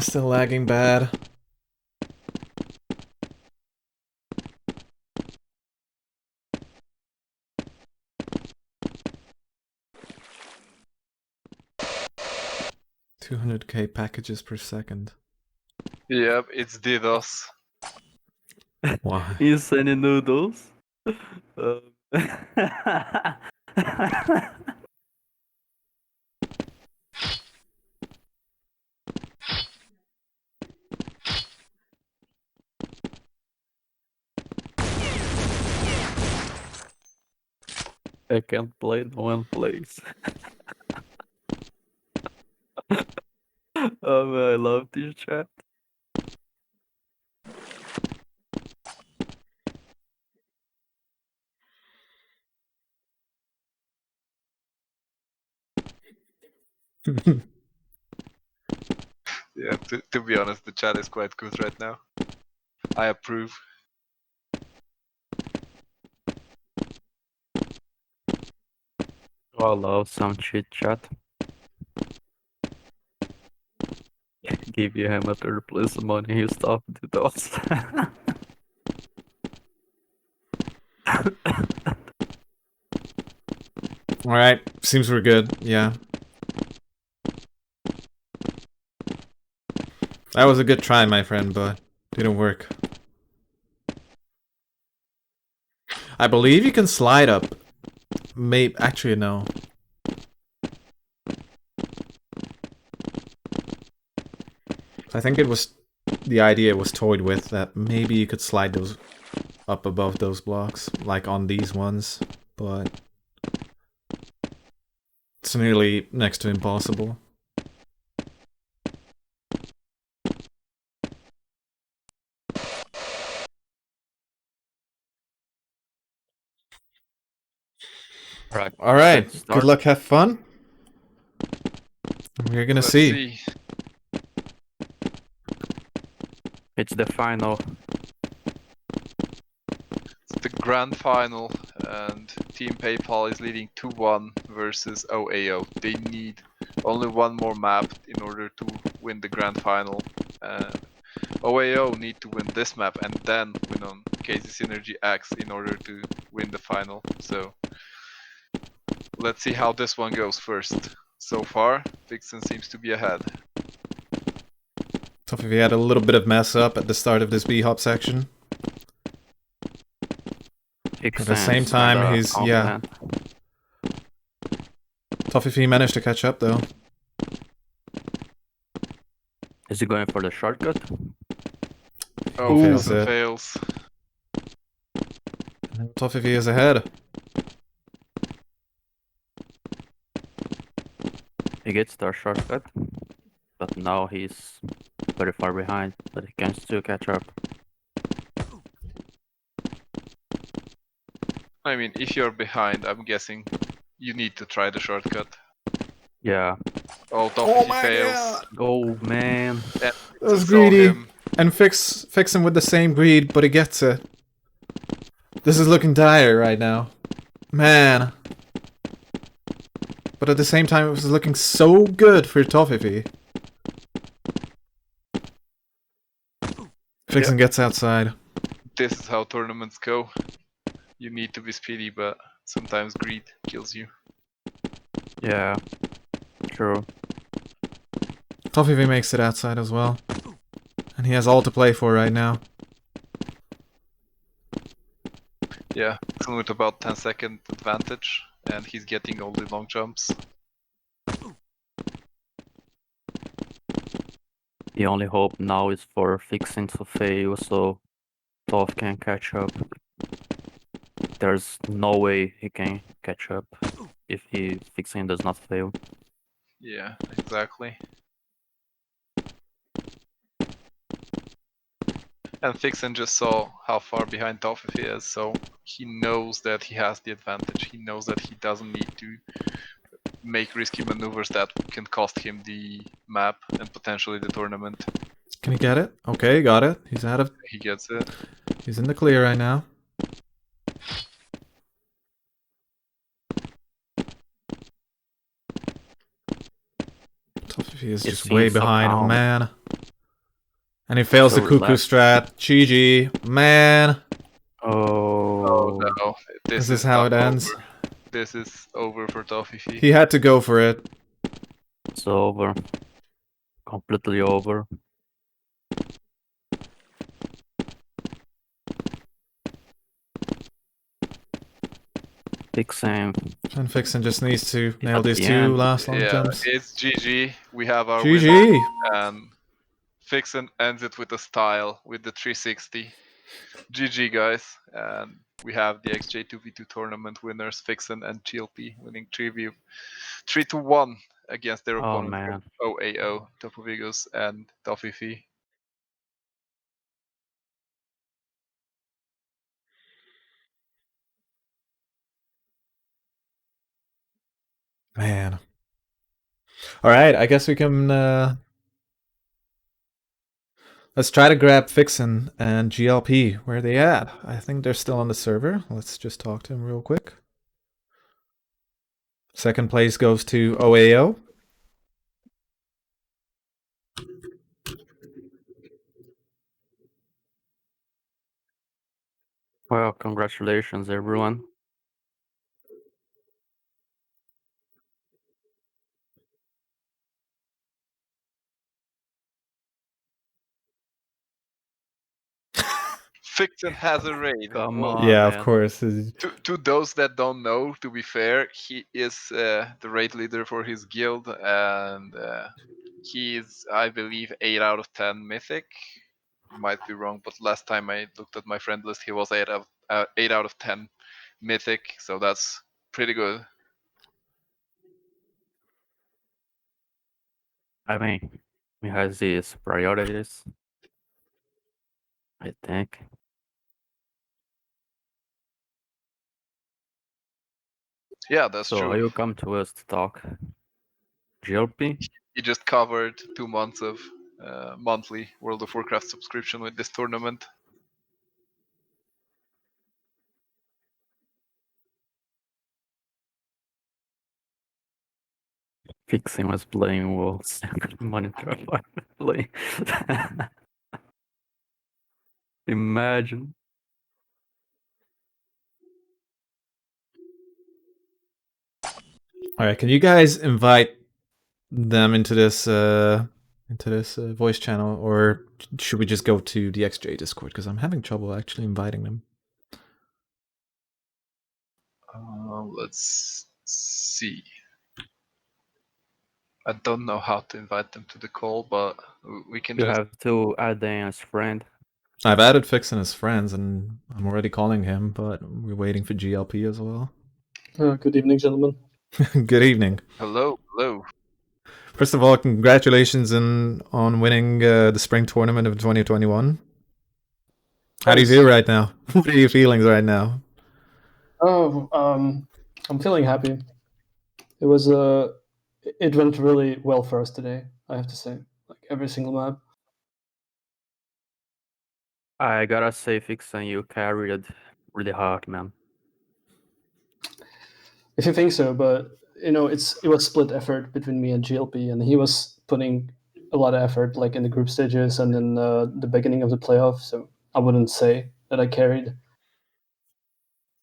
Still lagging bad. $200k packages per second. Yep, it's DDoS. Why? Insane noodles. I can't play, no one plays. Oh man, I love this chat. Yeah, to be honest, the chat is quite good right now. I approve. I love some chit chat. Give you him a third place money, you stop the dots. Alright, seems we're good, yeah. That was a good try, my friend, but didn't work. I believe you can slide up. Actually, no. I think it was... The idea was toyed with that maybe you could slide those up above those blocks, like on these ones, but... It's nearly next to impossible. Right. Alright, Let's good start. luck, have fun. We're gonna Let's see. It's the final. It's the grand final, and Team PayPal is leading 2-1 versus OAO. They need only one more map in order to win the grand final. OAO need to win this map and then win on KZ Synergy X in order to win the final. So let's see how this one goes first. So far, Vixen seems to be ahead. Tough if he had a little bit of mess up at the start of this B-hop section. At the same time, he's confident. Tough if he managed to catch up though. Is he going for the shortcut? Oh, Ooh. fails and It. fails. Tough if he is ahead. He gets the shortcut, but now he's very far behind, but he can still catch up. I mean, if you're behind, I'm guessing you need to try the shortcut. Yeah. Oh, Tough he fails. God! Oh man. That was Saw greedy. him. And fix him with the same greed, but he gets it. This is looking dire right now. Man. But at the same time, it was looking so good for Toffifee. Fixin' gets outside. This is how tournaments go. You need to be speedy, but sometimes greed kills you. Yeah. True. Toffifee makes it outside as well. And he has all to play for right now. Yeah, with about 10-second advantage, and he's getting all the long jumps. The only hope now is for Fixin to fail so Toph can catch up. There's no way he can catch up if Fixin does not fail. Yeah, exactly. And Fixin just saw how far behind Toph he is, so he knows that he has the advantage. He knows that he doesn't need to make risky maneuvers that can cost him the map and potentially the tournament. Can he get it? Okay, got it. He's out of... He gets it. He's in the clear right now. Toffifee is just way behind. Oh man. And he fails the cuckoo strat. GG. Man. Oh no. This is how it ends. This is over for Toffifee. He had to go for it. It's over. Completely over. Fixin. And Fixin just needs to nail these two last long jumps. It's GG. We have our GG. winner. And Fixin ends it with a style with the 360. GG guys. And we have the XJ2v2 tournament winners, Fixin and GLP, winning 3-1 against their opponent OAO, Topovigos and Toffifee. Man. Alright, I guess we can... let's try to grab Fixin and GLP. Where are they at? I think they're still on the server. Let's just talk to him real quick. Second place goes to OAO. Well, congratulations everyone. Fixin has a raid. Come on, yeah, man. of course. To those that don't know, to be fair, he is the raid leader for his guild, and he's, I believe, 8 out of 10 mythic. Might be wrong, but last time I looked at my friend list, he was 8 out of 10 mythic, so that's pretty good. I mean, he has his priorities, I think. Yeah, that's true. So you come to us to talk. GLP? He just covered 2 months of monthly World of Warcraft subscription with this tournament. Fixin was playing Wolves. Monitor playing. Imagine. Alright, can you guys invite them into this into this voice channel, or should we just go to the XJ Discord? Because I'm having trouble actually inviting them. Let's see. I don't know how to invite them to the call, but we can You just. have to add them as friend. I've added Fixin as friends, and I'm already calling him, but we're waiting for GLP as well. Good evening, gentlemen. Good evening. Hello, hello. First of all, congratulations on winning the spring tournament of 2021. How do you feel right now? What are your feelings right now? Oh, I'm feeling happy. It was it went really well for us today, I have to say. Like every single map. I gotta say, Fixin, you carried it really hard, man. If you think so, but it was split effort between me and GLP, and he was putting a lot of effort, like in the group stages and in the beginning of the playoffs. So I wouldn't say that I carried.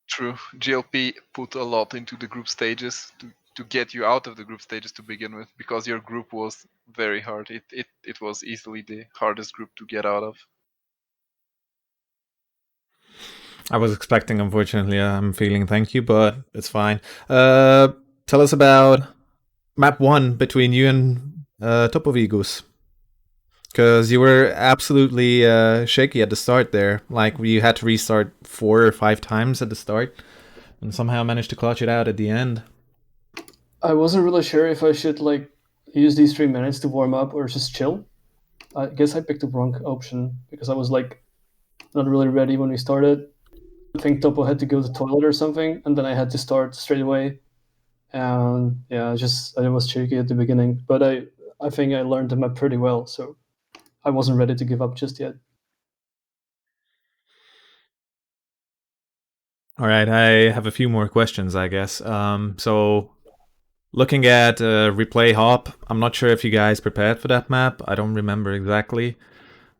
True. GLP put a lot into the group stages to get you out of the group stages to begin with, because your group was very hard. It was easily the hardest group to get out of. I was expecting, unfortunately, I'm feeling thank you, but it's fine. Tell us about map 1 between you and Topovigus. Because you were absolutely shaky at the start there. Like, you had to restart 4 or 5 times at the start, and somehow managed to clutch it out at the end. I wasn't really sure if I should like use these 3 minutes to warm up or just chill. I guess I picked the wrong option because I was like not really ready when we started. I think Topo had to go to the toilet or something, and then I had to start straight away. And yeah, I was shaky at the beginning, but I think I learned the map pretty well, so I wasn't ready to give up just yet. All right, I have a few more questions, I guess. So, looking at replay hop, I'm not sure if you guys prepared for that map. I don't remember exactly.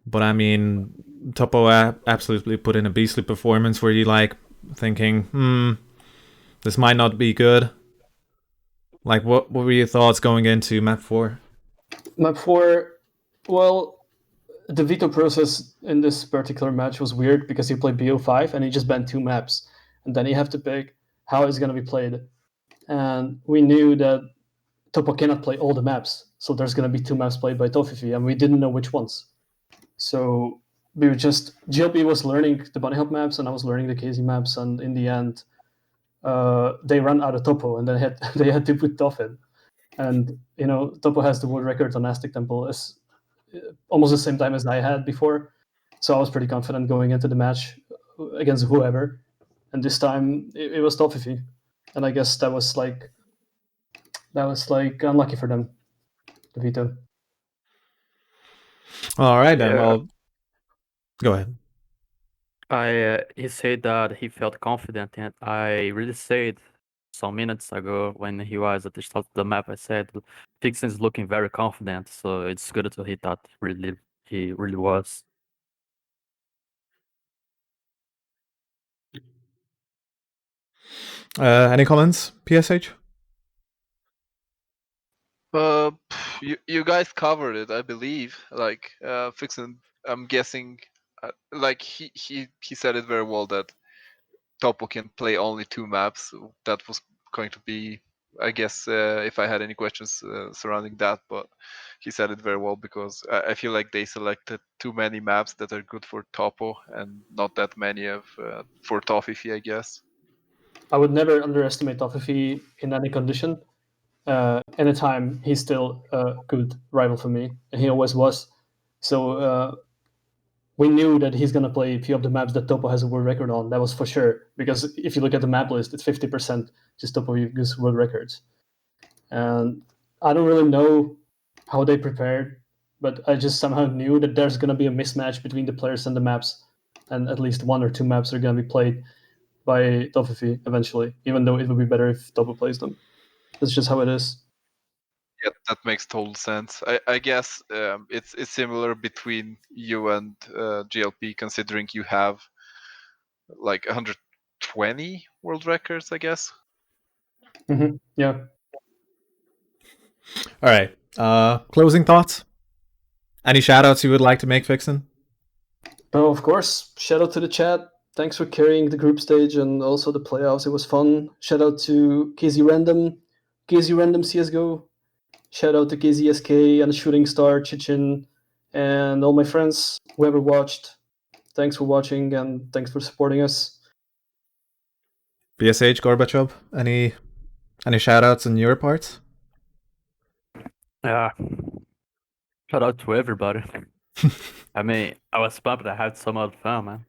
But I mean, Topo absolutely put in a beastly performance. Were you like thinking, this might not be good? Like, what were your thoughts going into map 4? Map 4, well, the veto process in this particular match was weird because he played BO5 and he just banned 2 maps. And then you have to pick how it's going to be played. And we knew that Topo cannot play all the maps. So there's going to be 2 maps played by Tofifi, and we didn't know which ones. So we were GLP was learning the bunny hop maps, and I was learning the KZ maps, and in the end, they ran out of Topo, and they had to put Toff in. And Topo has the world record on Aztec Temple as almost the same time as I had before, so I was pretty confident going into the match against whoever. And this time it was Tofifi, and I guess that was like unlucky for them, the veto. All right, then. Yeah. Well, go ahead. He said that he felt confident, and I really said some minutes ago when he was at the start of the map, I said Fixin is looking very confident, so it's good to hit that. He really was. Any comments, PSH? You guys covered it, I believe. Like, Fixin, I'm guessing, like he said it very well that Topo can play only 2 maps. That was going to be, I guess, if I had any questions surrounding that, but he said it very well, because I feel like they selected too many maps that are good for Topo and not that many for Tofifi, I guess. I would never underestimate Tofifi in any condition. Anytime, he's still a good rival for me, and he always was. So we knew that he's going to play a few of the maps that Topo has a world record on. That was for sure, because if you look at the map list, it's 50% just Topo's world records. And I don't really know how they prepared, but I just somehow knew that there's going to be a mismatch between the players and the maps, and at least 1 or 2 maps are going to be played by Tofifi eventually, even though it would be better if Topo plays them. That's just how it is. Yeah, that makes total sense. I guess it's similar between you and GLP, considering you have like 120 world records, I guess. Yeah. All right. Closing thoughts? Any shoutouts you would like to make, Vixen? Oh, of course. Shout out to the chat. Thanks for carrying the group stage and also the playoffs. It was fun. Shout out to KZ Random CSGO. Shout out to KZSK and the Shooting Star, Chichin, and all my friends, whoever watched. Thanks for watching and thanks for supporting us. BSH Gorbachev, any shoutouts on your parts? Yeah. Shout out to everybody. I mean, I was pumped. I had so much fun, man.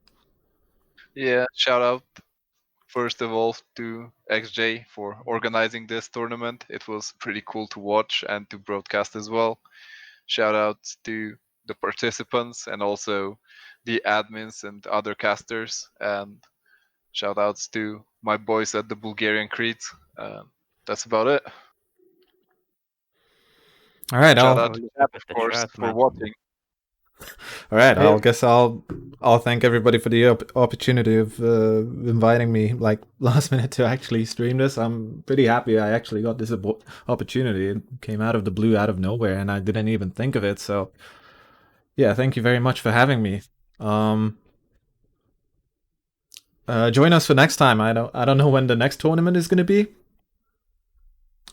Yeah, shout out first of all to XJ for organizing this tournament. It was pretty cool to watch and to broadcast as well. Shout out to the participants and also the admins and other casters. And shout outs to my boys at the Bulgarian Creed. That's about it. All right, Shout I'll out, of course, for watching. All right, Yeah. I guess I'll thank everybody for the opportunity of inviting me like last minute to actually stream this. I'm pretty happy I actually got this opportunity. It came out of the blue, out of nowhere, and I didn't even think of it. So, yeah, thank you very much for having me. Join us for next time. I don't know when the next tournament is going to be,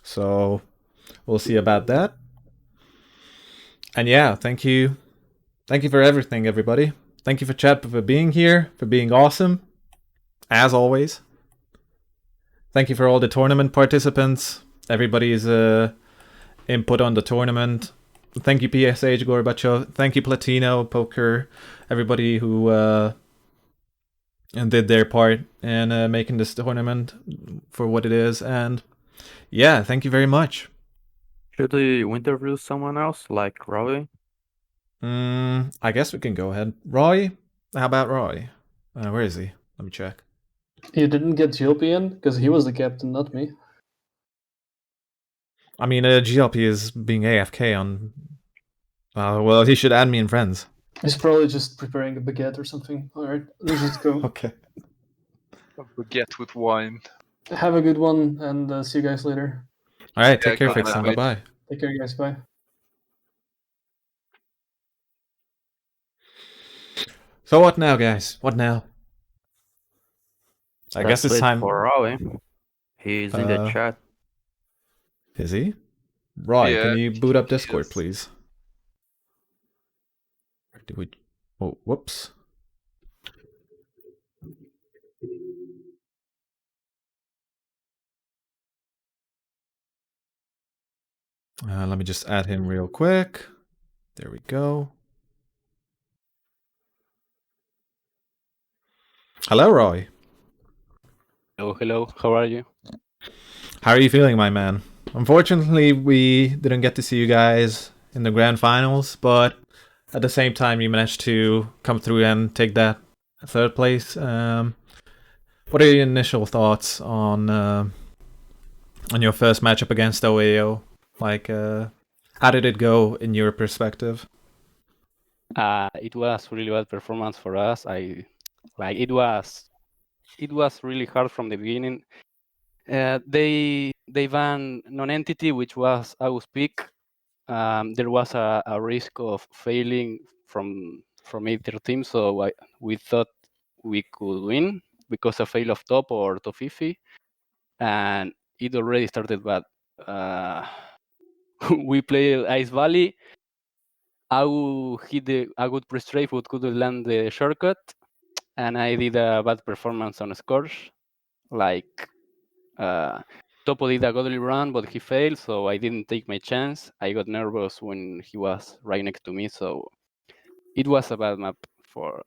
so we'll see about that. And yeah, thank you. Thank you for everything, everybody. Thank you for chat for being here, for being awesome, as always. Thank you for all the tournament participants, everybody's input on the tournament. Thank you, PSH Gorbachev. Thank you, Platino, Poker, everybody who did their part in making this tournament for what it is. And yeah, thank you very much. Should we interview someone else, like Robbie? I guess we can go ahead. Roy? How about Roy? Where is he? Let me check. You didn't get GLP in? Because he was the captain, not me. I mean, GLP is being AFK on... well, he should add me in friends. He's probably just preparing a baguette or something. Alright, let's just go. Okay. A baguette with wine. Have a good one, and see you guys later. All right, take Yeah, care, good Fixin. night. Bye-bye. Take care, guys. Bye. So what now, guys? What now? I guess it's wait time... for Robbie. He's in the chat. Is he? Roy, can Yeah, you boot up he Discord, is. please? Did we... Oh, whoops. Let me just add him real quick. There we go. Hello, Roy. Oh, hello. How are you? How are you feeling, my man? Unfortunately, we didn't get to see you guys in the grand finals, but at the same time, you managed to come through and take that third place. What are your initial thoughts on your first matchup against OAO? Like, how did it go in your perspective? It was really bad performance for us. It was really hard from the beginning. They banned non-entity, which was August pick. There was a risk of failing from either team, so we thought we could win because of fail of top or top 50, and it already started bad. We played Ice Valley. I hit a good pre-strafe but couldn't land the shortcut, and I did a bad performance on Scourge. Like, Topo did a godly run, but he failed, so I didn't take my chance. I got nervous when he was right next to me, so it was a bad map for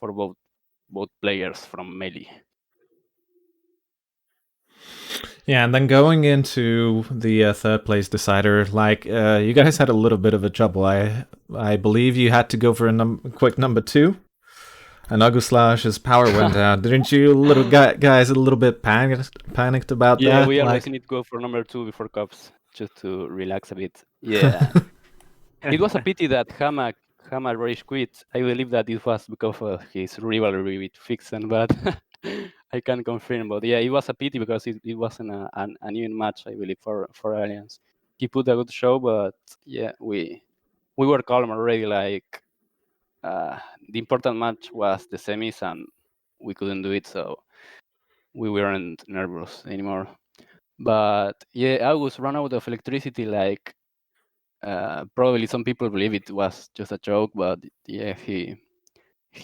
both players from Melee. Yeah, and then going into the third place decider, like you guys had a little bit of a trouble. I believe you had to go for a quick number 2, and Aguslash's power went out. Didn't you, little guys, a little bit panicked about that? Yeah, we always need to go for number 2 before cups just to relax a bit. Yeah, it was a pity that Hama rage quit. I believe that it was because of his rivalry with Fixen, but I can't confirm. But yeah, it was a pity because it wasn't an even match, I believe, for Alliance. He put a good show, but yeah, we we were calm already. Like the important match was the semis, and we couldn't do it, so we weren't nervous anymore. But yeah, August ran out of electricity. Like probably some people believe it was just a joke, but yeah, he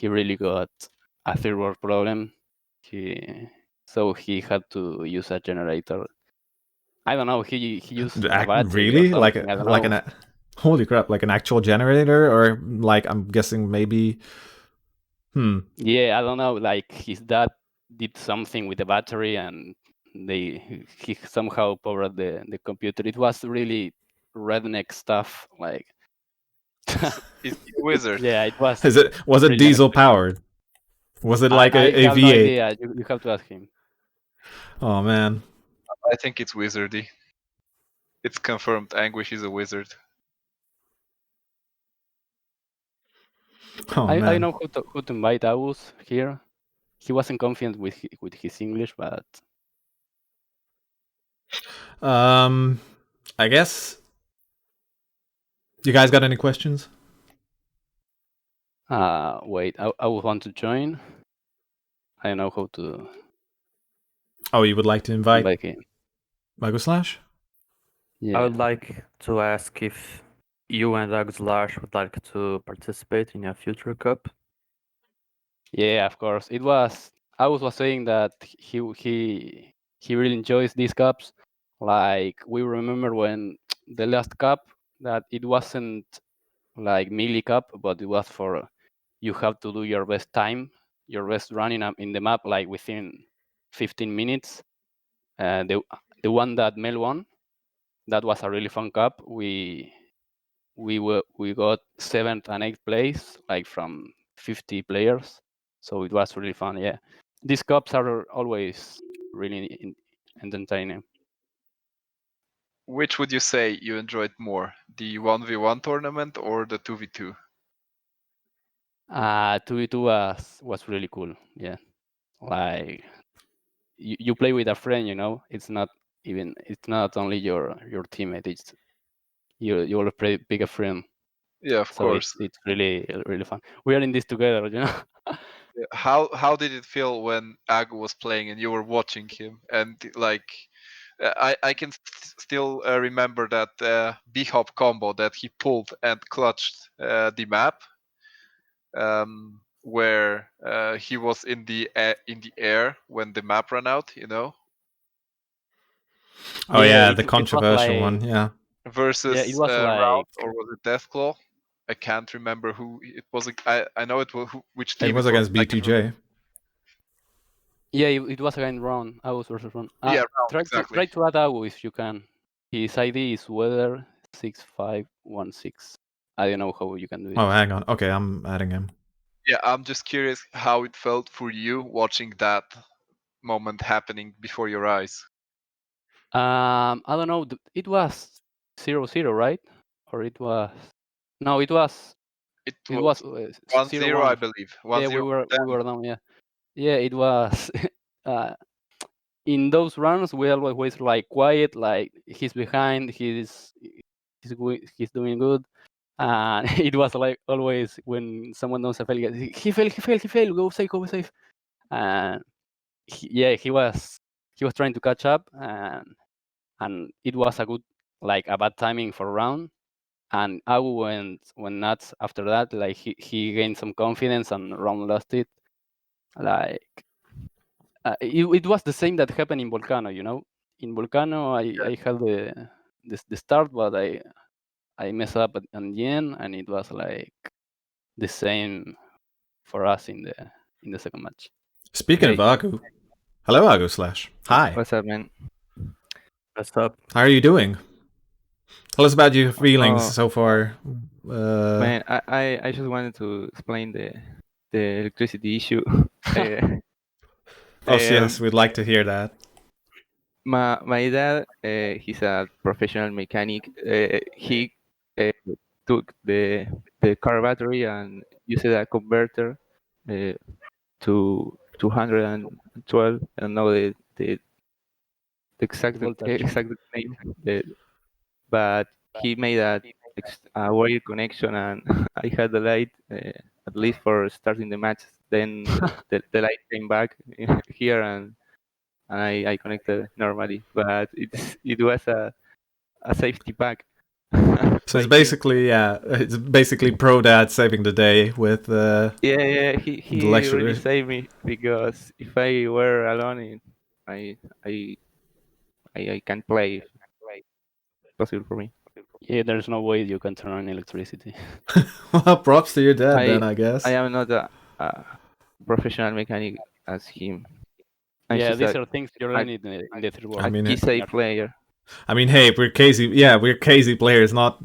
really got a third world problem. So he had to use a generator. I don't know. He used a battery or Really? something. I don't Like know. an holy crap! Like an actual generator, or like I'm guessing maybe. Yeah, I don't know. Like his dad did something with the battery, and he somehow powered the computer. It was really redneck stuff. Like He's a wizard. yeah, it was. Was it really diesel unexpected. powered? Was it like I a have no V8? idea. You have to ask him. Oh man. I think it's wizardy. It's confirmed. Anguish is a wizard. Oh I man. know who to invite Agus here. He wasn't confident with his English, but I guess. You guys got any questions? wait, I would want to join. I don't know how to Oh, you would like to invite invite him. Magoslash? Yeah. I would like to ask if you and Agslash would like to participate in a future cup. Yeah, of course. It was. Agus was saying that he really enjoys these cups. Like we remember when the last cup that it wasn't like melee cup, but it was for you have to do your best time, your best running up in the map like within 15 minutes. The one that Mel won, that was a really fun cup. We got 7th and 8th place, like from 50 players. So it was really fun. Yeah, these cups are always really entertaining. Which would you say you enjoyed more, the 1v1 tournament or the 2v2? 2v2 was really cool. Yeah, like you play with a friend. You know, it's not only your teammate. It's you will play big a friend. Yeah, of So course. it's really fun. We are in this together, you know. How did it feel when Agu was playing and you were watching him? And like, I can still remember that B-hop combo that he pulled and clutched the map, where he was in the air when the map ran out. You know. Oh yeah, the it was controversial one. like- Yeah. Versus Yeah, it was Route, like- or was it Deathclaw? I can't remember who it was. I know it was which team It was against I can't remember. B2J. Yeah, it was again Ron. I was versus Ron. Yeah, Round, try exactly. to add Agu if you can. His ID is weather6516. I don't know how you can do it. Oh, hang on. Okay, I'm adding him. Yeah, I'm just curious how it felt for you watching that moment happening before your eyes. I don't know. It was 0-0, right? Or it was no, it was It it was was 1-0, 0-1. I believe. 1-0. Yeah, we were down. Yeah, it was. In those runs, we always like quiet, like he's behind, he's doing good, and it was like always when someone knows a fail, he failed, go safe, and he was trying to catch up, and it was a bad timing for round, and Agu went nuts after that, like he gained some confidence and round lost it, like. It was the same that happened in Volcano, you know. In Volcano, I had the start, but I messed up at the end, and it was like the same for us in the second match. Speaking of Agu, hello Agu/. Hi. What's up, man? What's up? How are you doing? Tell us about your feelings so far. Man, I just wanted to explain the electricity issue. Yes, we'd like to hear that. My dad, he's a professional mechanic. He took the car battery and used a converter to 212. I don't know the exact Voltage. name, but he made a a weird connection, and I had the light at least for starting the match. Then the light came back here, and I connected normally. But it was a safety bug. So it's Like basically Pro Dad saving the day with yeah, the he really lecture. saved me, because if I were alone, I I I can't play. It's possible for me. Yeah, there's no way you can turn on electricity. Well, props to your dad I then, I guess. I am not a professional mechanic as him. I'm Yeah, just these are things you learn in the third world. I mean, a KISA player. I mean, hey, we're casey. Yeah, we're casey players, not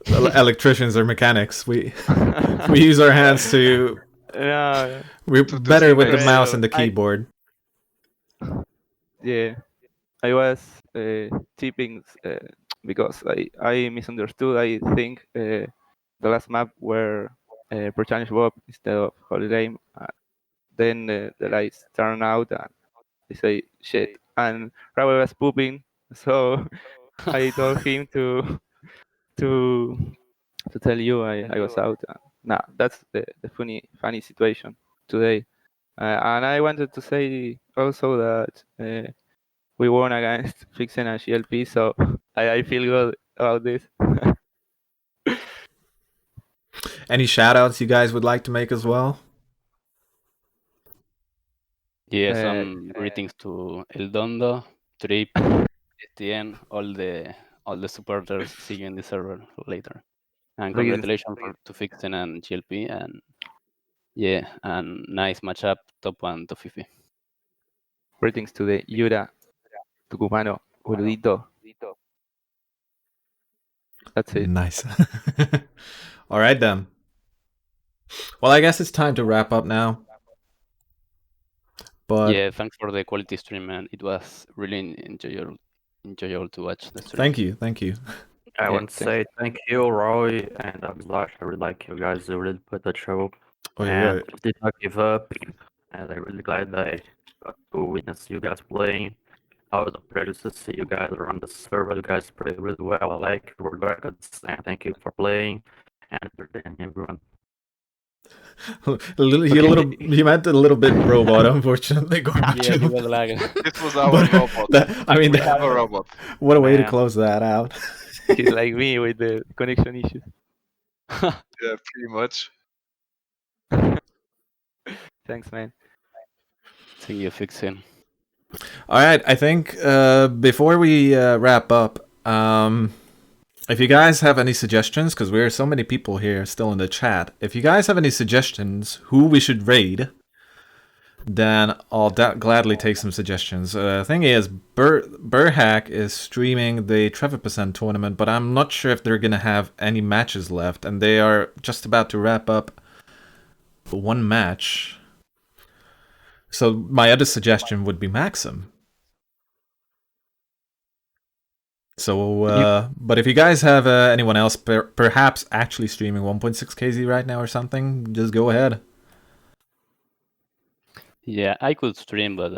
electricians or mechanics. We use our hands to. No, We're To better with the simulate. mouse and the keyboard. yeah, I was tipping because I misunderstood. I think the last map were per challenge Bob instead of Holiday. Then the lights turn out, and I say shit. And Raul was pooping, so I told him to to tell you I was out. Nah, that's the funny situation today. And I wanted to say also that we won against Fixen and GLP, so I feel good about this. Any shout outs you guys would like to make as well? Yeah, some greetings to El Dondo, Trip, STN, all the supporters. See you in the server later. And Greetings. congratulations to Fixen and GLP, and yeah, and nice matchup, top 1, top 50. Greetings to the Yura, Tucumano, Boludito. That's it. Nice. All right then. Well, I guess it's time to wrap up now. But yeah, thanks for the quality stream, man. It was really enjoyable to watch the stream. thank you. I Yeah, want to say thank you, Roy, and Abdullah. I really like you guys. You really put the show. Oh, And yeah. I did not give up. And I'm really glad that I got to witness you guys playing. I was privileged to see you guys around the server. You guys played really well. I like your records. And thank you for playing. And entertaining everyone. You meant a little bit robot, unfortunately. Yeah, you were lagging. This was our But robot. We have a robot. What a way to Man. close that out. He's like me with the connection issues. Yeah, pretty much. Thanks, man. See you fixing. All right, I think before we wrap up, if you guys have any suggestions, because there are so many people here still in the chat, if you guys have any suggestions who we should raid, then I'll gladly take some suggestions. Thing is, Burhack is streaming the Trevor% tournament, but I'm not sure if they're going to have any matches left, and they are just about to wrap up one match. So my other suggestion would be Maxim. So, but if you guys have anyone else perhaps actually streaming 1.6 KZ right now or something, just go ahead. Yeah, I could stream, but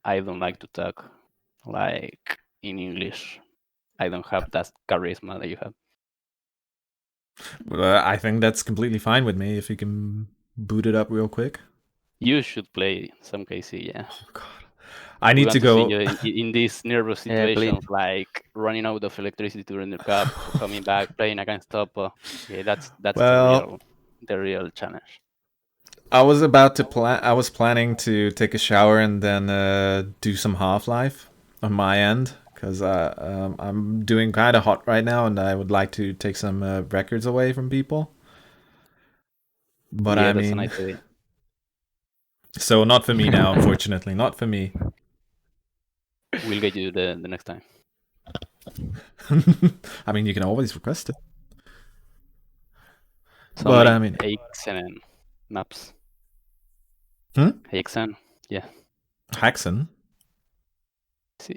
I don't like to talk like in English. I don't have that charisma that you have. I think that's completely fine with me if you can boot it up real quick. You should play some KC, yeah. Oh, God. I need to go see you in these nervous situations, like running out of electricity during the cup, coming back, playing against top. Yeah, that's well, the real challenge. I was about to I was planning to take a shower and then do some Half-Life on my end because I'm doing kind of hot right now and I would like to take some records away from people. But yeah, I that's mean, a nice idea. So not for me now, unfortunately, not for me. We'll get you the next time. I mean, you can always request it. Some but like I mean, AXN maps. AXN, yeah. Haxen.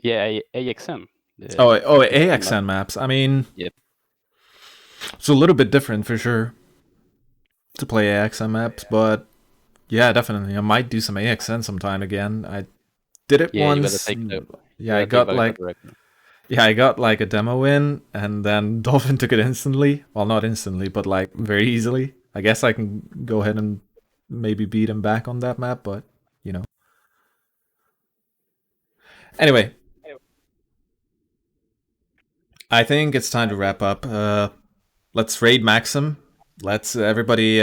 Yeah, AXN. AXN maps. I mean, yep. It's a little bit different for sure to play AXN maps, but yeah, definitely. I might do some AXN sometime again. I did it once. I got like Yeah, I got like a demo win, and then Dolphin took it instantly. Well, not instantly, but like very easily. I guess I can go ahead and maybe beat him back on that map, but you know. Anyway, I think it's time to wrap up. Let's raid Maxim. Let's everybody.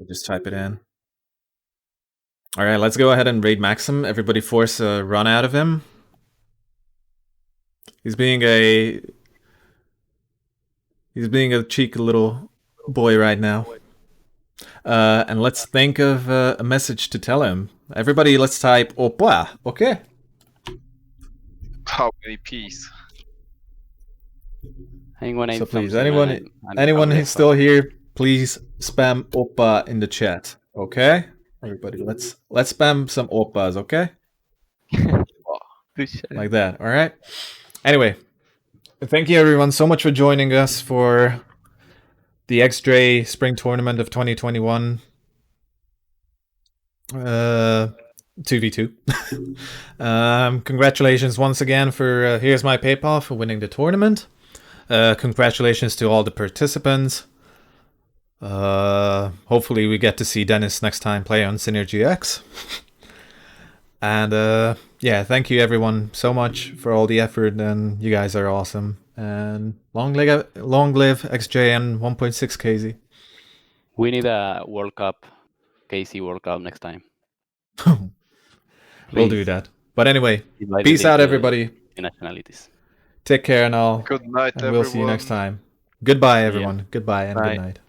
Just type it in. All right, let's go ahead and raid Maxim. Everybody force a run out of him. He's being a cheeky little boy right now. And let's think of a message to tell him. Everybody, let's type "Opa." Okay. How many P's? Anyone So please, I'm anyone who's still here, please spam "Opa" in the chat. Okay. Everybody, let's spam some "Opas." Okay. Like that. All right. Anyway, thank you everyone so much for joining us for the XJ Spring Tournament of 2021. 2v2. Congratulations once again for here's my PayPal for winning the tournament. Congratulations to all the participants. Hopefully we get to see Dennis next time play on Synergy X. And yeah, thank you everyone so much for all the effort, and you guys are awesome. And long live XJ and 1.6 KZ. We need a World Cup, KC World Cup next time. We'll do that. But anyway, Divided peace out into everybody. the nationalities. Take care and all. Good night, And everyone. we'll see you next time. Goodbye everyone. Goodbye and Bye. good night.